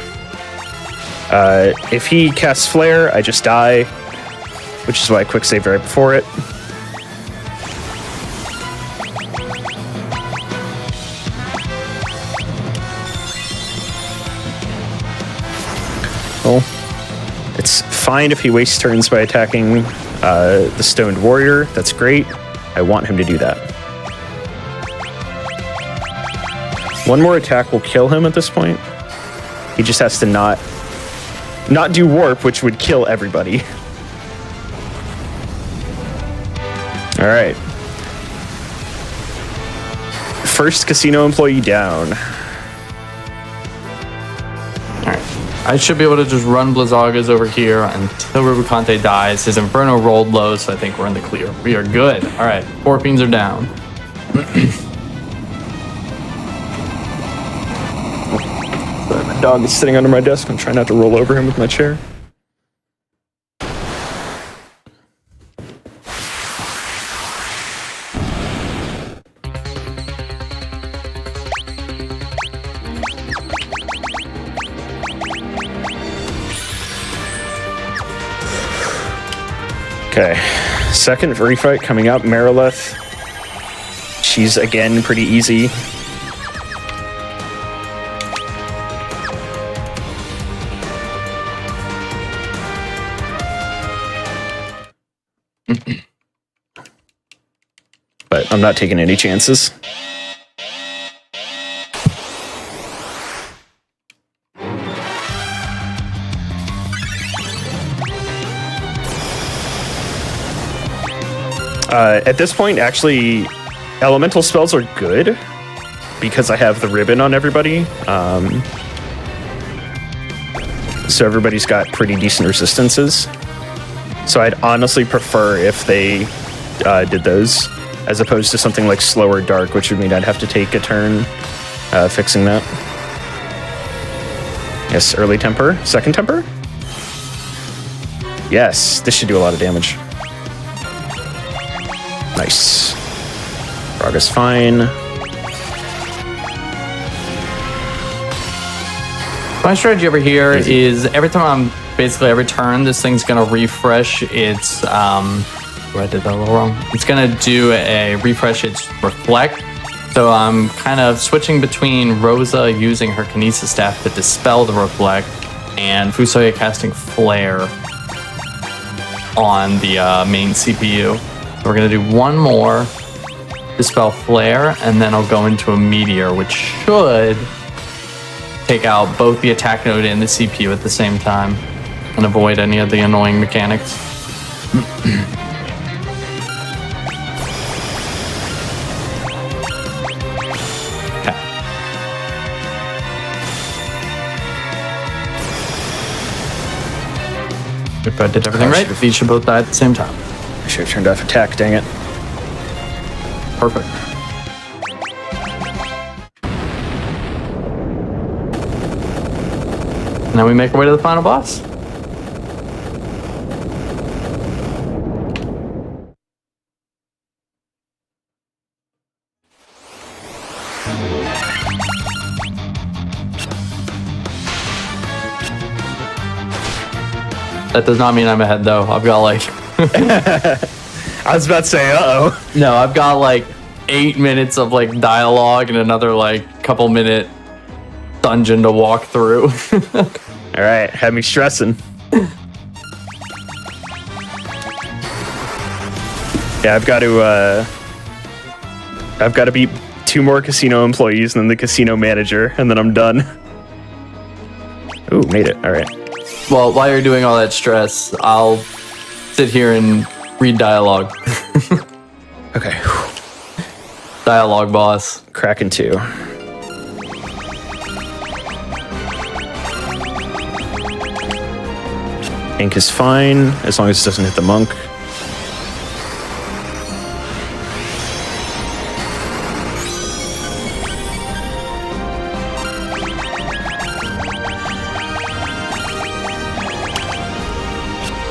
Speaker 2: If he casts Flare, I just die, which is why I quick saved right before it. Well, it's fine if he wastes turns by attacking the Stoned Warrior. That's great. I want him to do that. One more attack will kill him at this point. He just has to not do Warp, which would kill everybody. All right. First casino employee down.
Speaker 3: I should be able to just run Blizzagas over here until Rubicante dies. His Inferno rolled low, so I think we're in the clear. We are good. All right, 4 fiends are down.
Speaker 2: Sorry, my dog is sitting under my desk. I'm trying not to roll over him with my chair. Okay, second refight coming up, Marileth. She's again pretty easy. But I'm not taking any chances. At this point, actually, elemental spells are good because I have the ribbon on everybody. So everybody's got pretty decent resistances. So I'd honestly prefer if they did those as opposed to something like slow or dark, which would mean I'd have to take a turn fixing that. Yes, early temper, second temper. Yes, this should do a lot of damage. Nice. Raga's fine.
Speaker 3: My strategy over here is every time every turn, this thing's gonna refresh its, I did that a little wrong. It's gonna do a refresh its reflect. So I'm kind of switching between Rosa using her Kinesis Staff to dispel the reflect and Fusoya casting Flare on the main CPU. So we're gonna do one more dispel Flare, and then I'll go into a Meteor, which should take out both the attack node and the CPU at the same time and avoid any of the annoying mechanics. Okay. If I did everything right, these should both die at the same time.
Speaker 2: I should have turned off attack, dang it.
Speaker 3: Perfect. Now we make our way to the final boss. That does not mean I'm ahead though. I've got like
Speaker 2: I was about to say, uh-oh.
Speaker 3: no, I've got like 8 minutes of like dialogue and another like couple minute dungeon to walk through.
Speaker 2: All right, had me stressing. Yeah, I've got to beat 2 more casino employees and then the casino manager, and then I'm done. Ooh, made it. All right.
Speaker 3: Well, while you're doing all that stress, I'll sit here and read dialogue.
Speaker 2: Okay.
Speaker 3: Dialogue boss.
Speaker 2: Kraken 2. Ink is fine, as long as it doesn't hit the monk.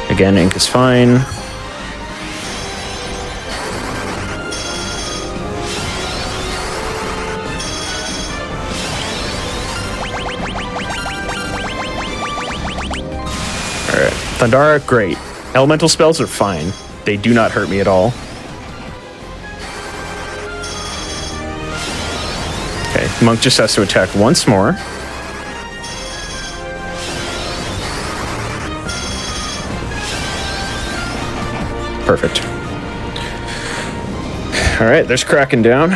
Speaker 2: Again, ink is fine. Alright, Thundara, great. Elemental spells are fine. They do not hurt me at all. Okay, monk just has to attack once more. Perfect. All right, there's Kraken down.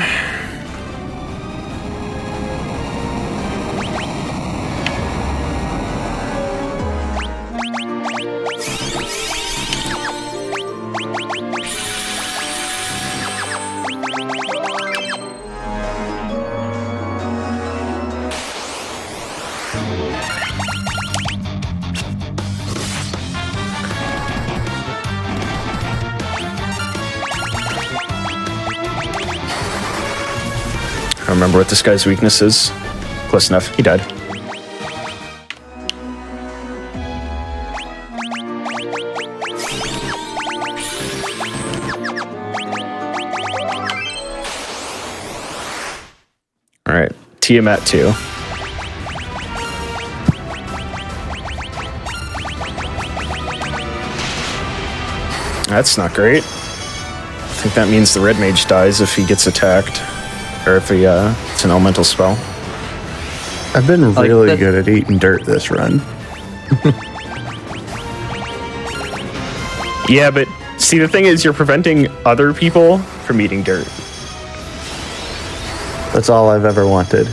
Speaker 2: I don't remember what this guy's weakness is. Close enough. He died. All right. Tiamat 2. That's not great. I think that means the red mage dies if he gets attacked. Or if it's an elemental spell.
Speaker 1: I've been really good at eating dirt this run.
Speaker 2: Yeah, but see, the thing is, you're preventing other people from eating dirt.
Speaker 1: That's all I've ever wanted.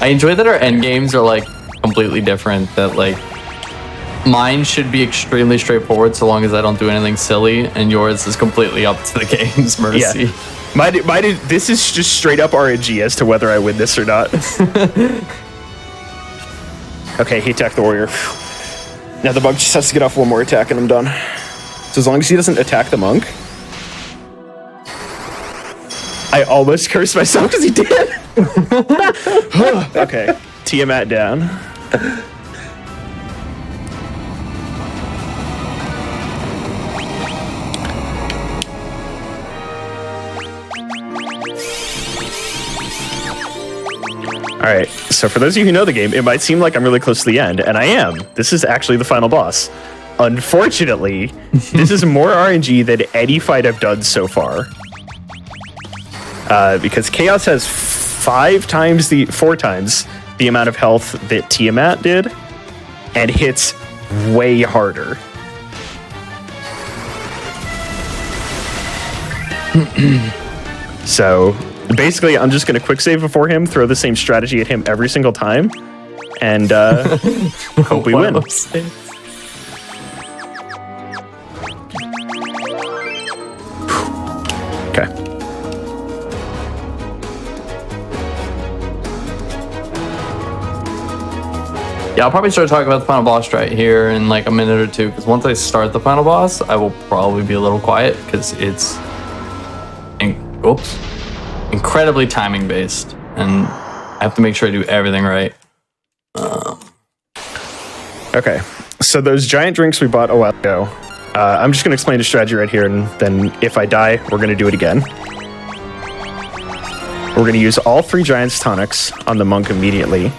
Speaker 3: I enjoy that our end games are like completely different. That like Mine should be extremely straightforward so long as I don't do anything silly, and yours is completely up to the game's mercy.
Speaker 2: Yeah. Mine, this is just straight up RNG as to whether I win this or not. Okay, he attacked the warrior. Now the monk just has to get off one more attack and I'm done. So as long as he doesn't attack the monk. I almost cursed myself because he did. Okay, Tiamat down. All right, so for those of you who know the game, it might seem like I'm really close to the end, and I am. This is actually the final boss. Unfortunately, this is more RNG than any fight I've done so far. Because Chaos has 4 times the amount of health that Tiamat did, and hits way harder. So basically, I'm just going to quick save before him, throw the same strategy at him every single time, and hope we win. Okay.
Speaker 3: Yeah, I'll probably start talking about the final boss right here in like a minute or two, because once I start the final boss, I will probably be a little quiet because it's incredibly timing based, and I have to make sure I do everything right.
Speaker 2: Okay, so those giant drinks we bought a while ago, I'm just going to explain the strategy right here, and then if I die, we're going to do it again. We're going to use all 3 Giants tonics on the monk immediately.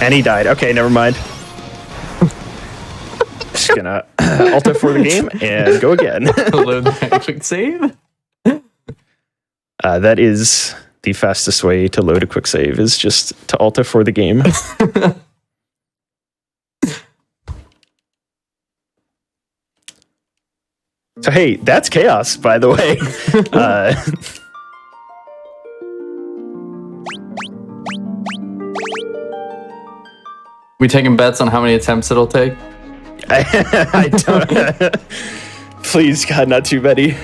Speaker 2: And he died. Okay, never mind. Just going to Alt for the game and go again.
Speaker 3: Load that quick save.
Speaker 2: That is the fastest way to load a quick save, is just to Alt for the game. So hey, that's Chaos, by the way.
Speaker 3: We taking bets on how many attempts it'll take?
Speaker 2: I don't. Please, God, not too many.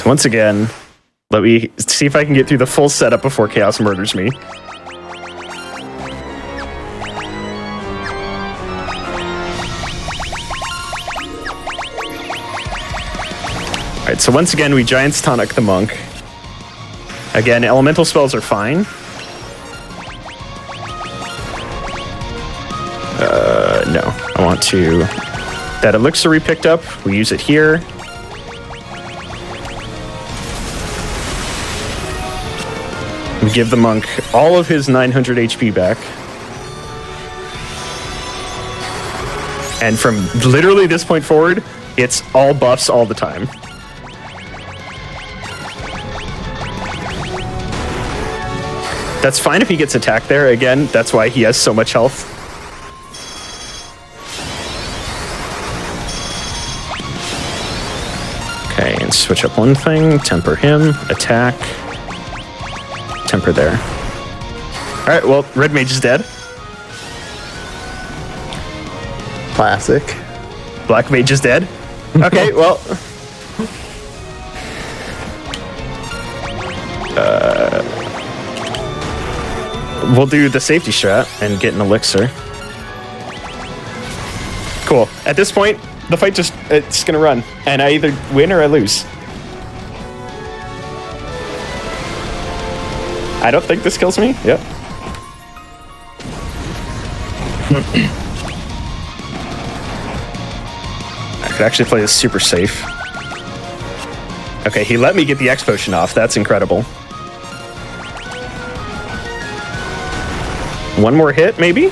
Speaker 2: Once again, let me see if I can get through the full setup before Chaos murders me. Alright, so once again, we Giants Tonic the Monk. Again, elemental spells are fine. No, I want to... That elixir we picked up, we use it here. We give the monk all of his 900 HP back. And from literally this point forward, it's all buffs all the time. That's fine if he gets attacked there. Again, that's why he has so much health. Okay, and switch up one thing. Temper him. Attack. Temper there. Alright, well, Red Mage is dead.
Speaker 1: Classic.
Speaker 2: Black Mage is dead. Okay, well... we'll do the safety strat and get an elixir. Cool. At this point, the fight it's gonna run. And I either win or I lose. I don't think this kills me. Yep. I could actually play this super safe. Okay, he let me get the X potion off. That's incredible. One more hit, maybe?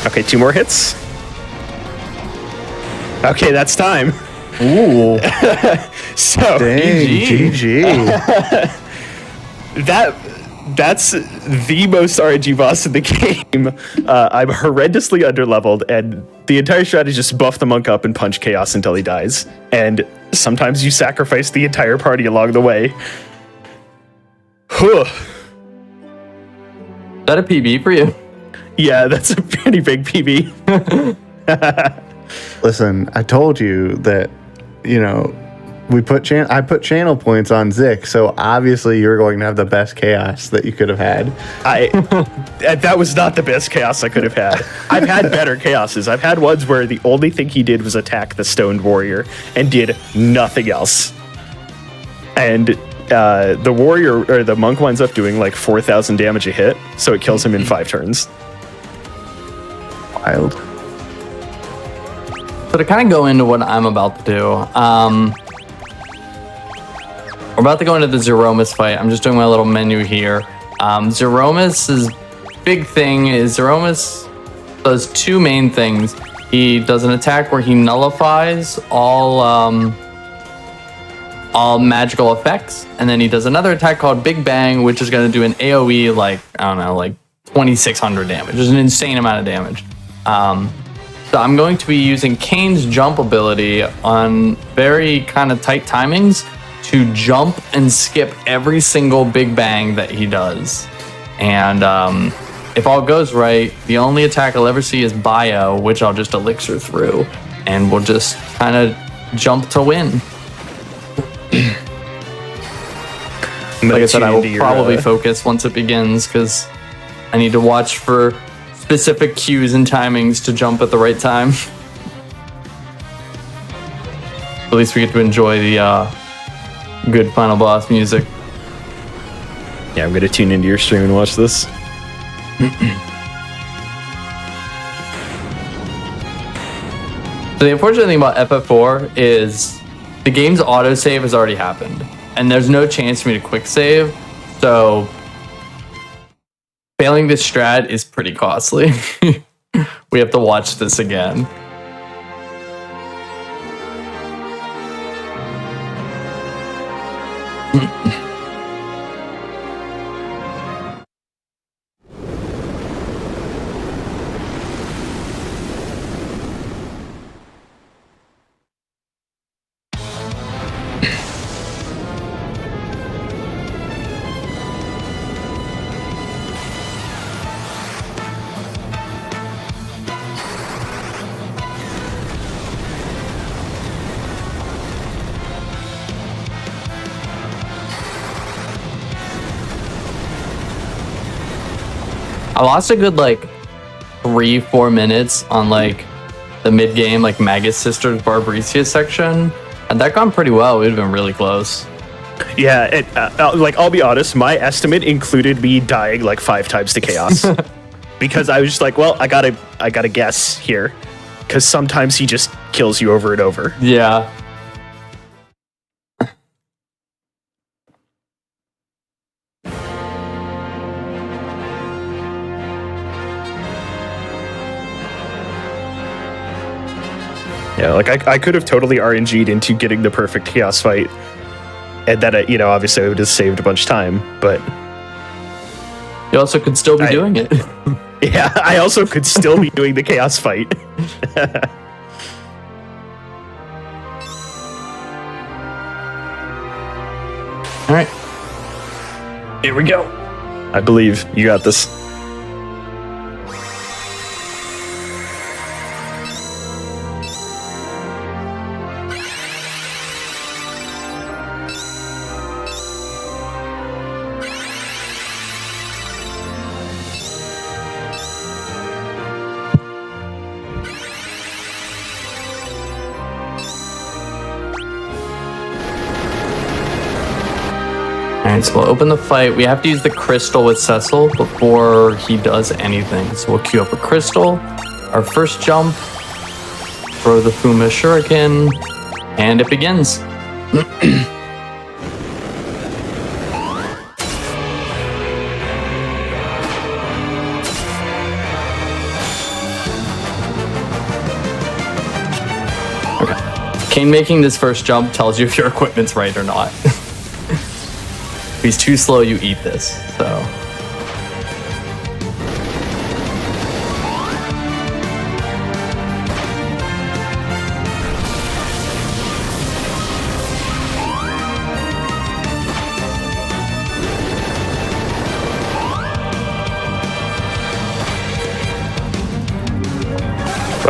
Speaker 2: Okay, 2 more hits. Okay, that's time.
Speaker 3: Ooh.
Speaker 2: So
Speaker 1: Dang, GG.
Speaker 2: That's the most RNG boss in the game. I'm horrendously underleveled, and the entire strat is just buff the monk up and punch chaos until he dies. And sometimes you sacrifice the entire party along the way. Whew.
Speaker 3: Is that a PB for you?
Speaker 2: Yeah, that's a pretty big PB.
Speaker 1: Listen, I told you that, I put channel points on Zik, so obviously you're going to have the best chaos that you could have had.
Speaker 2: That was not the best chaos I could have had. I've had better chaoses. I've had ones where the only thing he did was attack the stoned warrior and did nothing else. And the warrior or the monk winds up doing like 4,000 damage a hit, so it kills him in 5 turns.
Speaker 1: Wild.
Speaker 3: So to kind of go into what I'm about to do, we're about to go into the Zeromus fight. I'm just doing my little menu here. Zeromus's big thing is Zeromus does 2 main things. He does an attack where he nullifies all magical effects, and then he does another attack called Big Bang, which is going to do an AoE like 2,600 damage. It's an insane amount of damage. So I'm going to be using Kane's jump ability on very kind of tight timings to jump and skip every single Big Bang that he does. And if all goes right, the only attack I'll ever see is Bio, which I'll just elixir through, and we'll just kind of jump to win. Like I said, I will probably focus once it begins because I need to watch for specific cues and timings to jump at the right time. At least we get to enjoy the good final boss music.
Speaker 2: Yeah, I'm gonna tune into your stream and watch this.
Speaker 3: So the unfortunate thing about FF4 is the game's autosave has already happened, and there's no chance for me to quick save, so failing this strat is pretty costly. We have to watch this again. I lost a good 3-4 minutes on the mid game Magus Sisters Barbarisia section, and that gone pretty well. We'd have been really close.
Speaker 2: Yeah, I'll be honest, my estimate included me dying 5 times to chaos. Because I was just like, well, I gotta guess here. Because sometimes he just kills you over and over.
Speaker 3: Yeah.
Speaker 2: Yeah, I could have totally RNG'd into getting the perfect chaos fight, and that obviously I would have saved a bunch of time. But
Speaker 3: you also could still be doing it.
Speaker 2: Yeah, I also could still be doing the chaos fight.
Speaker 3: All right, here we go.
Speaker 2: I believe you got this.
Speaker 3: Alright, so we'll open the fight. We have to use the crystal with Cecil before he does anything. So we'll queue up a crystal, our first jump, throw the Fuma Shuriken, and it begins. Okay. Kane making this first jump tells you if your equipment's right or not. If he's too slow, you eat this. So.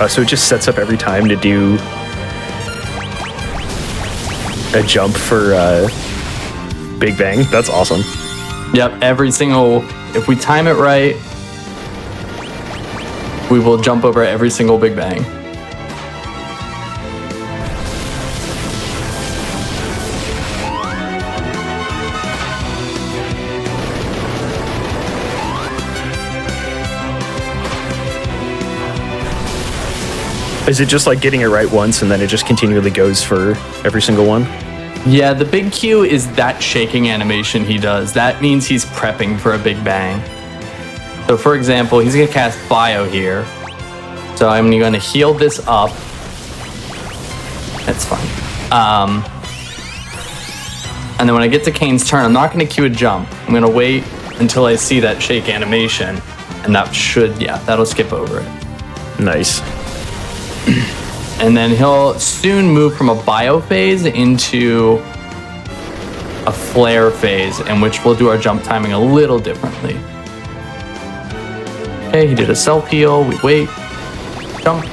Speaker 2: So it just sets up every time to do a jump for Big Bang. That's awesome.
Speaker 3: Yep, if we time it right, we will jump over every single Big Bang.
Speaker 2: Is it just like getting it right once and then it just continually goes for every single one?
Speaker 3: Yeah, the big cue is that shaking animation he does. That means he's prepping for a Big Bang. So for example, he's gonna cast Bio here. So I'm gonna heal this up. That's fine. And then when I get to Kane's turn, I'm not gonna cue a jump. I'm gonna wait until I see that shake animation. And that'll skip over it.
Speaker 2: Nice.
Speaker 3: And then he'll soon move from a bio phase into a flare phase, in which we'll do our jump timing a little differently. Okay, he did a self heal. We wait. Jump.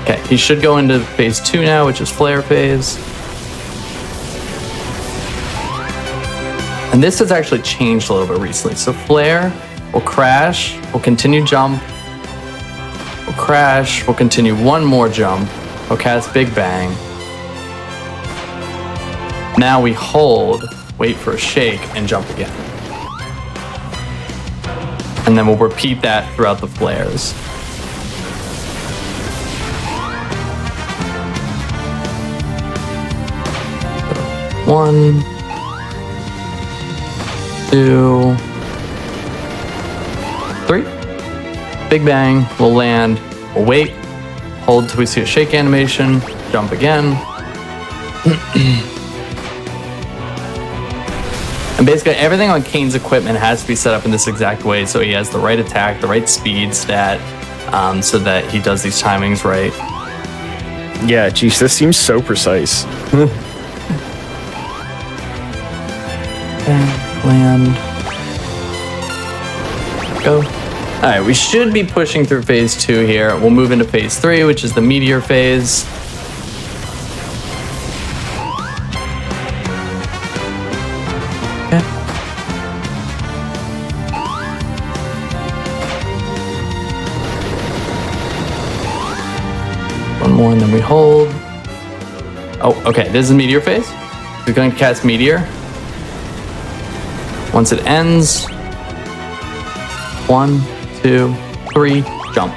Speaker 3: Okay, he should go into phase 2 now, which is flare phase. And this has actually changed a little bit recently. So flare will crash, will continue jump. We'll crash, we'll continue one more jump, we'll cast Big Bang. Now we hold, wait for a shake, and jump again. And then we'll repeat that throughout the flares. So, 1, 2, 3. Big Bang, we'll land, we'll wait, hold till we see a shake animation, jump again. And basically everything on Kane's equipment has to be set up in this exact way so he has the right attack, the right speed stat, so that he does these timings right.
Speaker 2: Yeah, geez, this seems so precise.
Speaker 3: Land. Go. All right, we should be pushing through phase 2 here. We'll move into phase 3, which is the meteor phase. Okay. One more and then we hold. Oh, okay, this is meteor phase. We're going to cast meteor. Once it ends, 1, 2, 3, jump.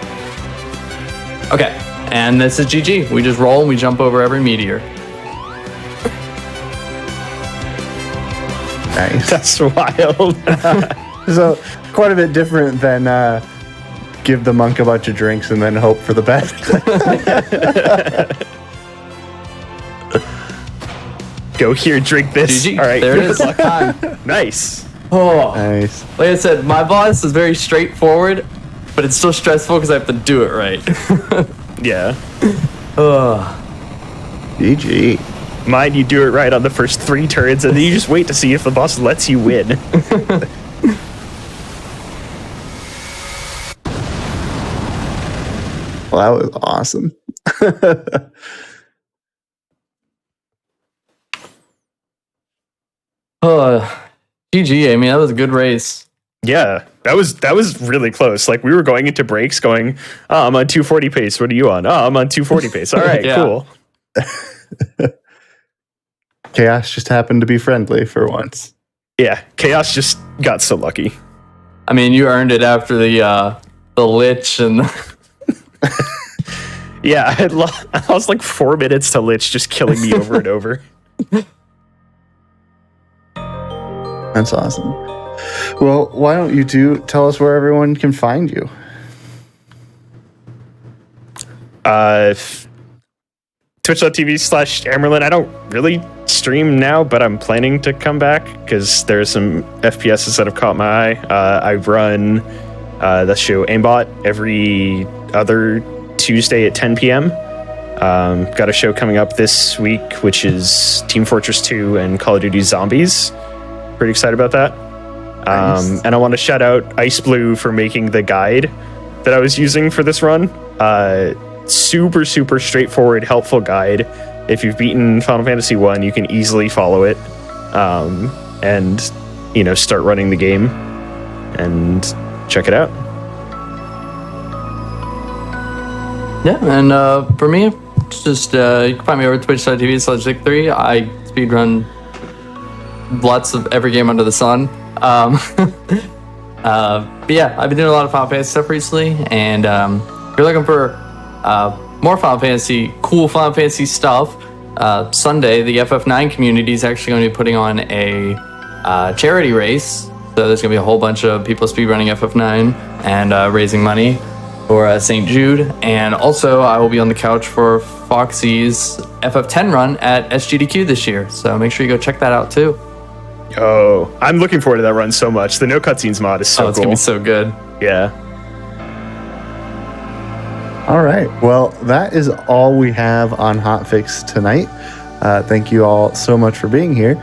Speaker 3: Okay, and this is GG. We just roll and we jump over every meteor.
Speaker 1: Nice.
Speaker 2: That's wild.
Speaker 1: So quite a bit different than give the monk a bunch of drinks and then hope for the best.
Speaker 2: Go here, drink this.
Speaker 3: GG.
Speaker 2: All right,
Speaker 3: there it is. Time.
Speaker 2: Nice.
Speaker 3: Oh,
Speaker 1: Nice.
Speaker 3: like I said, my boss is very straightforward, but it's still stressful because I have to do it right.
Speaker 2: Yeah.
Speaker 1: GG.
Speaker 2: Mine, you do it right on the first 3 turns, and then you just wait to see if the boss lets you win.
Speaker 1: Well, that was awesome.
Speaker 3: GG. I mean, that was a good race.
Speaker 2: Yeah, that was really close. Like, we were going into breaks going, oh, I'm on 240 pace. What are you on? Oh, I'm on 240 pace. All right,
Speaker 3: Yeah.
Speaker 2: cool.
Speaker 1: Chaos just happened to be friendly for once.
Speaker 2: Yeah, Chaos just got so lucky.
Speaker 3: I mean, you earned it after the Lich and
Speaker 2: Yeah, I was like 4 minutes to Lich just killing me over and over.
Speaker 1: That's awesome. Well, why don't you two tell us where everyone can find you?
Speaker 2: twitch.tv/Amerlin. I don't really stream now, but I'm planning to come back because there's some FPSs that have caught my eye. I run the show Aimbot every other Tuesday at 10 p.m. Got a show coming up this week, which is Team Fortress 2 and Call of Duty Zombies. Pretty excited about that. Nice. And I want to shout out Ice Blue for making the guide that I was using for this run. Super straightforward, helpful guide. If you've beaten Final Fantasy 1, you can easily follow it, and start running the game and check it out.
Speaker 3: Yeah, and for me, it's just you can find me over at twitch.tv/Zick3. I speedrun lots of every game under the sun. But yeah, I've been doing a lot of Final Fantasy stuff recently, and if you're looking for more cool Final Fantasy stuff, Sunday, the FF9 community is actually going to be putting on a charity race. So there's going to be a whole bunch of people speedrunning FF9 and raising money for St. Jude. And also, I will be on the couch for Foxy's FF10 run at SGDQ this year. So make sure you go check that out too.
Speaker 2: Oh, I'm looking forward to that run so much. The no cutscenes mod is so
Speaker 3: it's
Speaker 2: cool.
Speaker 3: Gonna be so good.
Speaker 2: Yeah.
Speaker 1: All right. Well, that is all we have on Hotfix tonight. Thank you all so much for being here.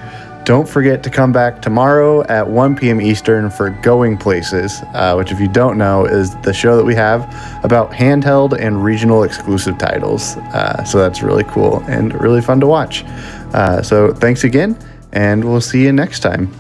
Speaker 1: Don't forget to come back tomorrow at 1 p.m. Eastern for Going Places, which, if you don't know, is the show that we have about handheld and regional exclusive titles. So that's really cool and really fun to watch. So thanks again, and we'll see you next time.